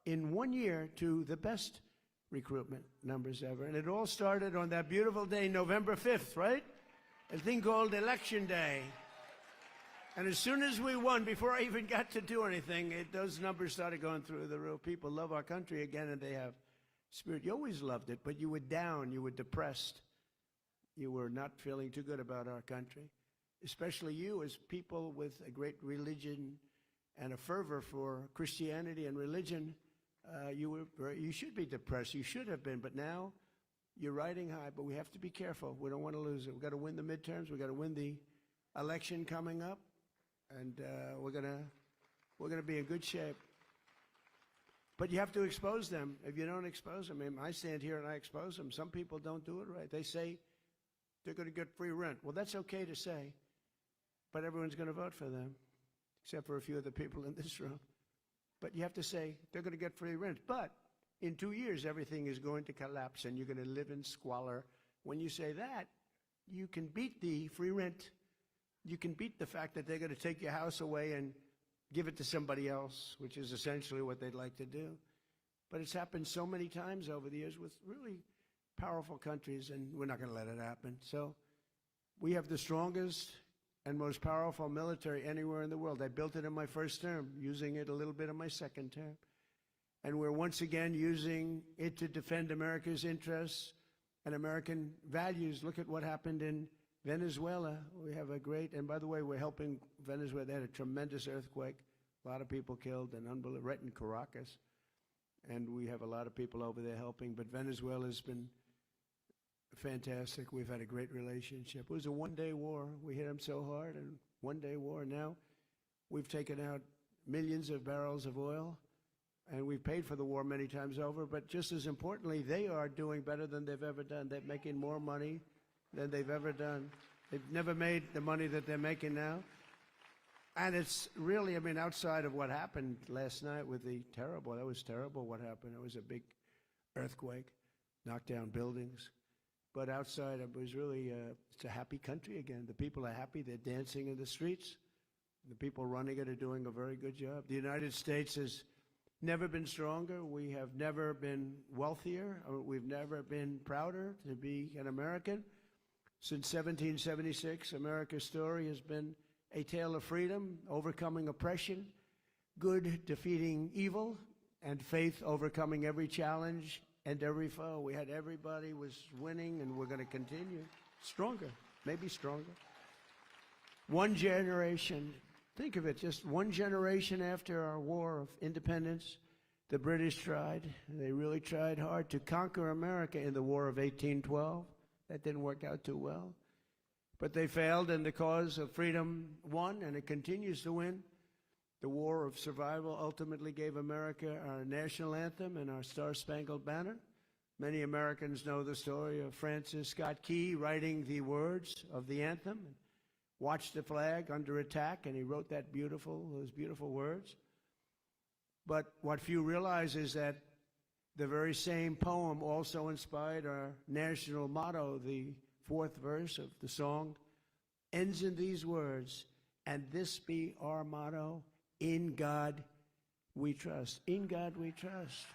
in 1 year to the best recruitment numbers ever. And it all started on that beautiful day, November 5th, right? A thing called Election Day. And as soon as we won, before I even got to do anything, those numbers started going through the roof. People love our country again, and they have spirit. You always loved it, but you were down, you were depressed. You were not feeling too good about our country. Especially you, as people with a great religion and a fervor for Christianity and religion, you should be depressed. You should have been, but now you're riding high. But we have to be careful. We don't want to lose it. We've got to win the midterms. We've got to win the election coming up, and we're gonna be in good shape. But you have to expose them. If you don't expose them, I mean, I stand here and I expose them. Some people don't do it right. They say they're going to get free rent. Well, that's okay to say, but everyone's going to vote for them, except for a few of the people in this room. But you have to say they're going to get free rent. But in 2 years, everything is going to collapse and you're going to live in squalor. When you say that, you can beat the free rent. You can beat the fact that they're going to take your house away and give it to somebody else, which is essentially what they'd like to do. But it's happened so many times over the years with really powerful countries, and we're not going to let it happen. So we have the strongest and most powerful military anywhere in the world. I built it in my first term, using it a little bit in my second term. And we're once again using it to defend America's interests and American values. Look at what happened in Venezuela. We have a great, and by the way, we're helping Venezuela. They had a tremendous earthquake, a lot of people killed, and unbelievable, right in Caracas. And we have a lot of people over there helping, but Venezuela's been fantastic. We've had a great relationship. It was a one-day war. We hit them so hard, and one-day war. Now we've taken out millions of barrels of oil. and we've paid for the war many times over, but just as importantly, they are doing better than they've ever done. They're making more money than they've ever done. They've never made the money that they're making now. And it's really, I mean, outside of what happened last night with that was terrible what happened. It was a big earthquake, knocked down buildings. But outside, it was really, it's a happy country again. The people are happy. They're dancing in the streets. The people running it are doing a very good job. The United States has never been stronger. We have never been wealthier. We've never been prouder to be an American. Since 1776, America's story has been a tale of freedom, overcoming oppression, good defeating evil, and faith overcoming every challenge and every foe. We had everybody was winning, and we're going to continue stronger, maybe stronger. One generation, think of it, just one generation after our war of independence, the British tried, they really tried hard to conquer America in the War of 1812. That didn't work out too well. But they failed, and the cause of freedom won, and it continues to win. The War of Survival ultimately gave America our national anthem and our Star-Spangled Banner. Many Americans know the story of Francis Scott Key writing the words of the anthem, watched the flag under attack, and he wrote those beautiful words. But what few realize is that the very same poem also inspired our national motto. The fourth verse of the song ends in these words, "And this be our motto, in God we trust." In God we trust.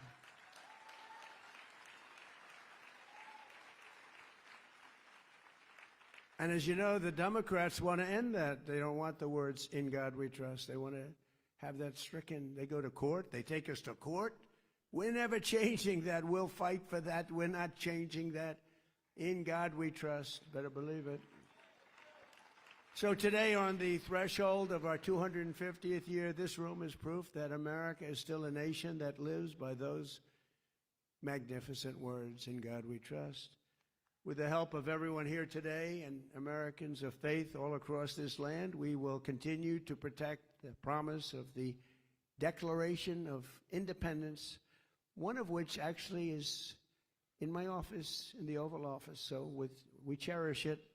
And as you know, the Democrats want to end that. They don't want the words, "In God we trust." They want to have that stricken. They go to court. They take us to court. We're never changing that. We'll fight for that. We're not changing that. In God we trust. Better believe it. So today, on the threshold of our 250th year, this room is proof that America is still a nation that lives by those magnificent words, "In God we trust." With the help of everyone here today and Americans of faith all across this land, we will continue to protect the promise of the Declaration of Independence, one of which actually is in my office, in the Oval Office. So we cherish it.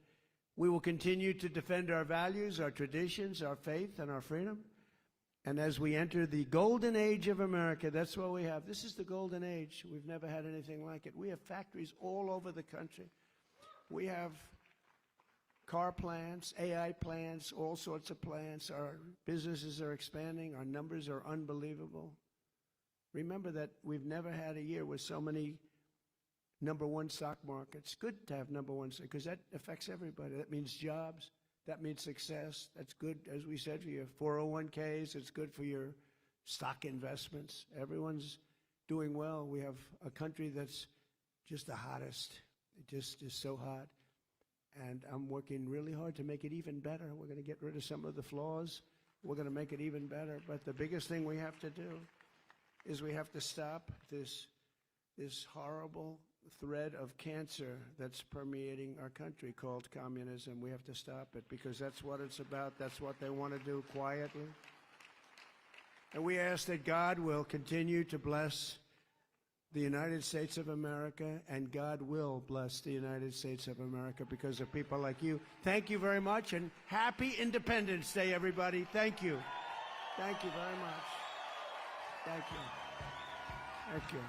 We will continue to defend our values, our traditions, our faith, and our freedom. And as we enter the golden age of America, that's what we have. This is the golden age. We've never had anything like it. We have factories all over the country. We have car plants, AI plants, all sorts of plants. Our businesses are expanding. Our numbers are unbelievable. Remember that we've never had a year with so many number one stock markets. Good to have number one, because that affects everybody. That means jobs. That means success. That's good, as we said, for your 401ks. It's good for your stock investments. Everyone's doing well. We have a country that's just the hottest. It just is so hot. And I'm working really hard to make it even better. We're going to get rid of some of the flaws. We're going to make it even better. But the biggest thing we have to do is we have to stop this horrible thread of cancer that's permeating our country called communism. We have to stop it, because that's what it's about. That's what they want to do quietly. And we ask that God will continue to bless the United States of America, and God will bless the United States of America because of people like you. Thank you very much, and happy Independence Day, everybody. Thank you. Thank you very much. Thank you. Thank you.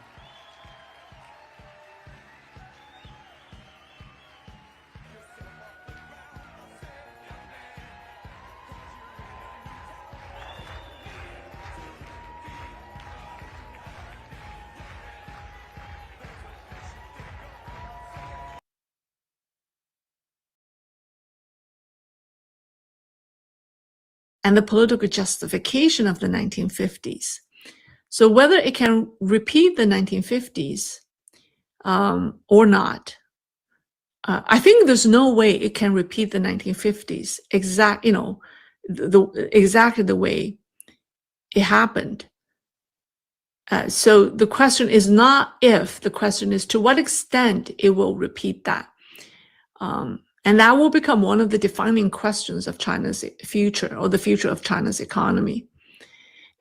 And the political justification of the 1950s. So whether it can repeat the 1950s or not, I think there's no way it can repeat the 1950s exactly the way it happened. So the question is not if, the question is to what extent it will repeat that. And that will become one of the defining questions of China's future, or the future of China's economy.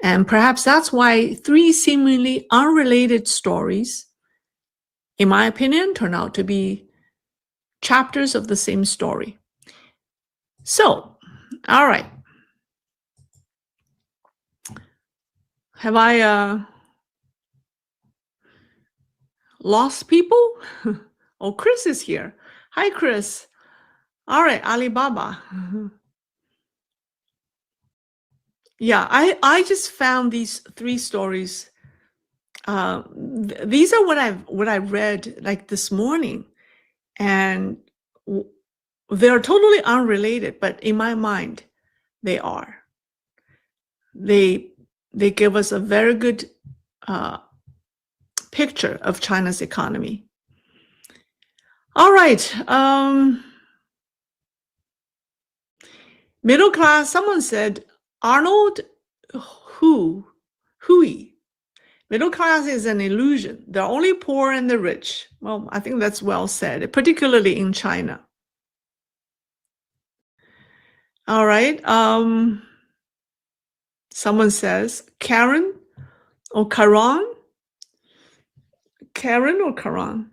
And perhaps that's why 3 seemingly unrelated stories, in my opinion, turn out to be chapters of the same story. So, all right. Have I lost people? Oh, Chris is here. Hi, Chris. All right, Alibaba. Yeah, I just found these 3 stories. These are what I read like this morning, and they're totally unrelated, but in my mind, they are. They give us a very good picture of China's economy. All right. Middle class, someone said, Arnold Hui. Middle class is an illusion. They're only poor and the rich. Well, I think that's well said, particularly in China. All right. Someone says, Karen or Karan? Karen or Karan?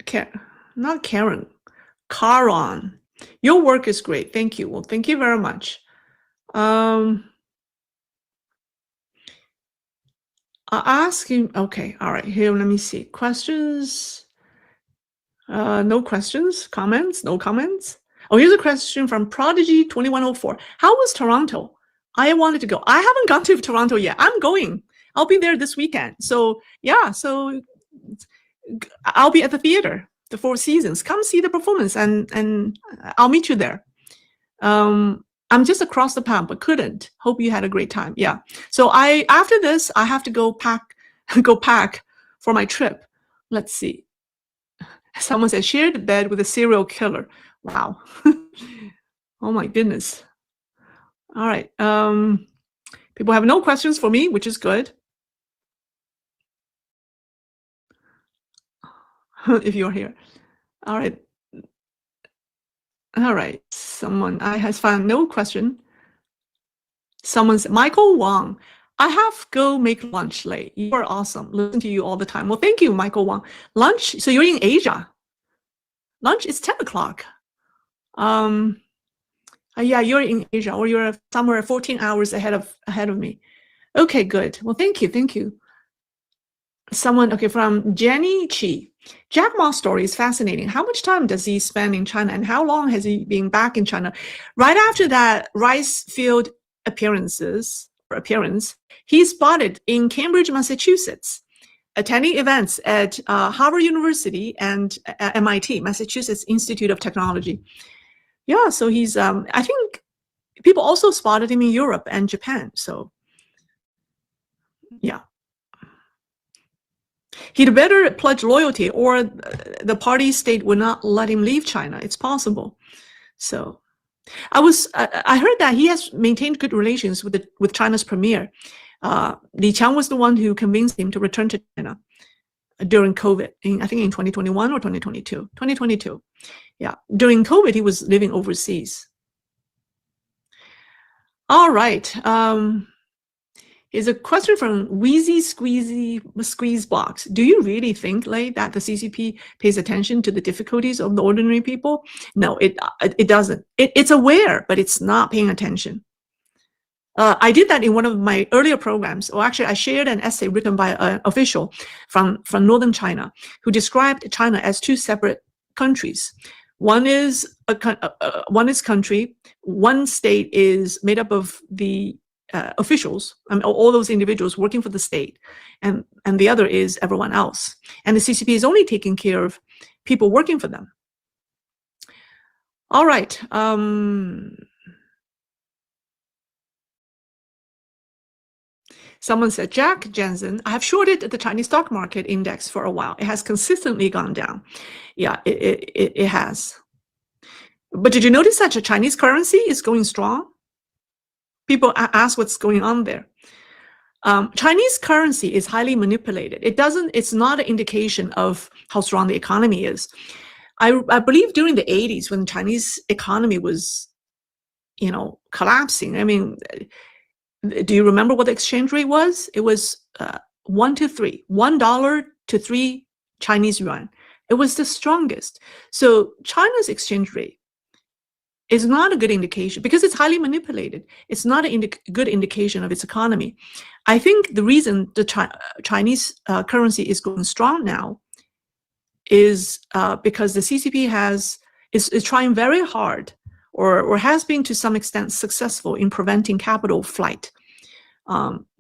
Not Karen. Karan. Your work is great. Thank you. Well, thank you very much. I'll ask you. Okay. All right. Here, let me see. Questions? No questions. Comments? No comments. Oh, here's a question from Prodigy 2104. How was Toronto? I wanted to go. I haven't gone to Toronto yet. I'm going. I'll be there this weekend. So yeah. So I'll be at the theater, the Four Seasons. Come see the performance, and I'll meet you there. I'm just across the pond, but couldn't. Hope you had a great time. Yeah. So after this, I have to go pack for my trip. Let's see. Someone said, share the bed with a serial killer. Wow. Oh my goodness. All right. People have no questions for me, which is good. If you're here. All right. All right. Someone has found no question. Someone said, Michael Wang, I have go make lunch late. You are awesome. Listen to you all the time. Well, thank you, Michael Wang. Lunch, so you're in Asia. Lunch is 10 o'clock. Yeah, you're in Asia, or you're somewhere 14 hours ahead of me. Okay, good. Well, thank you. Someone, okay, from Jenny Chi. Jack Ma's story is fascinating. How much time does he spend in China, and how long has he been back in China? Right after that rice field appearance, he's spotted in Cambridge, Massachusetts, attending events at Harvard University and MIT, Massachusetts Institute of Technology. Yeah, so he's, I think people also spotted him in Europe and Japan. So yeah. He'd better pledge loyalty, or the party state would not let him leave China. It's possible. So I heard that he has maintained good relations with China's premier. Li Qiang was the one who convinced him to return to China during COVID, I think in 2021 or 2022. 2022. Yeah, during COVID, he was living overseas. All right. Here's a question from Wheezy Squeeze Box. Do you really think, Lei, that the CCP pays attention to the difficulties of the ordinary people? No, it doesn't. It's aware, but it's not paying attention. I did that in one of my earlier programs. Or actually, I shared an essay written by an official from northern China who described China as 2 separate countries. One is country. One state is made up of the officials, all those individuals working for the state, and the other is everyone else. And the CCP is only taking care of people working for them. All right. Someone said, Jack Jensen, I have shorted the Chinese stock market index for a while. It has consistently gone down. Yeah, it has. But did you notice that the Chinese currency is going strong? People ask what's going on there. Chinese currency is highly manipulated. It's not an indication of how strong the economy is. I believe during the 80s, when the Chinese economy was, collapsing, I mean, Do you remember what the exchange rate was? It was 1 to 3, $1 to 3 Chinese yuan. It was the strongest. So China's exchange rate is not a good indication because it's highly manipulated. It's not a good indication of its economy. I think the reason the Chinese currency is going strong now is because the CCP is trying very hard, or has been to some extent successful in preventing capital flight.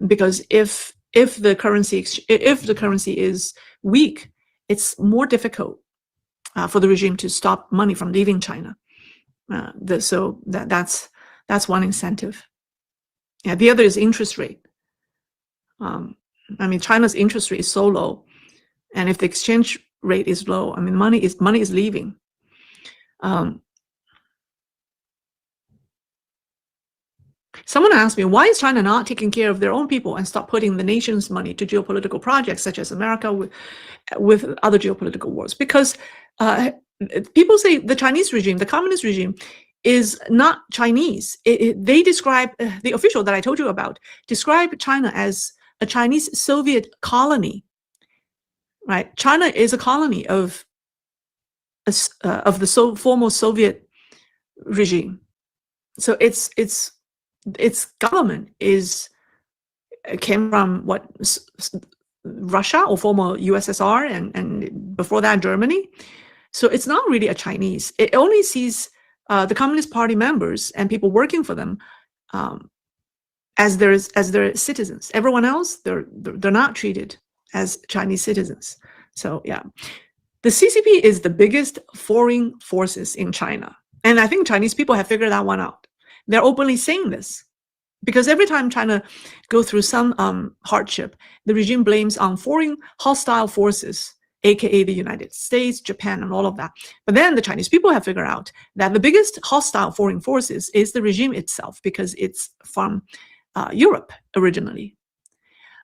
Because if the currency is weak, it's more difficult for the regime to stop money from leaving China. So that's one incentive. Yeah, the other is interest rate. I mean, China's interest rate is so low, and if the exchange rate is low, I mean, money is leaving. Someone asked me, why is China not taking care of their own people and stop putting the nation's money to geopolitical projects such as America with other geopolitical wars? Because people say the Chinese regime, the communist regime, is not Chinese. They describe, the official that I told you about, describe China as a Chinese Soviet colony, right? China is a colony of the former Soviet regime. So its government came from what, Russia or former USSR, and before that Germany. So it's not really a Chinese. It only sees the Communist Party members and people working for them as their citizens. Everyone else, they're not treated as Chinese citizens. So yeah, the CCP is the biggest foreign forces in China, and I think Chinese people have figured that one out. They're openly saying this because every time China goes through some hardship, the regime blames on foreign hostile forces, aka the United States, Japan, and all of that. But then the Chinese people have figured out that the biggest hostile foreign forces is the regime itself, because it's from Europe originally.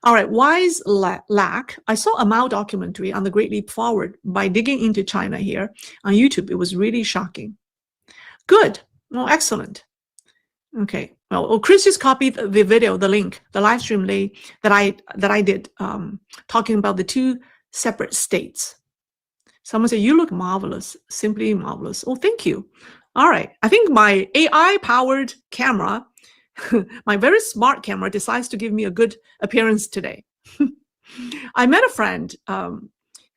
All right, wise lack. I saw a Mao documentary on the Great Leap Forward by digging into China here on YouTube. It was really shocking. Good. Well, excellent. Okay. Well, Chris just copied the video, the link, the live stream that I did, talking about the two separate states. Someone said, "You look marvelous, simply marvelous." Oh, thank you. All right. I think my AI-powered camera, my very smart camera, decides to give me a good appearance today. I met a friend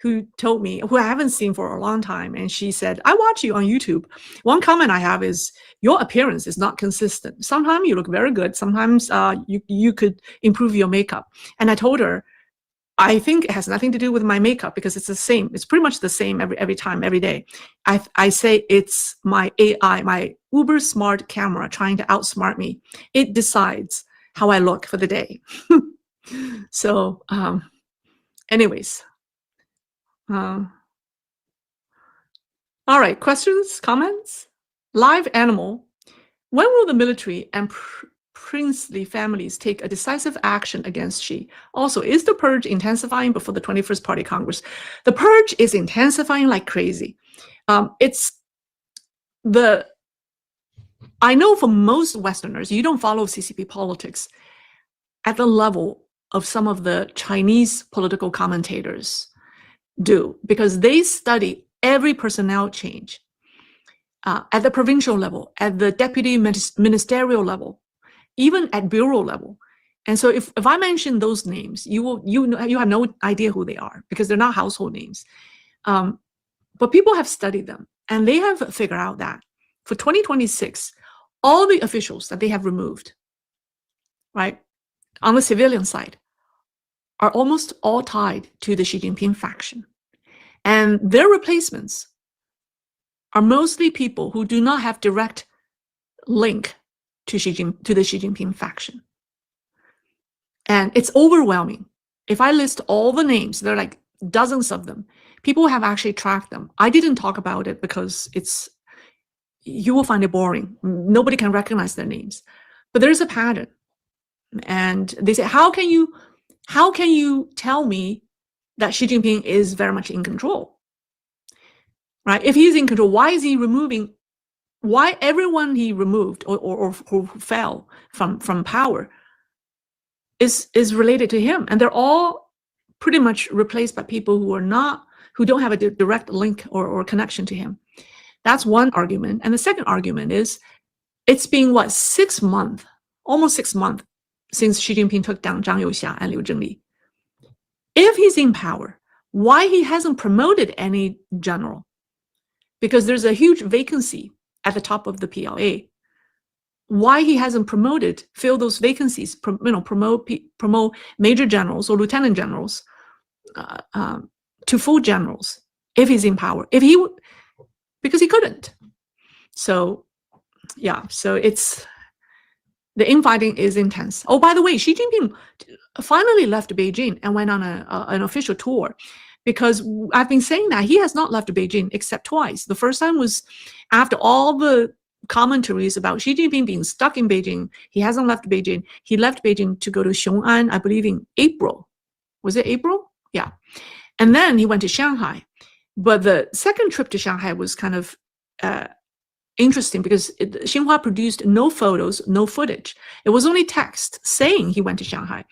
who told me, who I haven't seen for a long time, and she said, "I watch you on YouTube. One comment I have is your appearance is not consistent. Sometimes you look very good. Sometimes you could improve your makeup." And I told her, I think it has nothing to do with my makeup, because it's the same. It's pretty much the same every time, every day. I say it's my AI, my uber smart camera trying to outsmart me. It decides how I look for the day. So anyways. All right, questions, comments? Live animal. When will the military and princely families take a decisive action against Xi? Also, is the purge intensifying before the 21st Party Congress? The purge is intensifying like crazy. I know for most Westerners, you don't follow CCP politics at the level of some of the Chinese political commentators do, because they study every personnel change at the provincial level, at the deputy ministerial level, even at bureau level. And so if I mention those names, you have no idea who they are, because they're not household names. But people have studied them, and they have figured out that for 2026, all the officials that they have removed, right, on the civilian side, are almost all tied to the Xi Jinping faction. And their replacements are mostly people who do not have direct link to the Xi Jinping faction. And it's overwhelming. If I list all the names, there are like dozens of them. People have actually tracked them. I didn't talk about it because you will find it boring. Nobody can recognize their names. But there's a pattern. And they say, how can you tell me that Xi Jinping is very much in control? Right? If he's in control, why is he removing? Why everyone he removed or who fell from power is related to him, and they're all pretty much replaced by people who don't have a direct link or connection to him. That's one argument. And the second argument is it's been what, almost 6 months since Xi Jinping took down Zhang Youxia and Liu Zhengli. If he's in power, why he hasn't promoted any general? Because there's a huge vacancy at the top of the PLA. Why he hasn't fill those vacancies, promote major generals or lieutenant generals to full generals if he's in power? Because he couldn't. So yeah, so the infighting is intense. Oh, by the way, Xi Jinping finally left Beijing and went on an official tour, because I've been saying that he has not left Beijing except twice. The first time was after all the commentaries about Xi Jinping being stuck in Beijing. He hasn't left Beijing. He left Beijing to go to Xiong'an, I believe in April. Was it April? Yeah. And then he went to Shanghai. But the second trip to Shanghai was kind of interesting because Xinhua produced no photos, no footage. It was only text saying he went to Shanghai.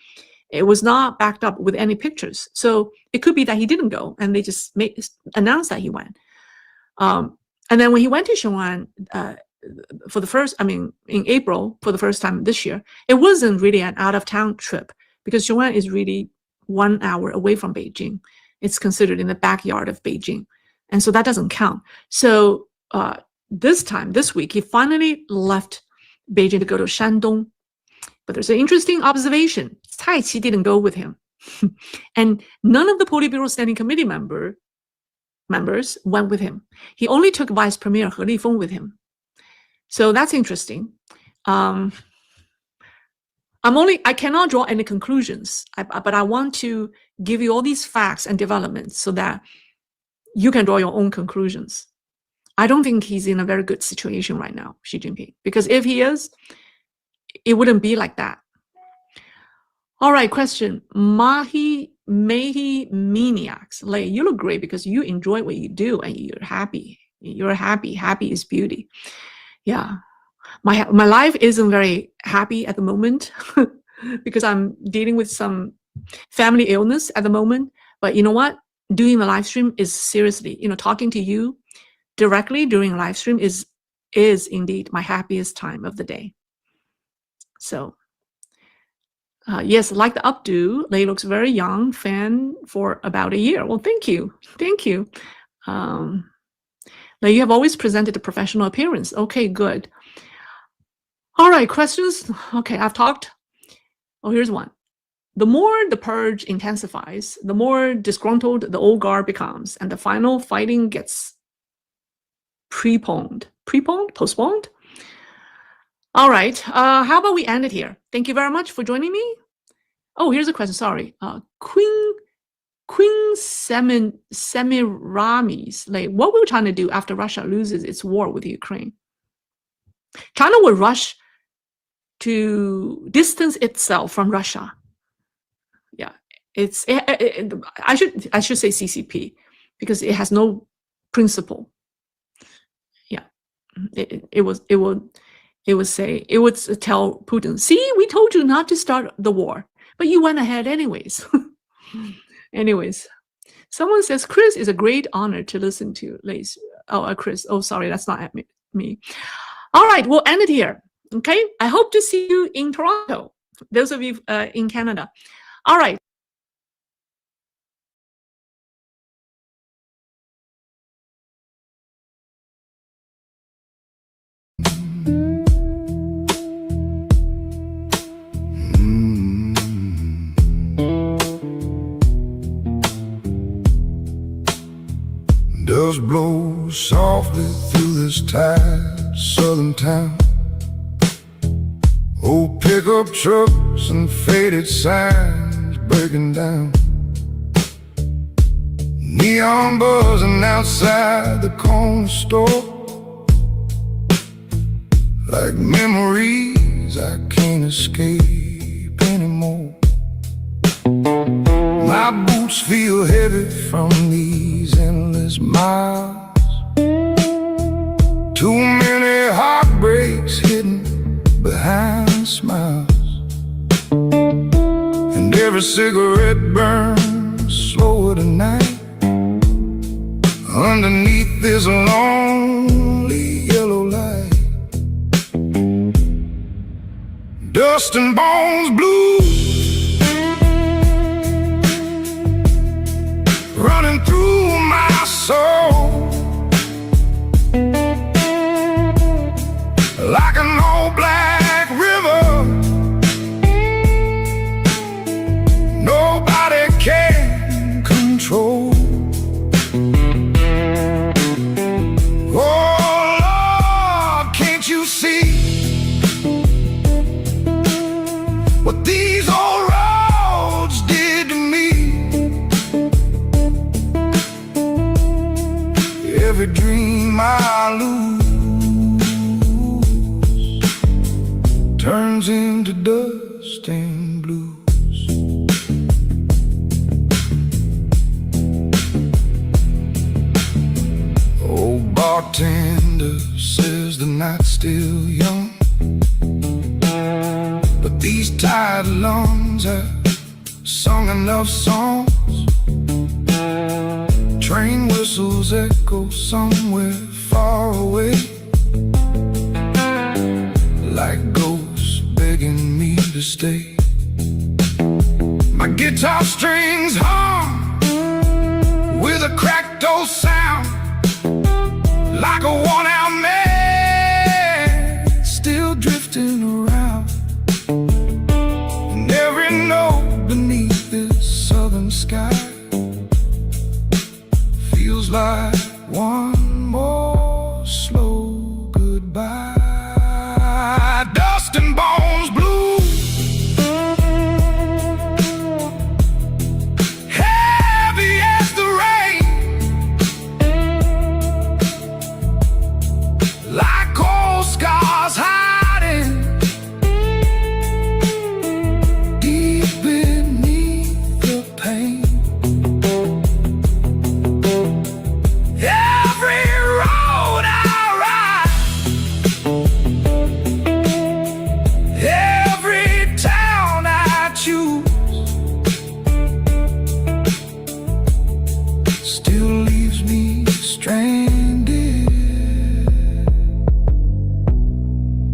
It was not backed up with any pictures. So it could be that he didn't go and they just announced that he went. And then when he went to Xiong'an in April for the first time this year, it wasn't really an out-of-town trip because Xiong'an is really 1 hour away from Beijing. It's considered in the backyard of Beijing. And so that doesn't count. So this week, he finally left Beijing to go to Shandong. But there's an interesting observation. Cai Qi didn't go with him. And none of the Politburo Standing Committee members went with him. He only took Vice Premier He Lifeng with him. So that's interesting. I cannot draw any conclusions, but I want to give you all these facts and developments so that you can draw your own conclusions. I don't think he's in a very good situation right now, Xi Jinping, because if he is, it wouldn't be like that. All right, question. Mehi Maniacs. Lei, you look great because you enjoy what you do and you're happy. You're happy. Happy is beauty. Yeah. My life isn't very happy at the moment because I'm dealing with some family illness at the moment. But you know what? Doing the live stream is seriously, talking to you directly during a live stream is indeed my happiest time of the day. So yes, like the updo, Lei looks very young, fan for about a year. Well, thank you. Thank you. Now you have always presented a professional appearance. Okay, good. All right, questions? Okay, I've talked. Oh, here's one. The more the purge intensifies, the more disgruntled the old guard becomes, and the final fighting gets postponed? All right, how about we end it here? Thank you very much for joining me. Oh, here's a question, sorry. Queen Semiramis, like, what we're trying to do after Russia loses its war with Ukraine? China will rush to distance itself from Russia. Yeah, I should say CCP because it has no principle. Yeah, it would tell Putin, see, we told you not to start the war, but you went ahead anyways. Anyways, someone says Chris is a great honor to listen to. Chris. Oh, sorry, that's not me. All right, we'll end it here. Okay, I hope to see you in Toronto. Those of you in Canada. All right. Dust blows softly through this tired southern town. Old pickup trucks and faded signs breaking down. Neon buzzing outside the corner store, like memories I can't escape anymore. My boots feel heavy from these endless miles. Too many heartbreaks hidden behind smiles. and every cigarette burns slower tonight. Underneath this lonely yellow light, dust and bones blue running through my soul like an old black river nobody can control. Oh Lord, can't you see what these old roads did to me? Every dream I lose turns into dust and blues. Old bartender says the night's still young, but these tired lungs have sung enough songs. Train whistles echo somewhere far away, like ghosts begging me to stay. My guitar strings hum with a cracked old sound, like a worn-out man still drifting around. And every note beneath this southern sky feels like one more slow goodbye. Dust and bones blue, heavy as the rain, like old scars hiding deep beneath the pain. Every road I ride, every town I choose, still leaves me stranded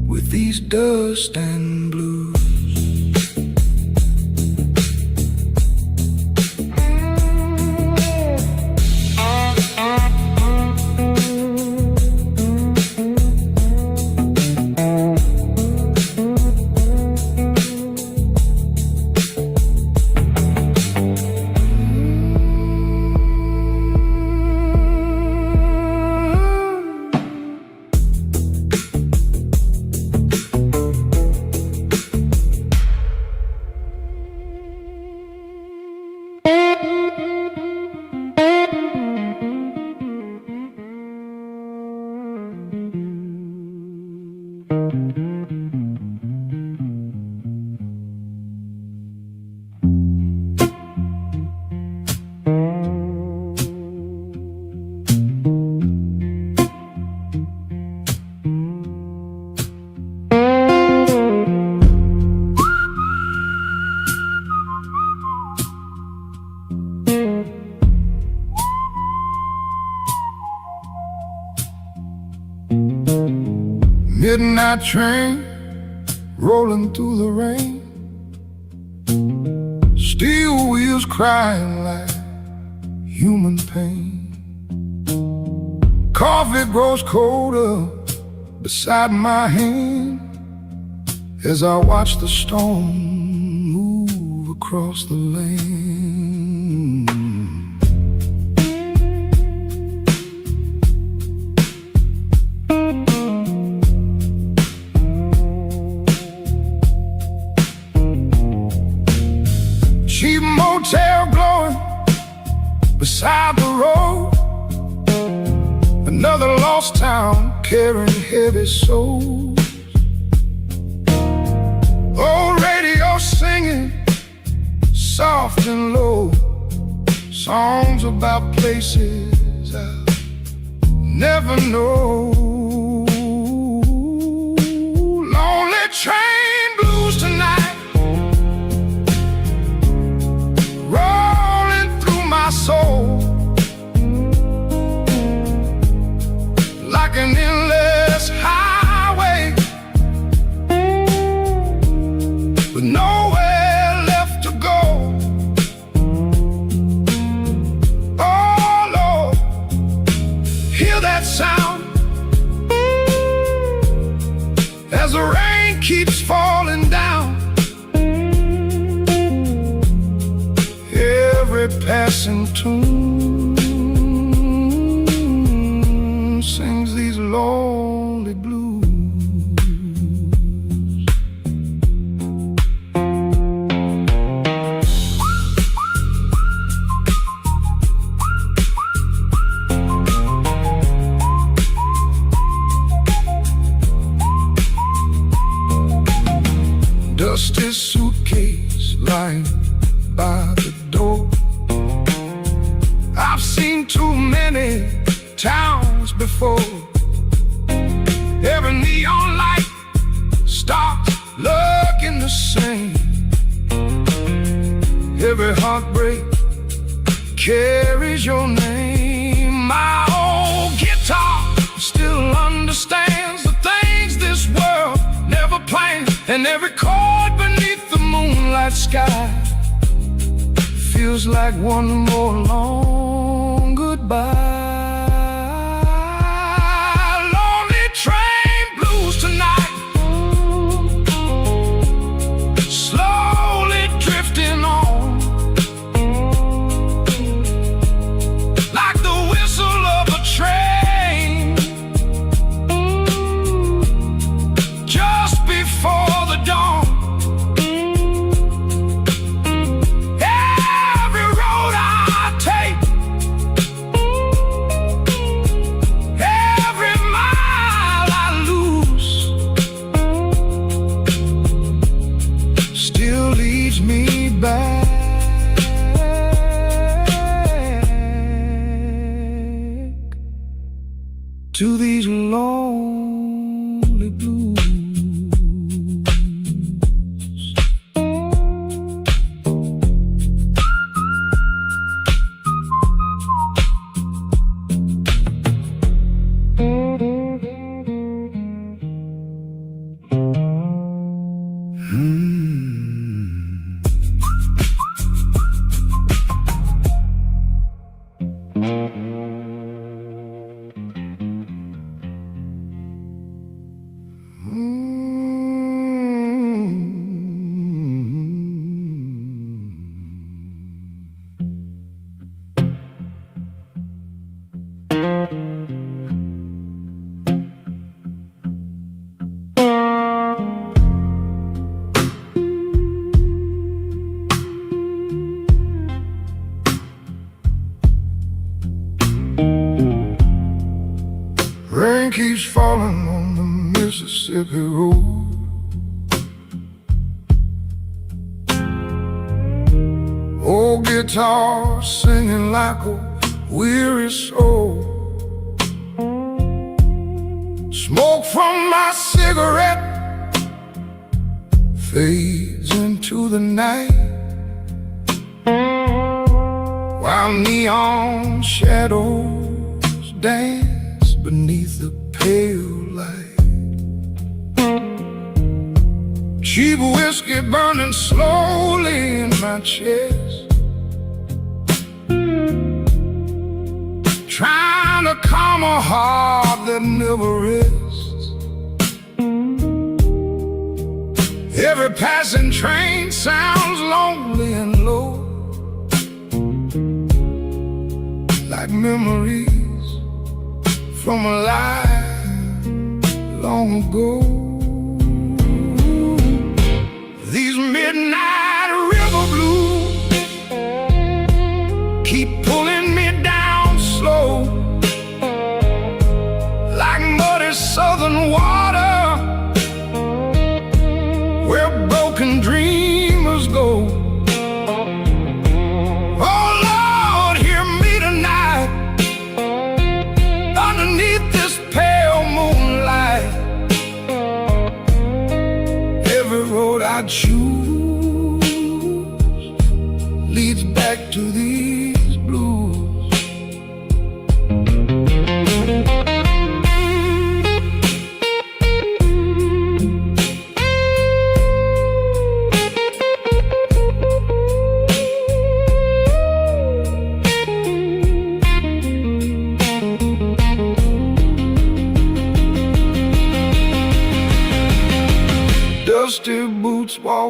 with these dust and blues. Midnight train rolling through the rain, steel wheels crying like human pain. Coffee grows colder beside my hand as I watch the storm move across the lane. Cheap motel glowing beside the road, another lost town carrying heavy souls. Old radio singing soft and low, songs about places I'll never know. Lonely train blues tonight, keeps falling down. Every passing tune sings these lonely blues. Dusty suitcase lying by the door. I've seen too many towns before. Every neon light stops looking the same. Every heartbreak carries your name. My old guitar still understands the things this world never planned. And every chord beneath the moonlight sky feels like one more long goodbye. Lonely train blues tonight, slowly drifting on, like the whistle of a train just before the dawn. Every road I take, every mile I lose, still leads me back to these lonely blues. Rain keeps falling on the Mississippi road. Old guitar singing like a weary soul. Smoke from my cigarette fades into the night, while neon shadows dance beneath the pale light. Cheap whiskey burning slowly in my chest, trying to calm a heart that never rests. Every passing train sounds lonely and low, like memories from a life long ago. These midnight river blues keep pulling me down slow, like muddy southern water where broken dreamers go. Oh Lord, hear me tonight underneath this pale moonlight. Every road I choose leads back to these blues.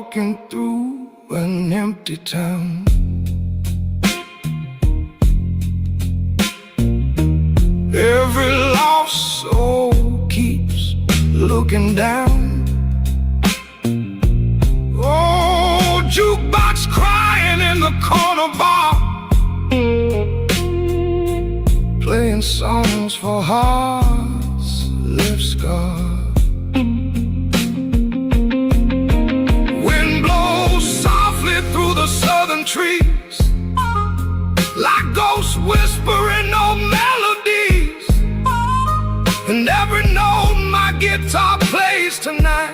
walking through an empty town. Every lost soul keeps looking down. Oh, jukebox crying in the corner bar, playing songs for hearts left scarred. Wind blows softly through the southern trees, like ghosts whispering old melodies. And every note my guitar plays tonight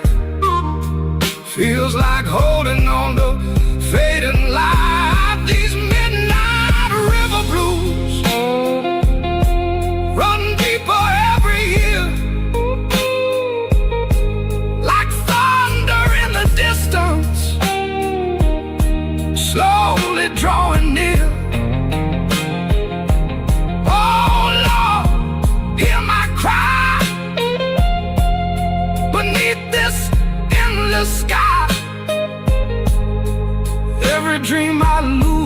feels like holding on to fading light. These midnight river blues run deeper every year, like thunder in the distance, slowly drawing near. Oh Lord, hear my cry beneath this endless sky. Every dream I lose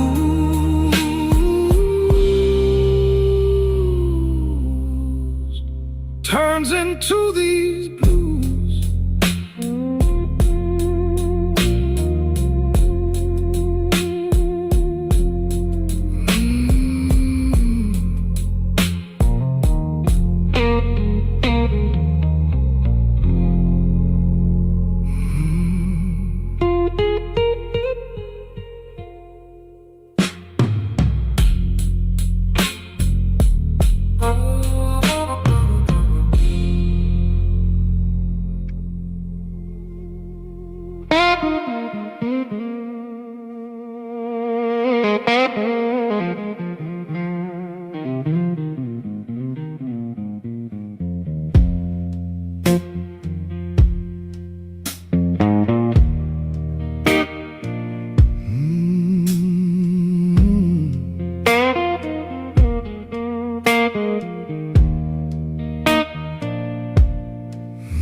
turns into these blues.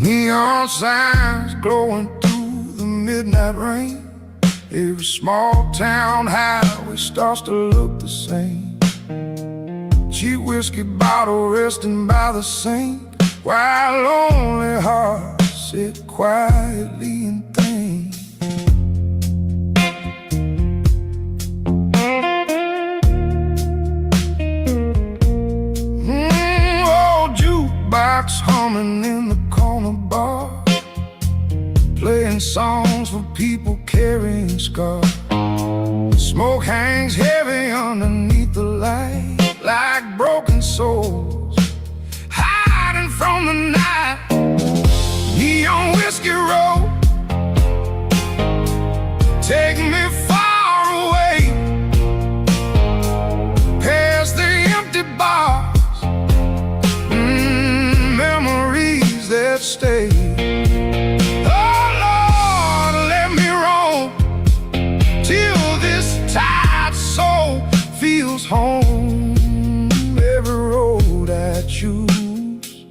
Neon signs glowing through the midnight rain. Every small town highway starts to look the same. Cheap whiskey bottle resting by the sink, while lonely hearts sit quietly and think. Old jukebox humming in the corner bar, playing songs for people carrying scars. Smoke hangs heavy underneath the light, like broken souls hiding from the night. Neon whiskey road, take me far away, past the empty bars, memories that stay. Oh Lord, let me roam till this tired soul feels home. Every road I choose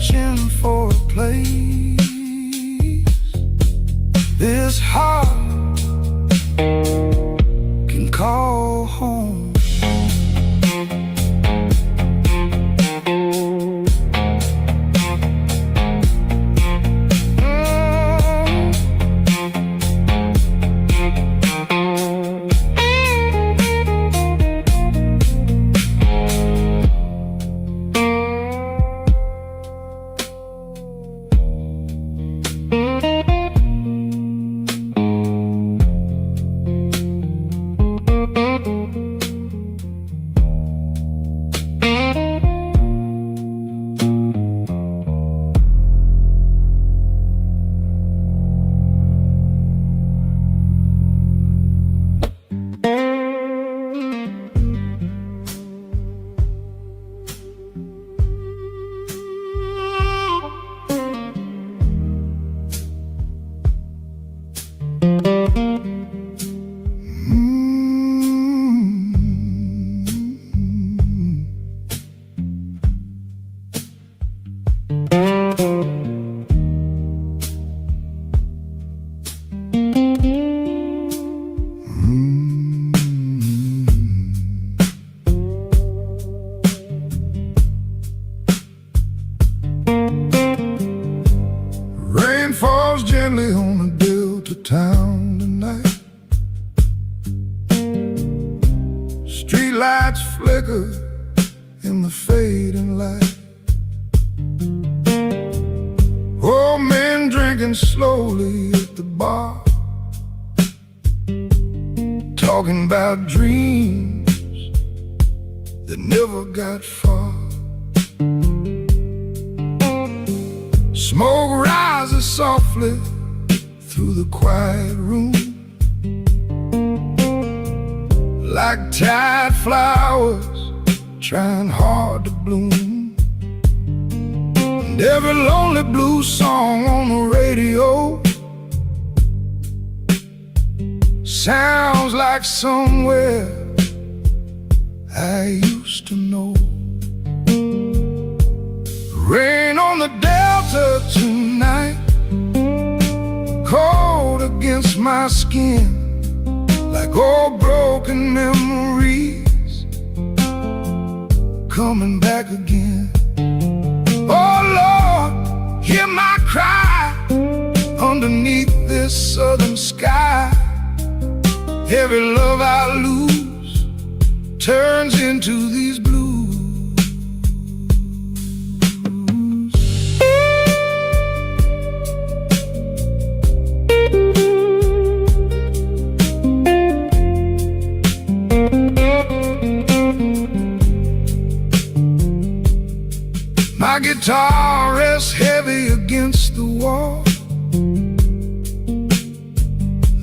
searching for a place this heart can call home. Rain falls gently on a Delta town tonight. Streetlights flicker in the fading light. Old men drinking slowly at the bar, talking about dreams that never got far. Smoke rises softly through the quiet room, like tired flowers trying hard to bloom. And every lonely blues song on the radio sounds like somewhere I used to know. Rain on the Delta tonight, cold against my skin, like old broken memories coming back again. Oh Lord, hear my cry underneath this southern sky. Every love I lose turns into these blues. My guitar rests heavy against the wall,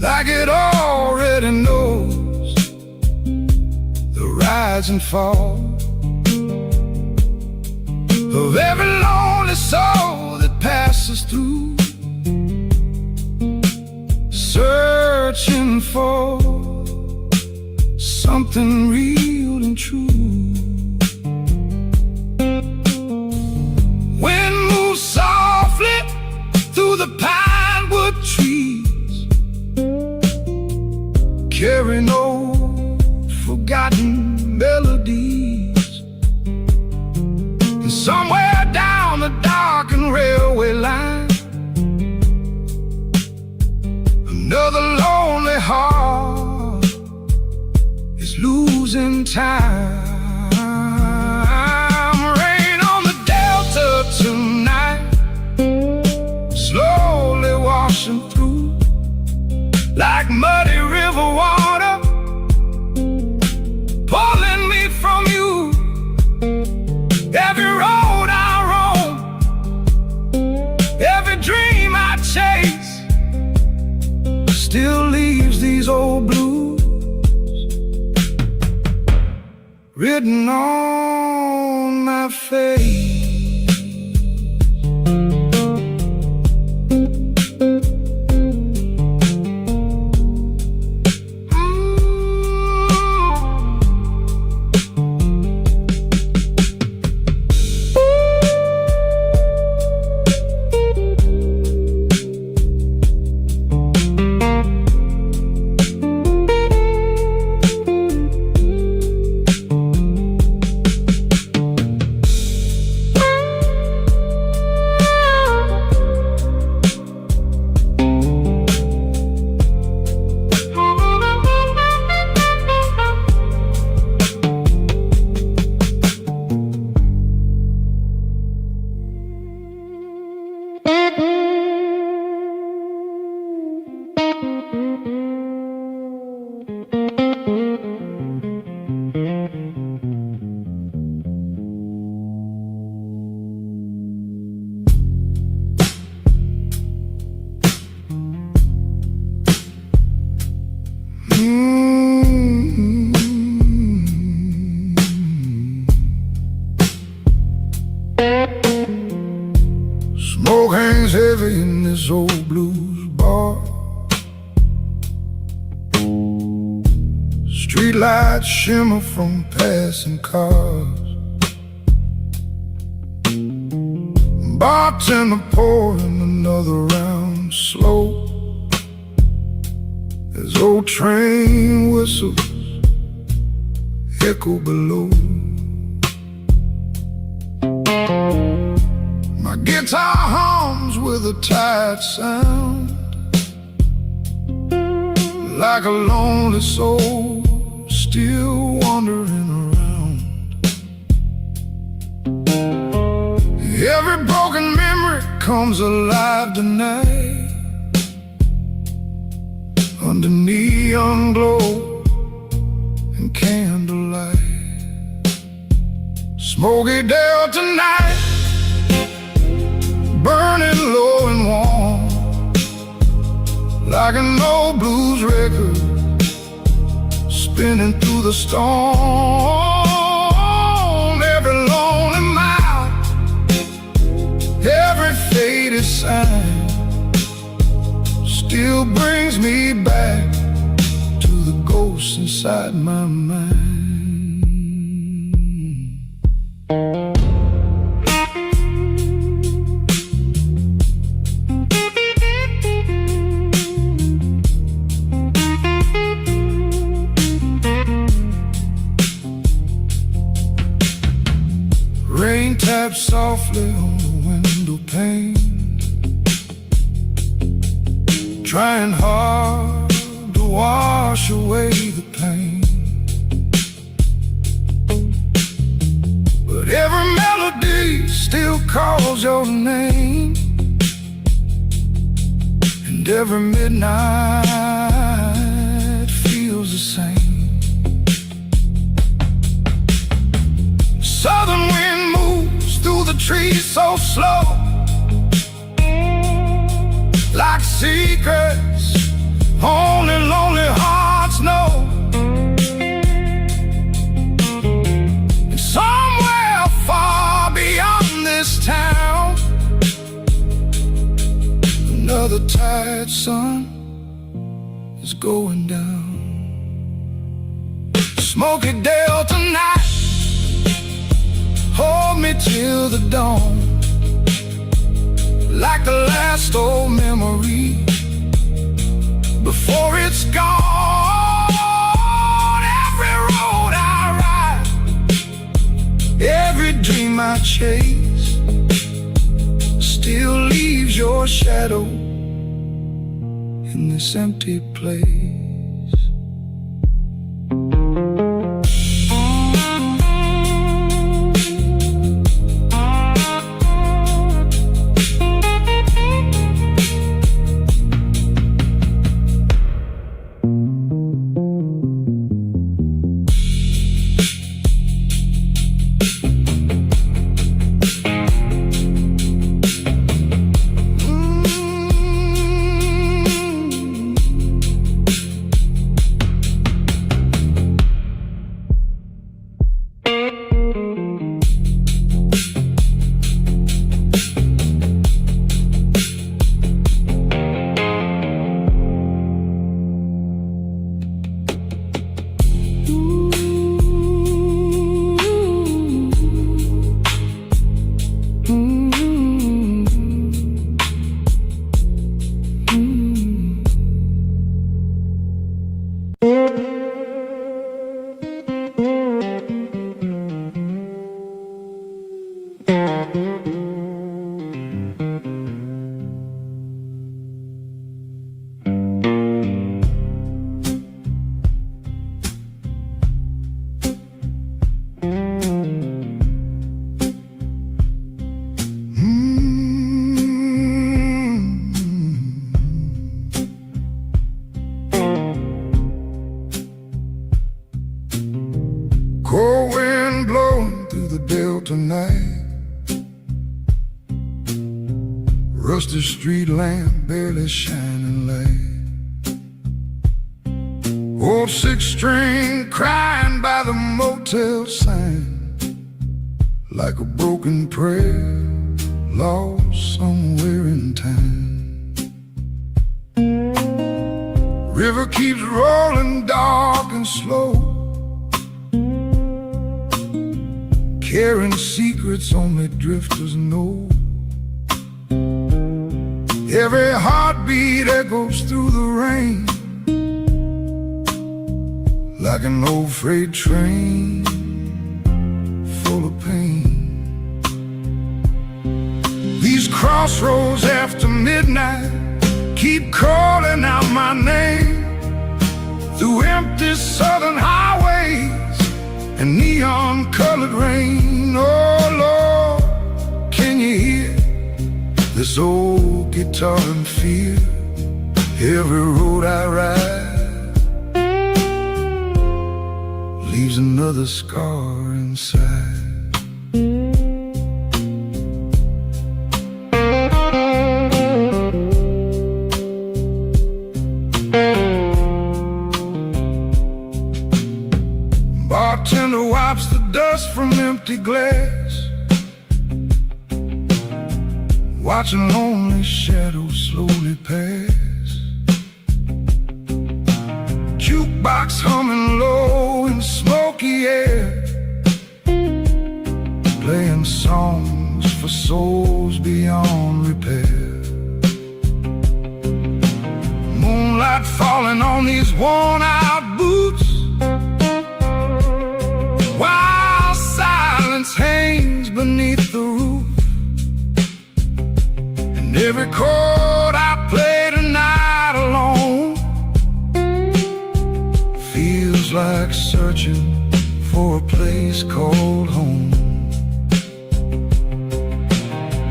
like it already knows the rise and fall of every lonely soul that passes through, searching for something real and true. Wind moves softly through the pinewood trees, carrying old forgotten melodies. And somewhere down the darkened railway line, another lonely heart is losing time. Rain on the Delta tonight, slowly washing through like muddy river water, pulling me from you. Every road I roam, every dream I chase, still leaves these old blues written on my face. Smoke hangs heavy in this old blues bar. Streetlights shimmer from passing cars. Bartender pouring another round slow as old train whistles echo below. My guitar hums with a tired sound, like a lonely soul still wandering around. Every broken memory comes alive tonight under neon glow and candlelight. Smoky Delta night, burning low and warm, like an old blues record spinning through the storm. Every lonely mile, every faded sign still brings me back to the ghosts inside my mind. Rain taps softly on the window pane, trying hard to wash away the pain. But every melody still calls your name, and every midnight feels the same. Southern wind moves through the trees so slow, like secrets only lonely hearts know. And somewhere far beyond this town, another tired sun is going down. Smoky Delta night, hold me till the dawn, like the last old memory before it's gone. Every road I ride, every dream I chase, still leaves your shadow in this empty place. Cold wind blowing through the Delta night, rusty street lamp barely shining light. Old six-string crying by the motel sign, like a broken prayer lost somewhere in time. River keeps rolling dark and slow, carrying secrets only drifters know. Every heartbeat echoes through the rain, like an old freight train full of pain. These crossroads after midnight keep calling out my name, through empty southern highways and neon-colored rain. Oh Lord, can you hear this old guitar and fear? Every road I ride leaves another scar inside. Bartender wipes the dust from empty glass, watching lonely shadows slowly pass. Jukebox humming low in smoky air, playing songs for souls beyond repair. Moonlight falling on these worn-out boots, while silence hangs beneath the roof. And every chord I play tonight alone feels like searching for a place called home.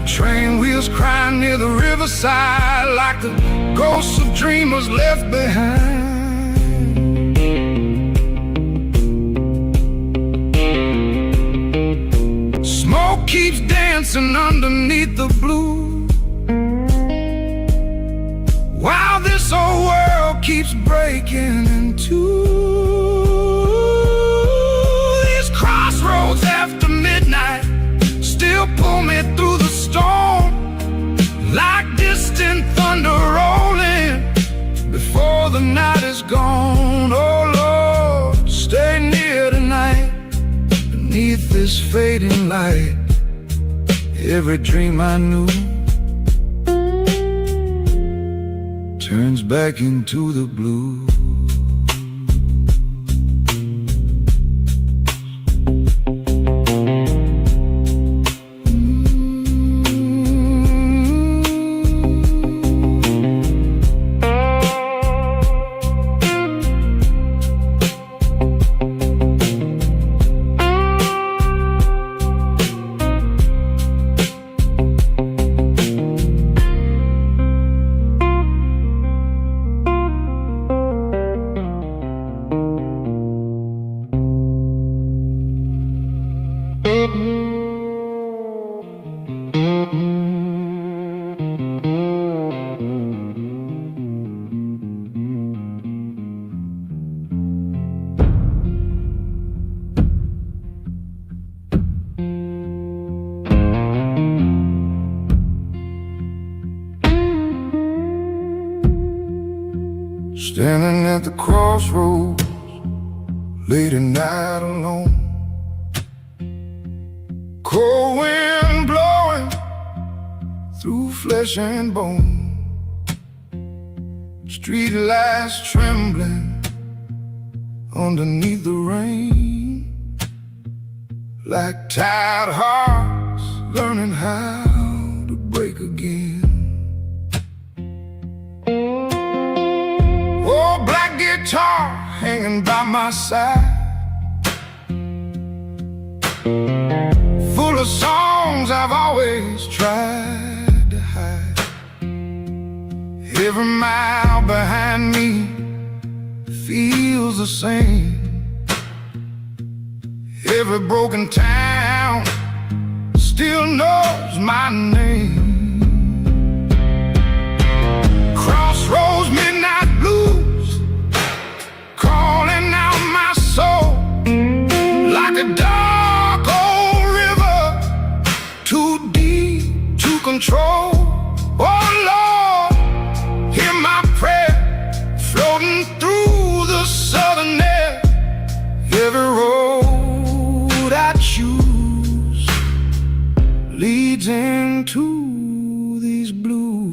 Train wheels crying near the riverside, like the ghosts of dreamers left behind. Smoke keeps dancing underneath the blue, while this old world keeps breaking in two. These crossroads after midnight still pull me through the storm, like distant thunder rolling before the night is gone. Oh Lord, stay near tonight beneath this fading light. Every dream I knew turns back into the blue. Standing at the crossroads, late at night alone, cold wind blowing through flesh and bone, street lights trembling underneath the rain, like tired hearts learning how to break again. Oh, black guitar hanging by my side, full of songs I've always tried to hide. Every mile behind me feels the same. Every broken town still knows my name. Crossroads, midnight blues, calling out my soul, like a dark old river control. Oh Lord, hear my prayer, floating through the southern air. Every road I choose leads into these blues.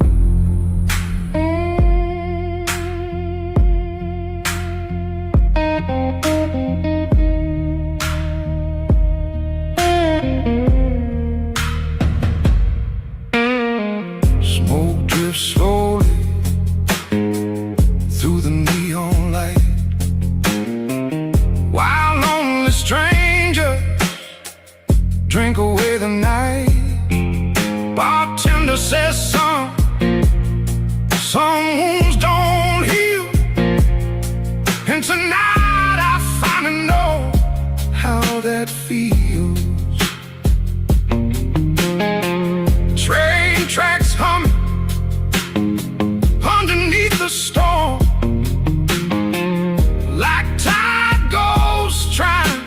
Smoke drifts slowly through the neon light, while lonely strangers drink away the night. Bartender says some wounds don't heal, and tonight I finally know how that feels. Train tracks humming underneath the storm, like tide ghosts trying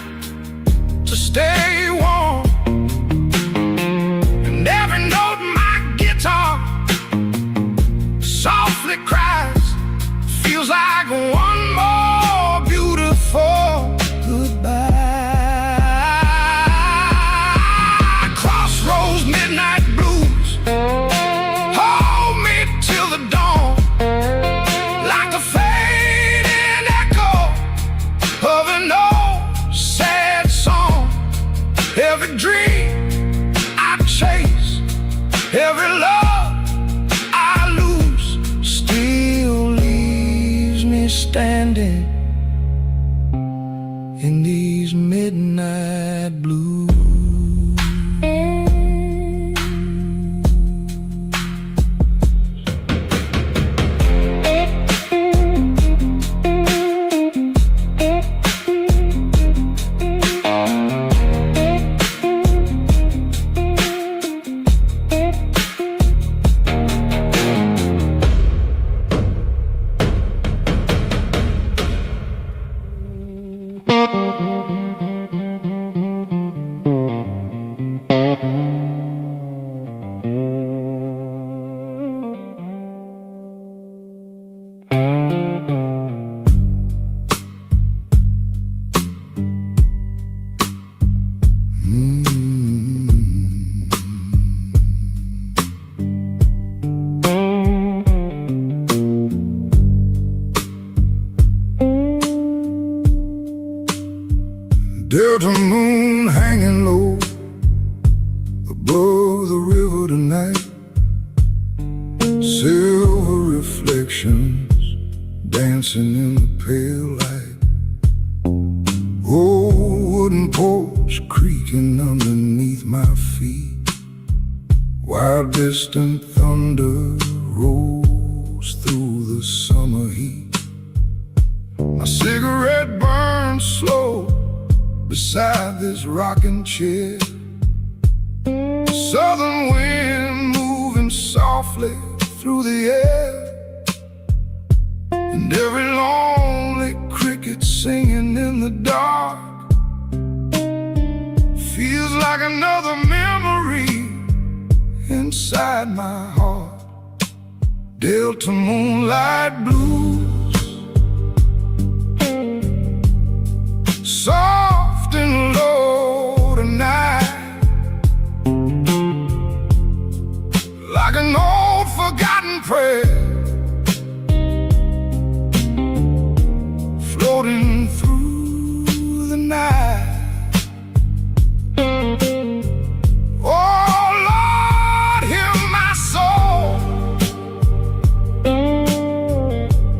to stay warm. And every note my guitar softly cries feels like one more beautiful goodbye. Crossroads, midnight blues, hold me till the dawn, like a fading echo of an old sad song. Every dream I chase, every love I lose, still leaves me standing in these midnight blues. Delta moon hanging low above the river tonight, silver reflections dancing in the pale light. Old wooden porch creaking underneath my feet, while distant thunder rolls through the summer heat. My cigarette burns slow beside this rocking chair, southern wind moving softly through the air, and every lonely cricket singing in the dark feels like another memory inside my heart. Delta moonlight blues, soft and low tonight, like an old forgotten prayer floating through the night. Oh Lord, hear my soul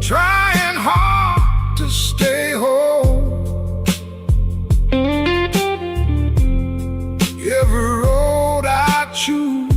trying hard to stay whole. Every road I choose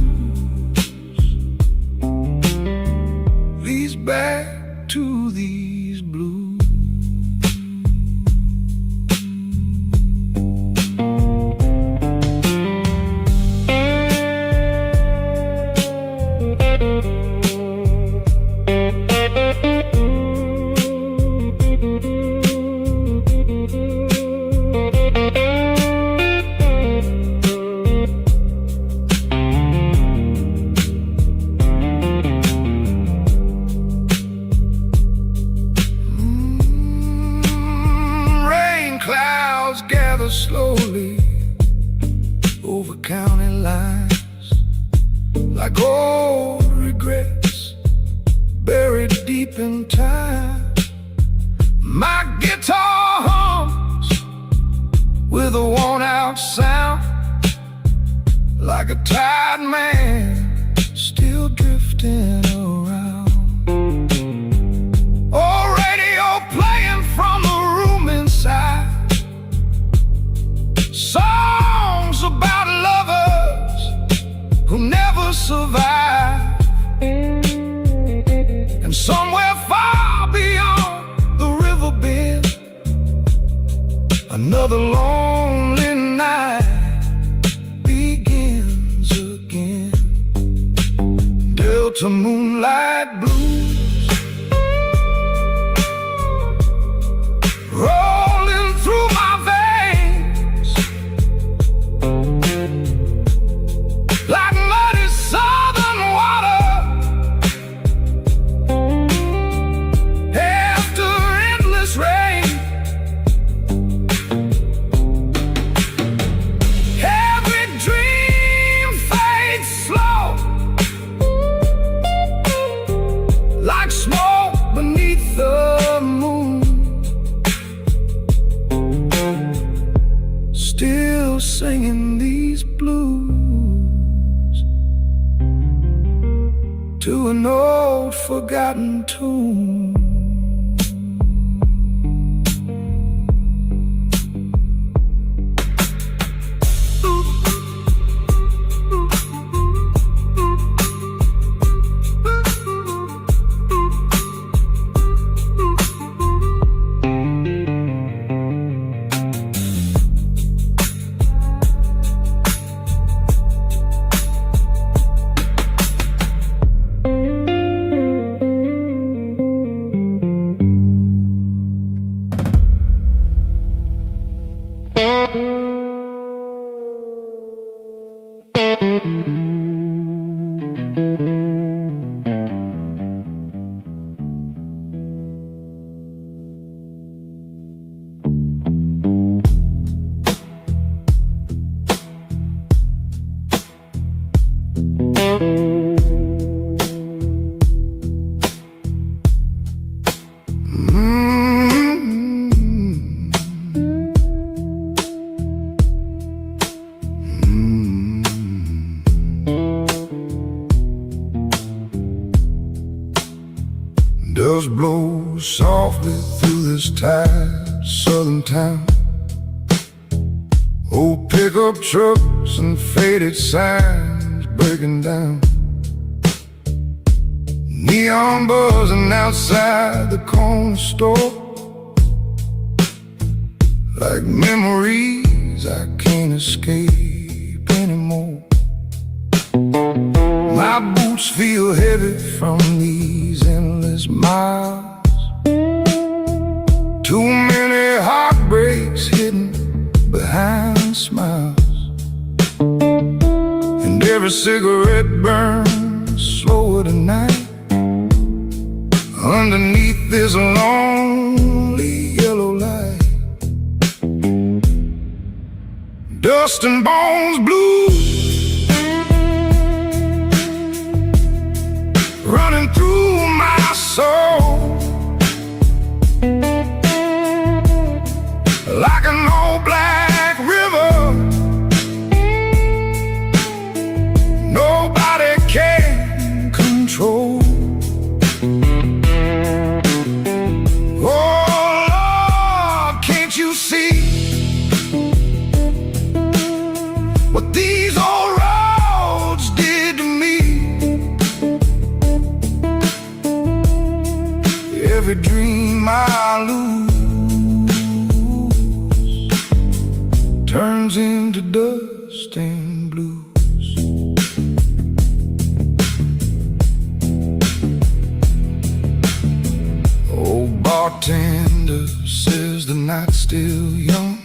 like old regrets buried deep in time. My guitar hums with a worn-out sound, like a tired man still drifting around. Oh, radio playing from the room inside, songs about lovers who never survive. And somewhere far beyond the river bend, another lonely night begins again. Delta moonlight blues rolling through my veins, like muddy southern water after endless rain. Every dream fades slow, like smoke beneath the moon. Still singing these blues to an old forgotten tune. Doves blow softly through this tired southern town. Old pickup trucks and faded signs breaking down. Neon buzzing outside the corner store, like memories I can't escape anymore. My boots feel heavy from these endless miles. Too many heartbreaks hidden behind smiles, and every cigarette burns slower tonight underneath this lonely yellow light. Dust and bones blues running through my soul, like an old black river nobody can control. Oh Lord, can't you see what these old roads did to me? Every dream I lose turns into dust and blues. Old bartender says the night's still young,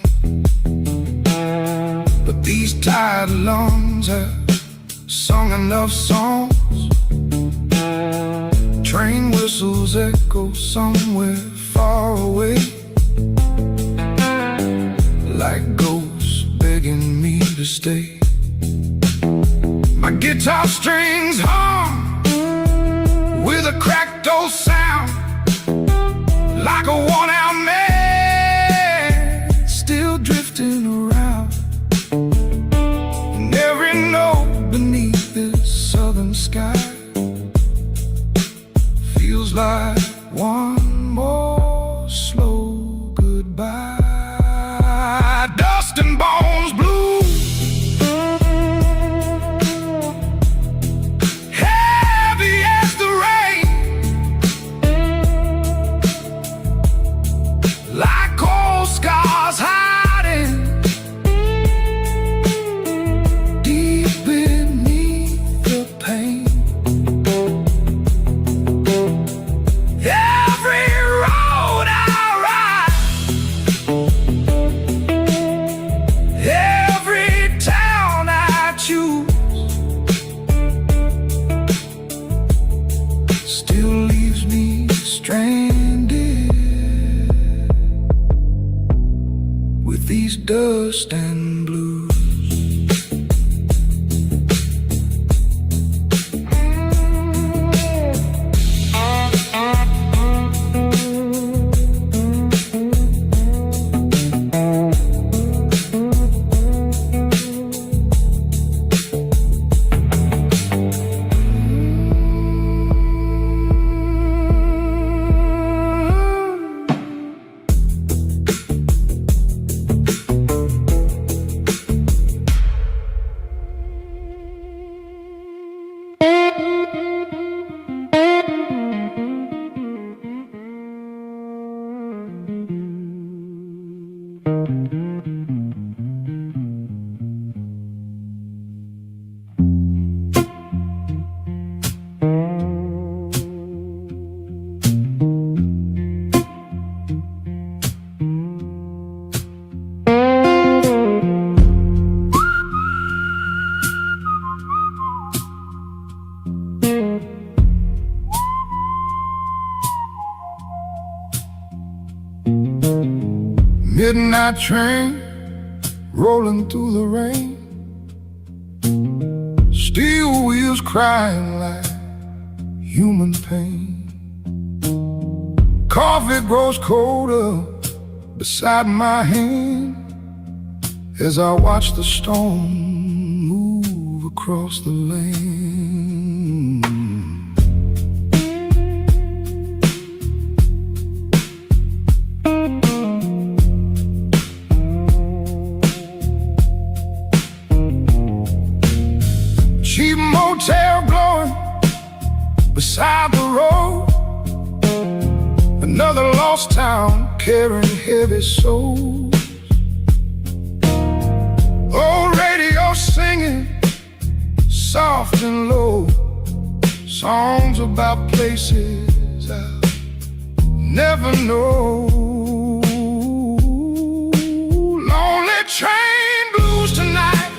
but these tired lungs have sung enough songs. Train whistles echo somewhere far away, like ghosts begging me to stay. My Guitar strings hum with a cracked old sound, like a worn-out man still drifting around. And every note beneath this southern sky feels like one more slow goodbye. Dust and bones blue, heavy as the rain, like old scars hiding deep beneath the pain. Every road I ride, every town I choose, still leaves me stranded with these dust and blues. Midnight train rolling through the rain, steel wheels crying like human pain. Coffee grows colder beside my hand as I watch the storm move across the lane. Cheap motel glowing beside the road, another lost town carrying heavy souls. Old radio singing soft and low, songs about places I'll never know. Lonely train blues tonight,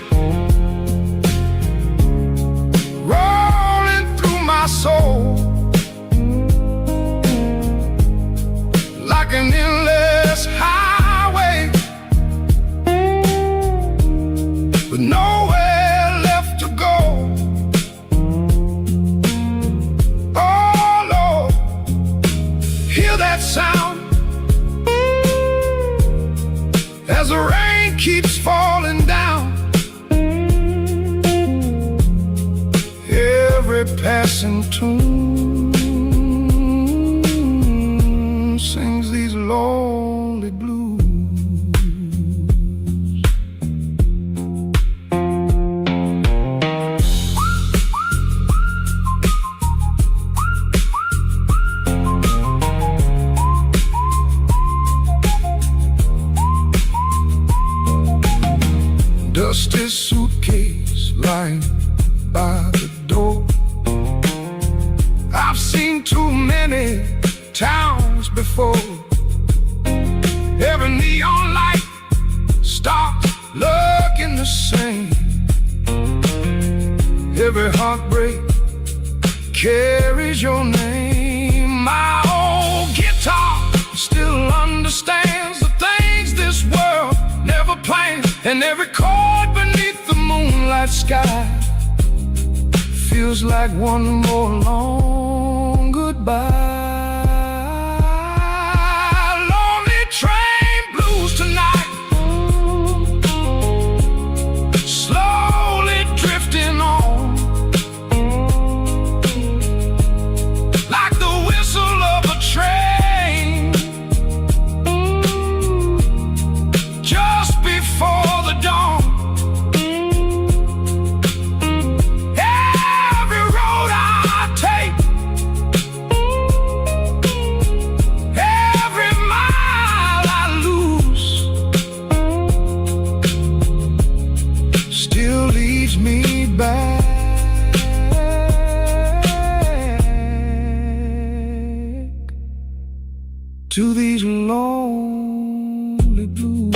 rolling through my soul like an endless highway with nowhere left to go. Oh Lord, hear that sound as the rain keeps falling down. Every passing tune sings these lonely blues. Dusty suitcase lying by the door. I've seen too many towns before. Every neon light stops looking the same. Every heartbreak carries your name. My old guitar still understands the things this world never planned, and every chord beneath the moonlight sky feels like one more long goodbye. Lonely train blues tonight, slowly drifting on, like the whistle of a train just before the dawn. Every road I take, every mile I lose, still leads me back to these lonely blues.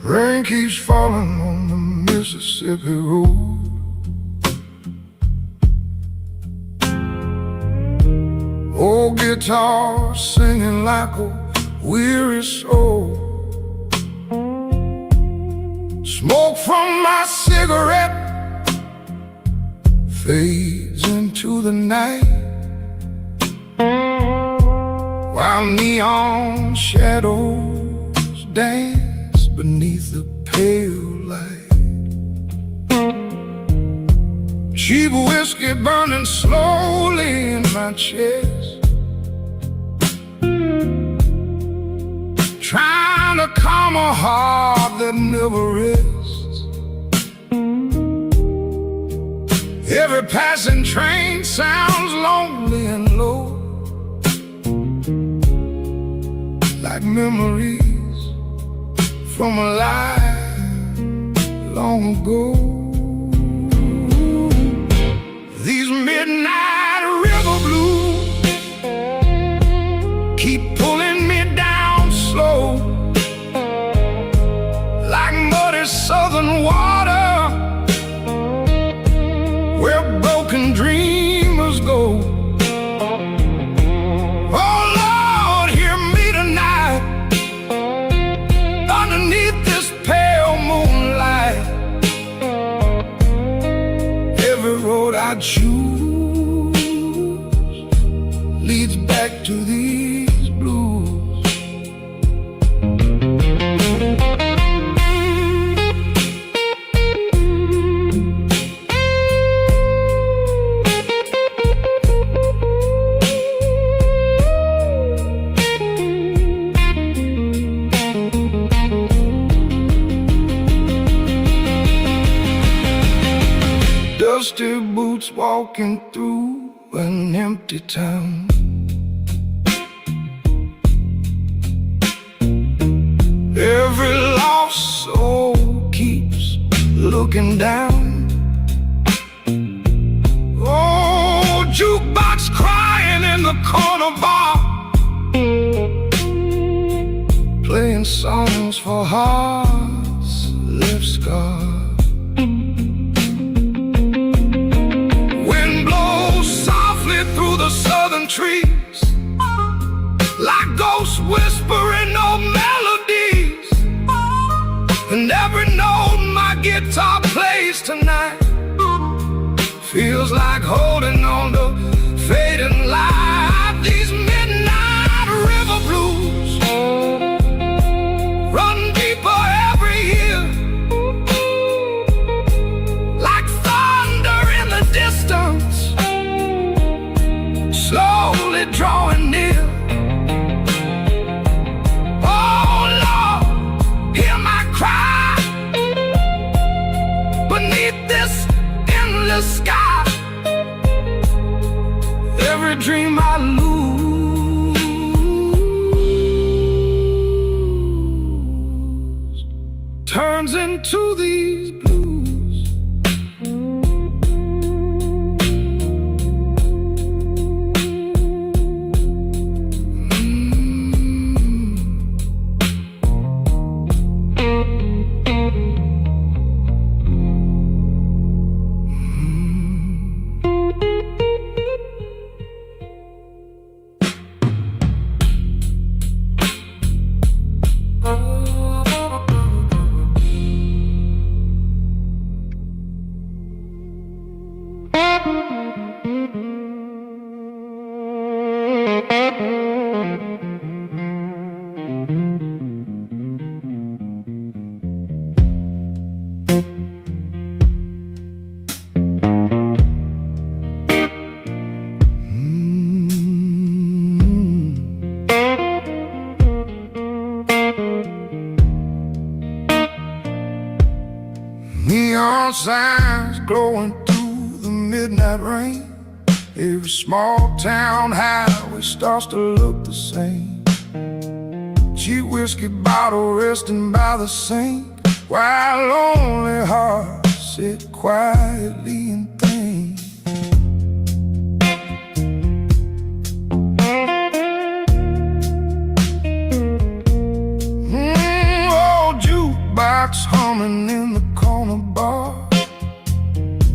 Rain keeps falling on the Mississippi road. Old guitar singing like a weary soul. Smoke from my cigarette fades into the night, while neon shadows dance beneath the pale light. Cheap whiskey burning slowly in my chest, trying to calm a heart that never rests. Every passing train sounds lonely and low, like memories from a life long ago. These midnight river blues keep pulling me down slow, like muddy southern water where broken dreamers go. Oh Lord, hear me tonight underneath this pale moonlight. Every road I choose leads back to these blues. Dusty boots walking through an empty town. Every lost soul keeps looking down. Oh, jukebox crying in the corner bar, playing songs for hearts left scarred. Through the southern trees, like ghosts whispering old melodies, and every note my guitar plays tonight feels like holding on to fading light. These midnight river blues run deeper every year, like thunder in the distance, slowly drawing near. into these blues. Neon signs glowing through the midnight rain. Every small town highway starts to look the same. Cheap whiskey bottle resting by the sink, while lonely hearts sit quietly and think. Old jukebox humming in the corner bar,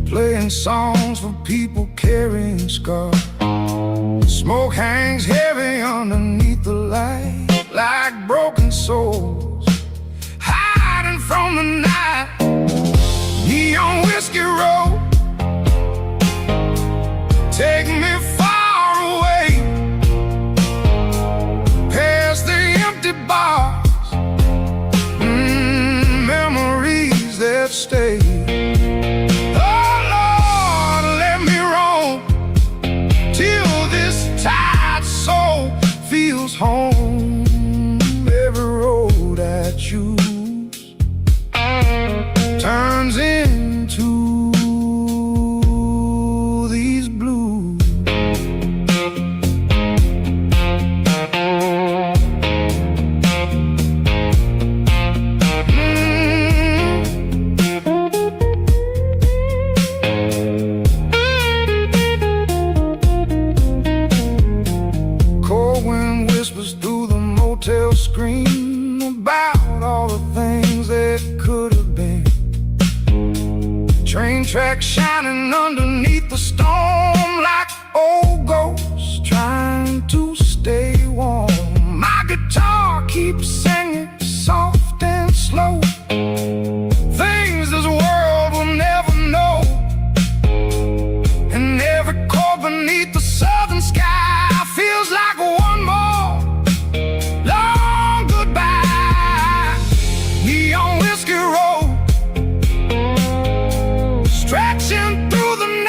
playing songs for people carrying scars. Smoke hangs heavy underneath the light, like broken souls hiding from the night. Neon whiskey road, take me far away, past the empty bars, memories that stay. Oh Lord, let me roam till this tired soul feels home. Every road I choose turns into these blues. Cold wind whispers through the motel screen about all the things that could have been. Train tracks shining underneath the storm like old ghosts trying to stay warm. My guitar keeps singing soft and slow, things this world will never know. And every chord beneath the southern sky feels like one more long goodbye. Neon whiskey road, stretching through the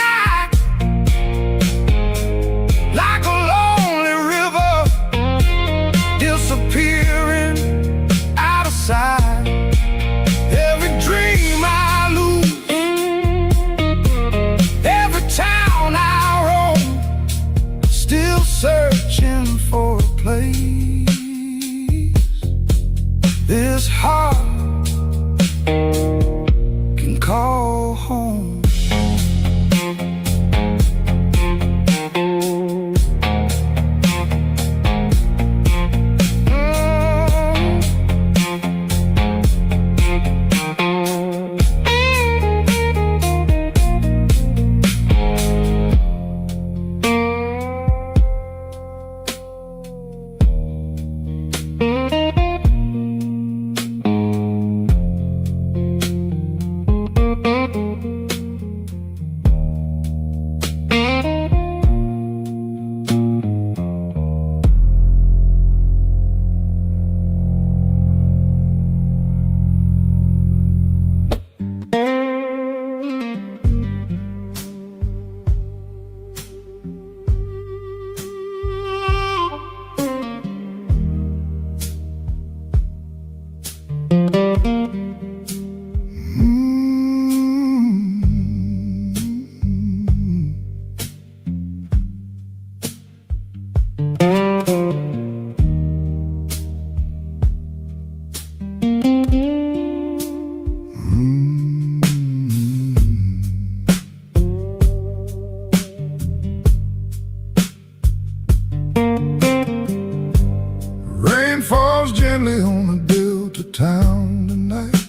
friendly on a Delta town tonight.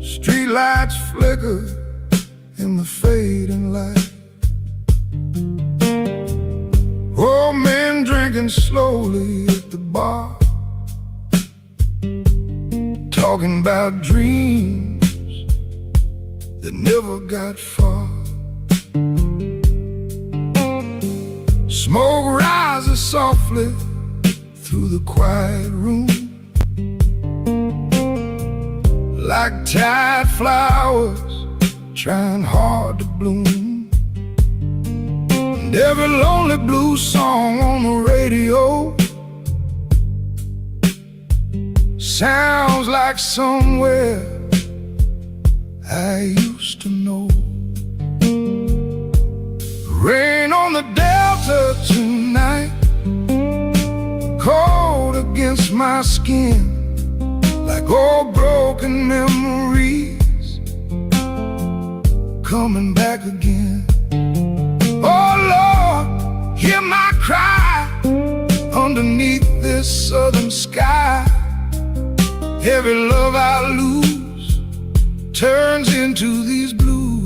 Streetlights flicker in the fading light. Old men drinking slowly at the bar, talking about dreams that never got far. Smoke rises softly through the quiet room, like tired flowers trying hard to bloom. And every lonely blues song on the radio sounds like somewhere I used to know. Rain on the Delta tonight, cold against my skin, like old broken memories coming back again. Oh Lord, hear my cry underneath this southern sky. Every love I lose turns into these blues.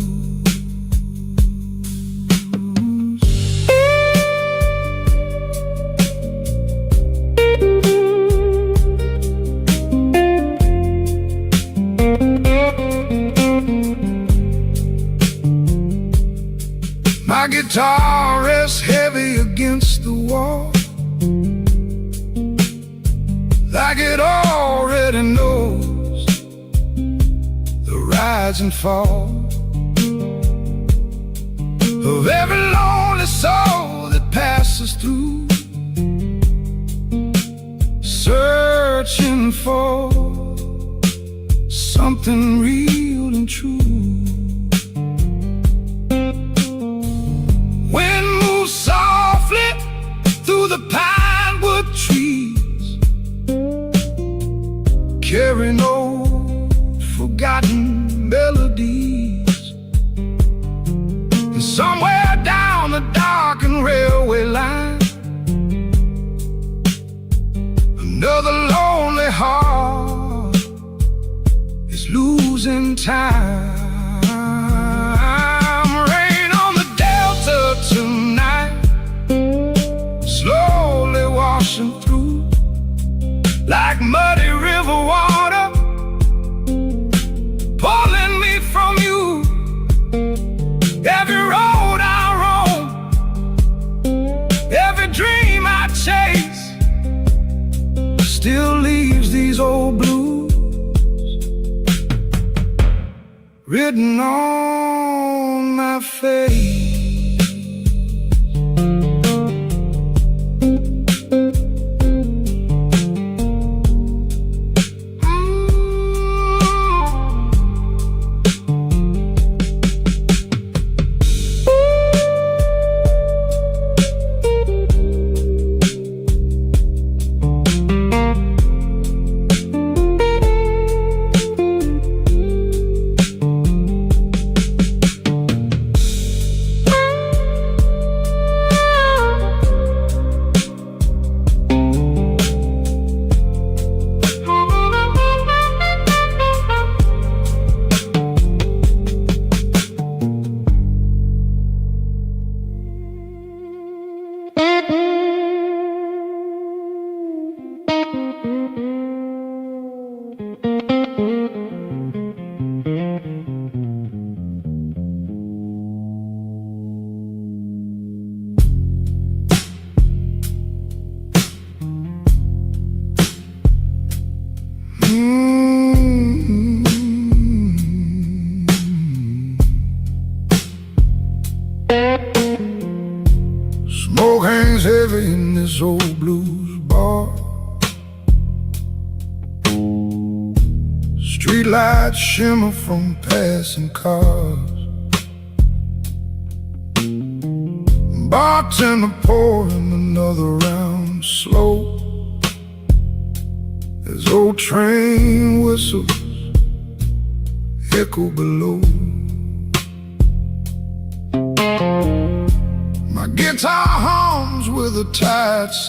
My guitar rests heavy against the wall, like it already knows the rise and fall of every lonely soul that passes through, searching for something real and true. Wind moves softly through the pinewood trees, carrying old forgotten melodies. And somewhere down the darkened railway line, another lonely heart is losing time. Rain on the Delta tonight, slowly washing through like muddy river water, pulling me from you. Every road I roam, every dream I chase, still leaves these old blues written on my face. Smoke hangs heavy in this old blues bar. Streetlights shimmer from passing cars. Bartender pouring another round slow, as old train whistles echo below. My guitar hums with a tired sound.